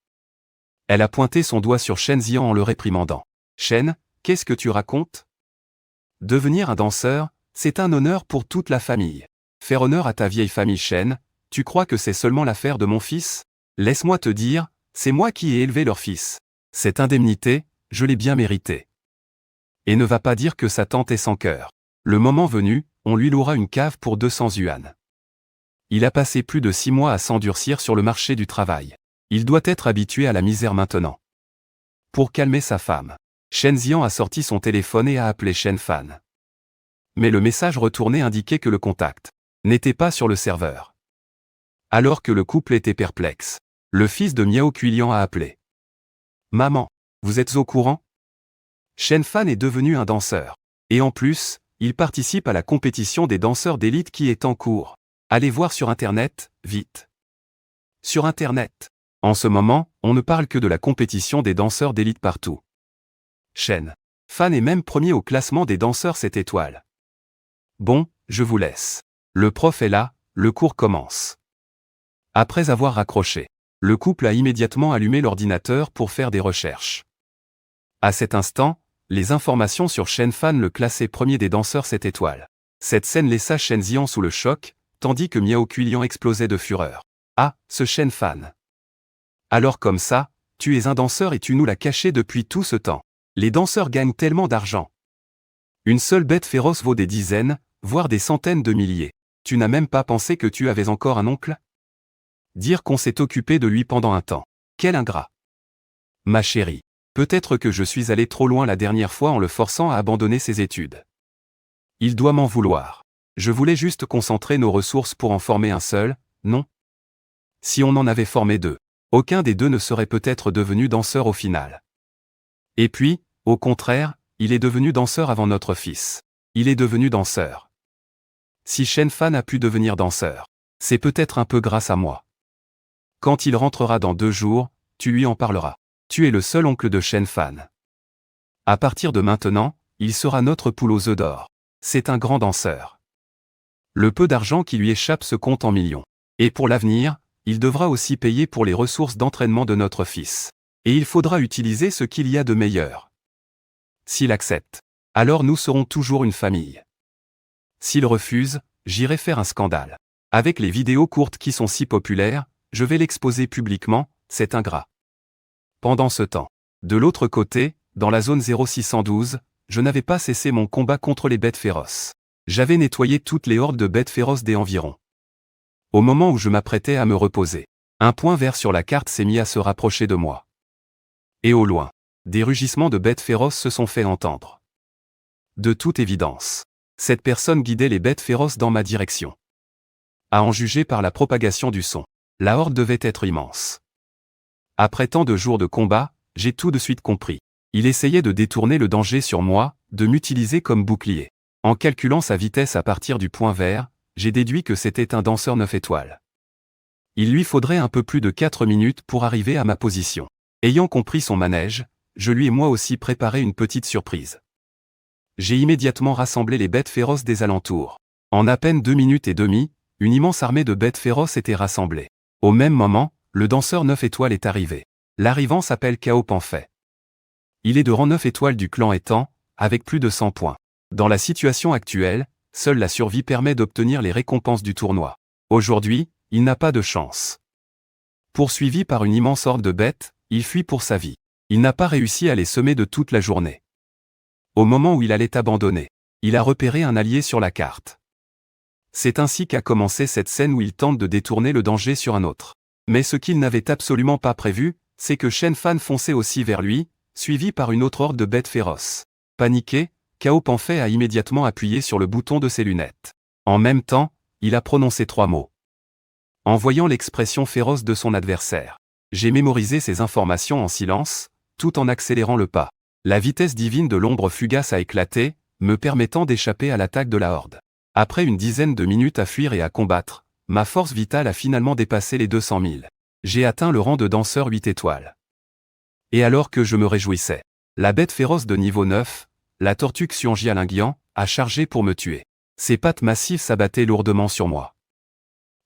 Elle a pointé son doigt sur Shen Zian en le réprimandant. Shen, qu'est-ce que tu racontes? Devenir un danseur, c'est un honneur pour toute la famille. Faire honneur à ta vieille famille Shen, tu crois que c'est seulement l'affaire de mon fils? Laisse-moi te dire, c'est moi qui ai élevé leur fils. Cette indemnité, je l'ai bien méritée. Et ne va pas dire que sa tante est sans cœur. Le moment venu, on lui louera une cave pour 200 yuan. Il a passé plus de 6 mois à s'endurcir sur le marché du travail. Il doit être habitué à la misère maintenant. Pour calmer sa femme, Shen Zian a sorti son téléphone et a appelé Shen Fan. Mais le message retourné indiquait que le contact n'était pas sur le serveur. Alors que le couple était perplexe, le fils de Miao Kuilian a appelé. Maman, vous êtes au courant? Shen Fan est devenu un danseur. Et en plus, il participe à la compétition des danseurs d'élite qui est en cours. Allez voir sur Internet, vite. Sur Internet. En ce moment, on ne parle que de la compétition des danseurs d'élite partout. Shen Fan est même premier au classement des danseurs 7 étoiles. Bon, je vous laisse. Le prof est là, le cours commence. Après avoir raccroché, le couple a immédiatement allumé l'ordinateur pour faire des recherches. À cet instant, les informations sur Shen Fan le classaient premier des danseurs 7 étoiles. Cette scène laissa Shen Zian sous le choc, tandis que Miao Kuilian explosait de fureur. Ah, ce Shen Fan. Alors comme ça, tu es un danseur et tu nous l'as caché depuis tout ce temps. Les danseurs gagnent tellement d'argent. Une seule bête féroce vaut des dizaines, voire des centaines de milliers. Tu n'as même pas pensé que tu avais encore un oncle? Dire qu'on s'est occupé de lui pendant un temps. Quel ingrat. Ma chérie, peut-être que je suis allé trop loin la dernière fois en le forçant à abandonner ses études. Il doit m'en vouloir. Je voulais juste concentrer nos ressources pour en former un seul, non? Si on en avait formé deux, aucun des deux ne serait peut-être devenu danseur au final. Et puis, au contraire, il est devenu danseur avant notre fils. Il est devenu danseur. Si Shen Fan a pu devenir danseur, c'est peut-être un peu grâce à moi. Quand il rentrera dans 2 jours, tu lui en parleras. Tu es le seul oncle de Shen Fan. À partir de maintenant, il sera notre poule aux œufs d'or. C'est un grand danseur. Le peu d'argent qui lui échappe se compte en millions. Et pour l'avenir, il devra aussi payer pour les ressources d'entraînement de notre fils. Et il faudra utiliser ce qu'il y a de meilleur. S'il accepte, alors nous serons toujours une famille. S'il refuse, j'irai faire un scandale. Avec les vidéos courtes qui sont si populaires, je vais l'exposer publiquement, c'est ingrat. Pendant ce temps, de l'autre côté, dans la zone 0612, je n'avais pas cessé mon combat contre les bêtes féroces. J'avais nettoyé toutes les hordes de bêtes féroces des environs. Au moment où je m'apprêtais à me reposer, un point vert sur la carte s'est mis à se rapprocher de moi. Et au loin, des rugissements de bêtes féroces se sont fait entendre. De toute évidence, cette personne guidait les bêtes féroces dans ma direction. À en juger par la propagation du son, la horde devait être immense. Après tant de jours de combat, j'ai tout de suite compris. Il essayait de détourner le danger sur moi, de m'utiliser comme bouclier. En calculant sa vitesse à partir du point vert, j'ai déduit que c'était un danseur 9 étoiles. Il lui faudrait un peu plus de 4 minutes pour arriver à ma position. Ayant compris son manège, je lui ai moi aussi préparé une petite surprise. J'ai immédiatement rassemblé les bêtes féroces des alentours. En à peine 2 minutes et demie, une immense armée de bêtes féroces était rassemblée. Au même moment, le danseur 9 étoiles est arrivé. L'arrivant s'appelle Cao Panfei. Il est de rang 9 étoiles du clan étant, avec plus de 100 points. Dans la situation actuelle, seule la survie permet d'obtenir les récompenses du tournoi. Aujourd'hui, il n'a pas de chance. Poursuivi par une immense horde de bêtes, il fuit pour sa vie. Il n'a pas réussi à les semer de toute la journée. Au moment où il allait abandonner, il a repéré un allié sur la carte. C'est ainsi qu'a commencé cette scène où il tente de détourner le danger sur un autre. Mais ce qu'il n'avait absolument pas prévu, c'est que Shen Fan fonçait aussi vers lui, suivi par une autre horde de bêtes féroces. Paniqué, Cao Panfei a immédiatement appuyé sur le bouton de ses lunettes. En même temps, il a prononcé 3 mots. En voyant l'expression féroce de son adversaire, j'ai mémorisé ces informations en silence, tout en accélérant le pas. La vitesse divine de l'ombre fugace a éclaté, me permettant d'échapper à l'attaque de la horde. Après une dizaine de minutes à fuir et à combattre, ma force vitale a finalement dépassé les 200 000. J'ai atteint le rang de danseur 8 étoiles. Et alors que je me réjouissais, la bête féroce de niveau 9, la tortue Xianjialingyan, a chargé pour me tuer. Ses pattes massives s'abattaient lourdement sur moi.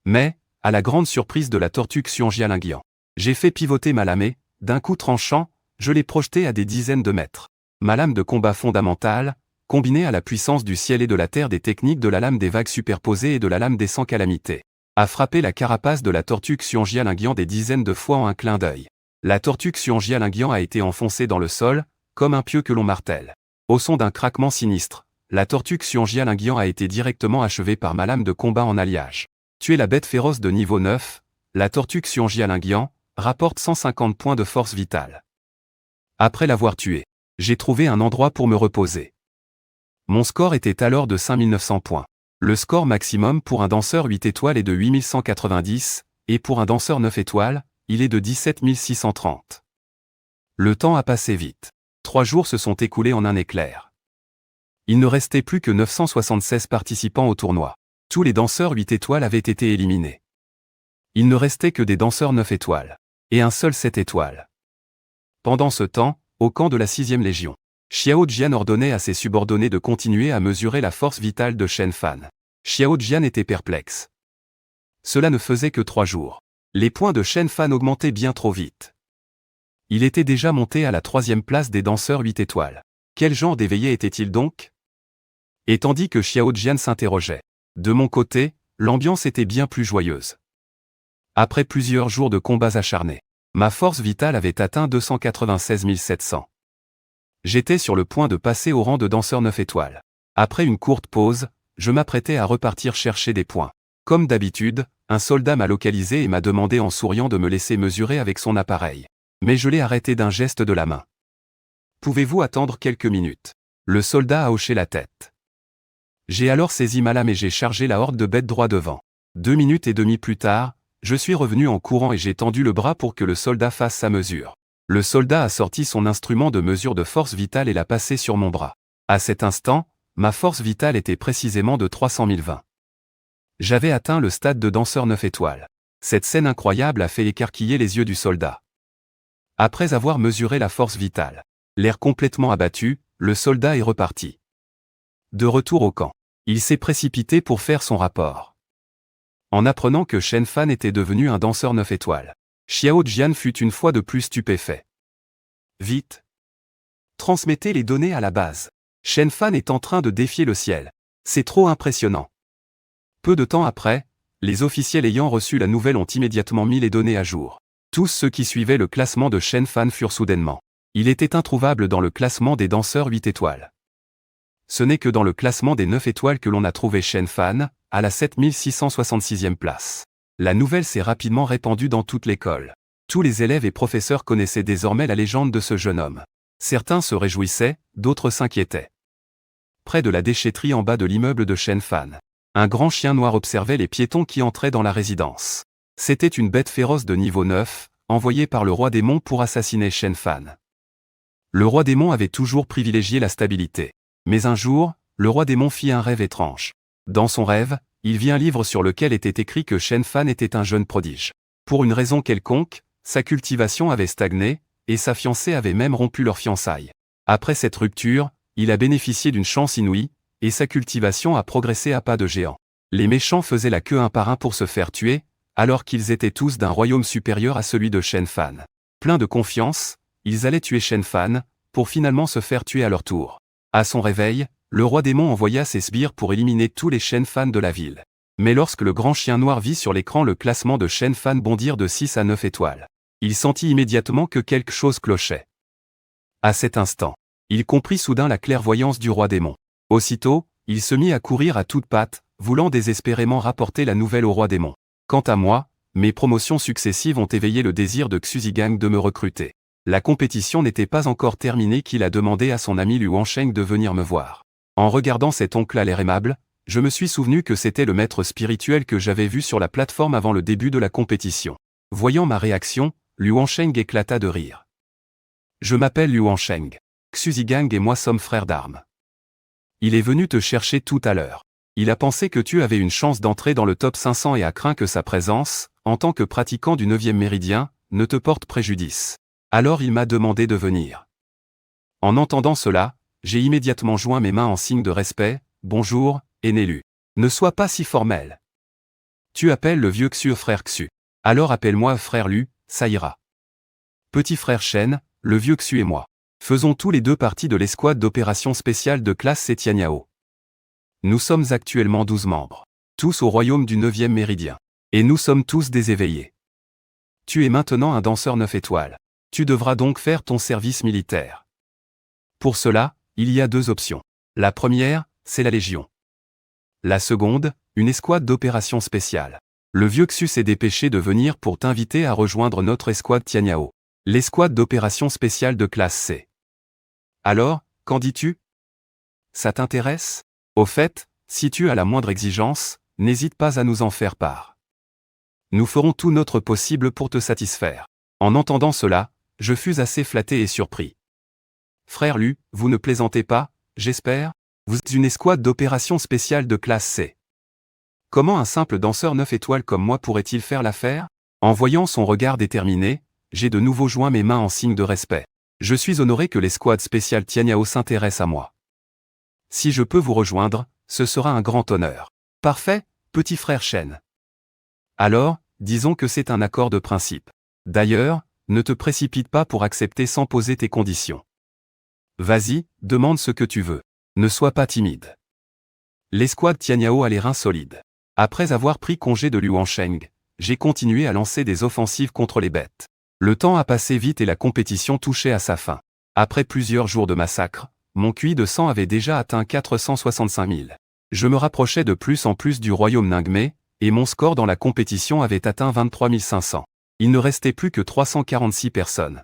Mais, à la grande surprise de la tortue Xianjialingyan, j'ai fait pivoter ma lame et, d'un coup tranchant, je l'ai projetée à des dizaines de mètres. Ma lame de combat fondamentale, combinée à la puissance du ciel et de la terre des techniques de la lame des vagues superposées et de la lame des 100 calamités, a frappé la carapace de la tortue Xianjialingyan des dizaines de fois en un clin d'œil. La tortue Xianjialingyan a été enfoncée dans le sol, comme un pieu que l'on martèle. Au son d'un craquement sinistre, la tortue Xianjialingyan a été directement achevée par ma lame de combat en alliage. Tuer la bête féroce de niveau 9, la tortue Xianjialingyan, rapporte 150 points de force vitale. Après l'avoir tuée, j'ai trouvé un endroit pour me reposer. Mon score était alors de 5900 points. Le score maximum pour un danseur 8 étoiles est de 8190, et pour un danseur 9 étoiles, il est de 17 630. Le temps a passé vite. 3 jours se sont écoulés en un éclair. Il ne restait plus que 976 participants au tournoi. Tous les danseurs 8 étoiles avaient été éliminés. Il ne restait que des danseurs 9 étoiles. Et un seul 7 étoiles. Pendant ce temps, au camp de la 6e Légion, Xiao Jian ordonnait à ses subordonnés de continuer à mesurer la force vitale de Shen Fan. Xiao Jian était perplexe. Cela ne faisait que 3 jours. Les points de Shen Fan augmentaient bien trop vite. Il était déjà monté à la 3e place des danseurs 8 étoiles. Quel genre d'éveillé était-il donc? Et tandis que Xiao Jian s'interrogeait, de mon côté, l'ambiance était bien plus joyeuse. Après plusieurs jours de combats acharnés, ma force vitale avait atteint 296 700. J'étais sur le point de passer au rang de danseur 9 étoiles. Après une courte pause, je m'apprêtais à repartir chercher des points. Comme d'habitude, un soldat m'a localisé et m'a demandé en souriant de me laisser mesurer avec son appareil. Mais je l'ai arrêté d'un geste de la main. Pouvez-vous attendre quelques minutes? Le soldat a hoché la tête. J'ai alors saisi ma lame et j'ai chargé la horde de bêtes droit devant. 2 minutes et demie plus tard, je suis revenu en courant et j'ai tendu le bras pour que le soldat fasse sa mesure. Le soldat a sorti son instrument de mesure de force vitale et l'a passé sur mon bras. À cet instant, ma force vitale était précisément de 300 020. J'avais atteint le stade de danseur 9 étoiles. Cette scène incroyable a fait écarquiller les yeux du soldat. Après avoir mesuré la force vitale, l'air complètement abattu, le soldat est reparti. De retour au camp, il s'est précipité pour faire son rapport. En apprenant que Shen Fan était devenu un danseur 9 étoiles, Xiao Jian fut une fois de plus stupéfait. Vite! Transmettez les données à la base. Shen Fan est en train de défier le ciel. C'est trop impressionnant. Peu de temps après, les officiels ayant reçu la nouvelle ont immédiatement mis les données à jour. Tous ceux qui suivaient le classement de Shen Fan furent soudainement. Il était introuvable dans le classement des danseurs 8 étoiles. Ce n'est que dans le classement des 9 étoiles que l'on a trouvé Shen Fan, à la 7666e place. La nouvelle s'est rapidement répandue dans toute l'école. Tous les élèves et professeurs connaissaient désormais la légende de ce jeune homme. Certains se réjouissaient, d'autres s'inquiétaient. Près de la déchetterie en bas de l'immeuble de Shen Fan, un grand chien noir observait les piétons qui entraient dans la résidence. C'était une bête féroce de niveau 9, envoyée par le roi des monts pour assassiner Shen Fan. Le roi démon avait toujours privilégié la stabilité. Mais un jour, le roi démon fit un rêve étrange. Dans son rêve, il vit un livre sur lequel était écrit que Shen Fan était un jeune prodige. Pour une raison quelconque, sa cultivation avait stagné, et sa fiancée avait même rompu leur fiançailles. Après cette rupture, il a bénéficié d'une chance inouïe, et sa cultivation a progressé à pas de géant. Les méchants faisaient la queue un par un pour se faire tuer, alors qu'ils étaient tous d'un royaume supérieur à celui de Shen Fan. Pleins de confiance, ils allaient tuer Shen Fan, pour finalement se faire tuer à leur tour. À son réveil, le roi démon envoya ses sbires pour éliminer tous les Shen Fan de la ville. Mais lorsque le grand chien noir vit sur l'écran le classement de Shen Fan bondir de 6 à 9 étoiles, il sentit immédiatement que quelque chose clochait. À cet instant, il comprit soudain la clairvoyance du roi démon. Aussitôt, il se mit à courir à toutes pattes, voulant désespérément rapporter la nouvelle au roi démon. Quant à moi, mes promotions successives ont éveillé le désir de Xuzigang de me recruter. La compétition n'était pas encore terminée qu'il a demandé à son ami Liu Wansheng de venir me voir. En regardant cet oncle à l'air aimable, je me suis souvenu que c'était le maître spirituel que j'avais vu sur la plateforme avant le début de la compétition. Voyant ma réaction, Liu Wansheng éclata de rire. Je m'appelle Liu Wansheng. Xuzigang et moi sommes frères d'armes. Il est venu te chercher tout à l'heure. Il a pensé que tu avais une chance d'entrer dans le top 500 et a craint que sa présence, en tant que pratiquant du 9e méridien, ne te porte préjudice. Alors il m'a demandé de venir. En entendant cela, j'ai immédiatement joint mes mains en signe de respect. Bonjour, aîné Lu. Ne sois pas si formel. Tu appelles le vieux Xu frère Xu. Alors appelle-moi frère Lu, ça ira. Petit frère Shen, le vieux Xu et moi. Faisons tous les deux partie de l'escouade d'opérations spéciales de classe Setianyao. Nous sommes actuellement 12 membres. Tous au royaume du 9e méridien. Et nous sommes tous des éveillés. Tu es maintenant un danseur 9 étoiles. Tu devras donc faire ton service militaire. Pour cela, il y a 2 options. La première, c'est la Légion. La seconde, une escouade d'opérations spéciales. Le vieux Xu s'est dépêché de venir pour t'inviter à rejoindre notre escouade Tianyao. L'escouade d'opérations spéciales de classe C. Alors, qu'en dis-tu? Ça t'intéresse? Au fait, si tu as la moindre exigence, n'hésite pas à nous en faire part. Nous ferons tout notre possible pour te satisfaire. En entendant cela, je fus assez flatté et surpris. Frère Lu, vous ne plaisantez pas, j'espère? Vous êtes une escouade d'opérations spéciales de classe C. Comment un simple danseur 9 étoiles comme moi pourrait-il faire l'affaire? En voyant son regard déterminé, j'ai de nouveau joint mes mains en signe de respect. Je suis honoré que l'escouade spéciale Tianyao s'intéresse à moi. Si je peux vous rejoindre, ce sera un grand honneur. Parfait, petit frère Shen. Alors, disons que c'est un accord de principe. D'ailleurs, ne te précipite pas pour accepter sans poser tes conditions. Vas-y, demande ce que tu veux. Ne sois pas timide. L'escouade Tianyao a les reins solides. Après avoir pris congé de Liu Wansheng, j'ai continué à lancer des offensives contre les bêtes. Le temps a passé vite et la compétition touchait à sa fin. Après plusieurs jours de massacre, mon QI de sang avait déjà atteint 465 000. Je me rapprochais de plus en plus du royaume Ningmé, et mon score dans la compétition avait atteint 23 500. Il ne restait plus que 346 personnes.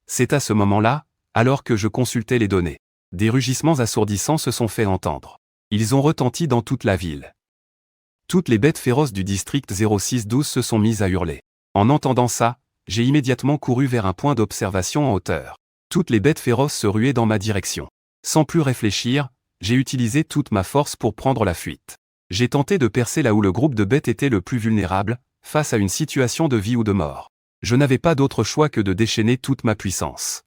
C'est à ce moment-là, alors que je consultais les données. Des rugissements assourdissants se sont fait entendre. Ils ont retenti dans toute la ville. Toutes les bêtes féroces du district 0612 se sont mises à hurler. En entendant ça, j'ai immédiatement couru vers un point d'observation en hauteur. Toutes les bêtes féroces se ruaient dans ma direction. Sans plus réfléchir, j'ai utilisé toute ma force pour prendre la fuite. J'ai tenté de percer là où le groupe de bêtes était le plus vulnérable, face à une situation de vie ou de mort. Je n'avais pas d'autre choix que de déchaîner toute ma puissance.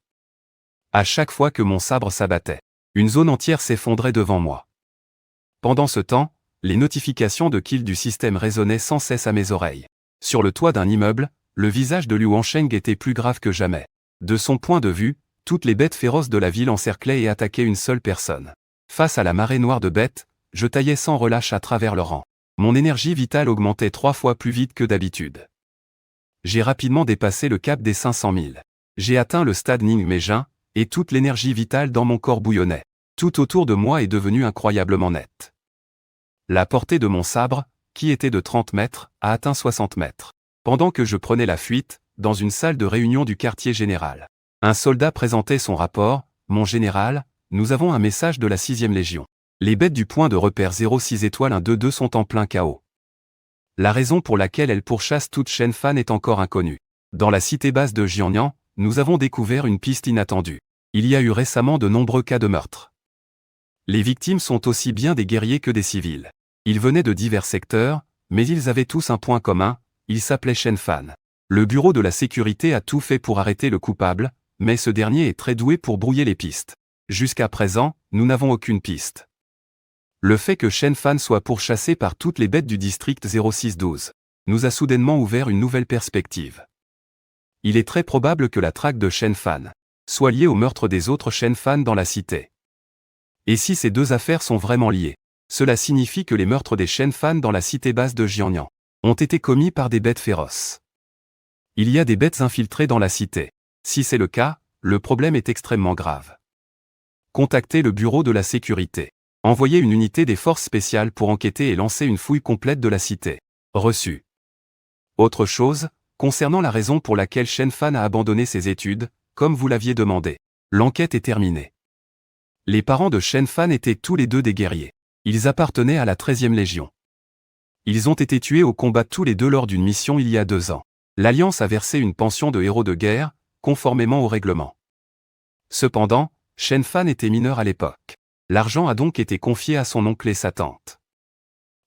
À chaque fois que mon sabre s'abattait, une zone entière s'effondrait devant moi. Pendant ce temps, les notifications de kill du système résonnaient sans cesse à mes oreilles. Sur le toit d'un immeuble, le visage de Liu Wansheng était plus grave que jamais. De son point de vue, toutes les bêtes féroces de la ville encerclaient et attaquaient une seule personne. Face à la marée noire de bêtes, je taillais sans relâche à travers leurs rangs. Mon énergie vitale augmentait 3 fois plus vite que d'habitude. J'ai rapidement dépassé le cap des 500 000. J'ai atteint le stade Ningmé-Jin, et toute l'énergie vitale dans mon corps bouillonnait. Tout autour de moi est devenu incroyablement net. La portée de mon sabre, qui était de 30 mètres, a atteint 60 mètres. Pendant que je prenais la fuite, dans une salle de réunion du quartier général, un soldat présentait son rapport. Mon général, nous avons un message de la 6e Légion. Les bêtes du point de repère 06 étoile 122 sont en plein chaos. La raison pour laquelle elles pourchassent toute Shen Fan est encore inconnue. Dans la cité basse de Jiangnan, nous avons découvert une piste inattendue. Il y a eu récemment de nombreux cas de meurtre. Les victimes sont aussi bien des guerriers que des civils. Ils venaient de divers secteurs, mais ils avaient tous un point commun, ils s'appelaient Chen Fan. Le bureau de la sécurité a tout fait pour arrêter le coupable, mais ce dernier est très doué pour brouiller les pistes. Jusqu'à présent, nous n'avons aucune piste. Le fait que Chen Fan soit pourchassé par toutes les bêtes du district 0612 nous a soudainement ouvert une nouvelle perspective. Il est très probable que la traque de Chen Fan soit liée au meurtre des autres Chen Fan dans la cité. Et si ces deux affaires sont vraiment liées, cela signifie que les meurtres des Chen Fan dans la cité basse de Jiangnan ont été commis par des bêtes féroces. Il y a des bêtes infiltrées dans la cité. Si c'est le cas, le problème est extrêmement grave. Contactez le bureau de la sécurité. Envoyez une unité des forces spéciales pour enquêter et lancer une fouille complète de la cité. Reçu. Autre chose, concernant la raison pour laquelle Chen Fan a abandonné ses études, comme vous l'aviez demandé. L'enquête est terminée. Les parents de Chen Fan étaient tous les deux des guerriers. Ils appartenaient à la 13e Légion. Ils ont été tués au combat tous les deux lors d'une mission il y a 2 ans. L'Alliance a versé une pension de héros de guerre, conformément au règlement. Cependant, Chen Fan était mineur à l'époque. L'argent a donc été confié à son oncle et sa tante.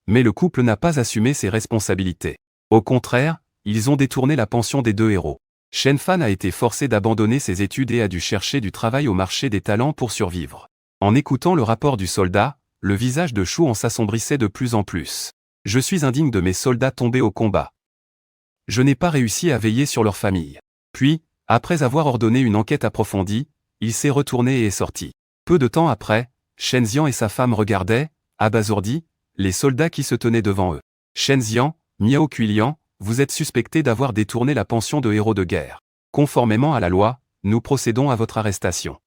Mais le couple n'a pas assumé ses responsabilités. Au contraire, ils ont détourné la pension des 2 héros. Chen Fan a été forcé d'abandonner ses études et a dû chercher du travail au marché des talents pour survivre. En écoutant le rapport du soldat, le visage de Chou en s'assombrissait de plus en plus. Je suis indigne de mes soldats tombés au combat. Je n'ai pas réussi à veiller sur leur famille. Puis, après avoir ordonné une enquête approfondie, il s'est retourné et est sorti. Peu de temps après, Shen Xian et sa femme regardaient, abasourdis, les soldats qui se tenaient devant eux. Shen Xian, Miao Kuilian, vous êtes suspecté d'avoir détourné la pension de héros de guerre. Conformément à la loi, nous procédons à votre arrestation.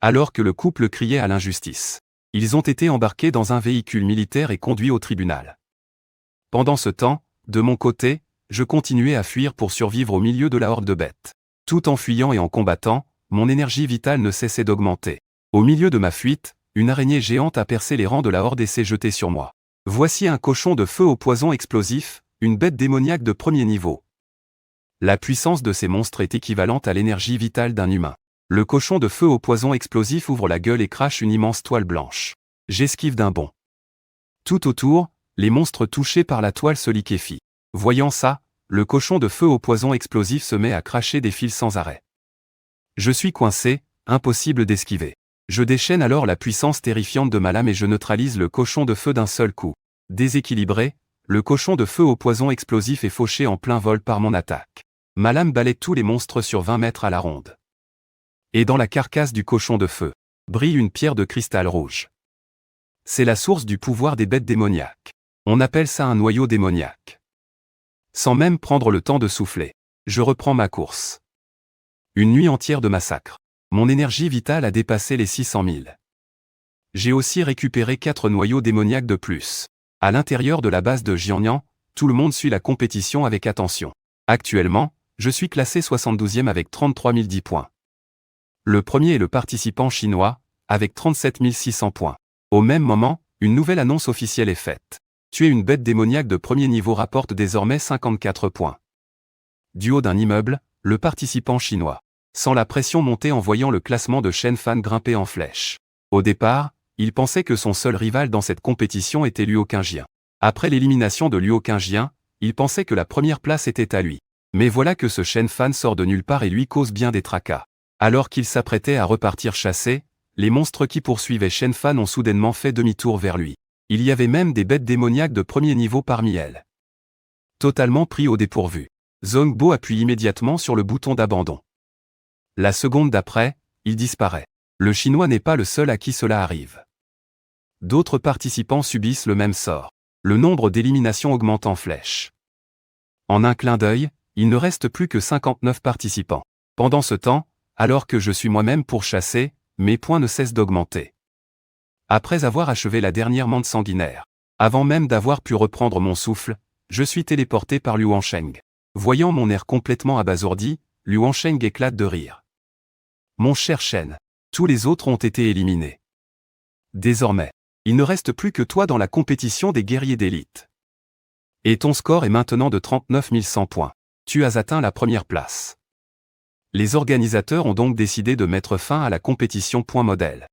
Alors que le couple criait à l'injustice, ils ont été embarqués dans un véhicule militaire et conduits au tribunal. Pendant ce temps, de mon côté, je continuais à fuir pour survivre au milieu de la horde de bêtes. Tout en fuyant et en combattant, mon énergie vitale ne cessait d'augmenter. Au milieu de ma fuite, une araignée géante a percé les rangs de la horde et s'est jetée sur moi. Voici un cochon de feu au poison explosif, une bête démoniaque de premier niveau. La puissance de ces monstres est équivalente à l'énergie vitale d'un humain. Le cochon de feu au poison explosif ouvre la gueule et crache une immense toile blanche. J'esquive d'un bond. Tout autour, les monstres touchés par la toile se liquéfient. Voyant ça, le cochon de feu au poison explosif se met à cracher des fils sans arrêt. Je suis coincé, impossible d'esquiver. Je déchaîne alors la puissance terrifiante de ma lame et je neutralise le cochon de feu d'un seul coup. Déséquilibré, le cochon de feu au poison explosif est fauché en plein vol par mon attaque. Ma lame balaie tous les monstres sur 20 mètres à la ronde. Et dans la carcasse du cochon de feu, brille une pierre de cristal rouge. C'est la source du pouvoir des bêtes démoniaques. On appelle ça un noyau démoniaque. Sans même prendre le temps de souffler, je reprends ma course. Une nuit entière de massacre. Mon énergie vitale a dépassé les 600 000. J'ai aussi récupéré 4 noyaux démoniaques de plus. À l'intérieur de la base de Jiangnan, tout le monde suit la compétition avec attention. Actuellement, je suis classé 72e avec 33 010 points. Le premier est le participant chinois, avec 37 600 points. Au même moment, une nouvelle annonce officielle est faite. Tuer une bête démoniaque de premier niveau rapporte désormais 54 points. Du haut d'un immeuble, le participant chinois sent la pression monter en voyant le classement de Chen Fan grimper en flèche. Au départ, il pensait que son seul rival dans cette compétition était Luo Qingjian. Après l'élimination de Luo Qingjian, il pensait que la première place était à lui. Mais voilà que ce Chen Fan sort de nulle part et lui cause bien des tracas. Alors qu'il s'apprêtait à repartir chasser, les monstres qui poursuivaient Chen Fan ont soudainement fait demi-tour vers lui. Il y avait même des bêtes démoniaques de premier niveau parmi elles. Totalement pris au dépourvu, Zhongbo appuie immédiatement sur le bouton d'abandon. La seconde d'après, il disparaît. Le Chinois n'est pas le seul à qui cela arrive. D'autres participants subissent le même sort. Le nombre d'éliminations augmente en flèche. En un clin d'œil, il ne reste plus que 59 participants. Pendant ce temps, alors que je suis moi-même pourchassé, mes points ne cessent d'augmenter. Après avoir achevé la dernière mante sanguinaire, avant même d'avoir pu reprendre mon souffle, je suis téléporté par Liu Wansheng. Voyant mon air complètement abasourdi, Liu Wansheng éclate de rire. Mon cher Shen, tous les autres ont été éliminés. Désormais, il ne reste plus que toi dans la compétition des guerriers d'élite. Et ton score est maintenant de 39 100 points. Tu as atteint la première place. Les organisateurs ont donc décidé de mettre fin à la compétition point modèle.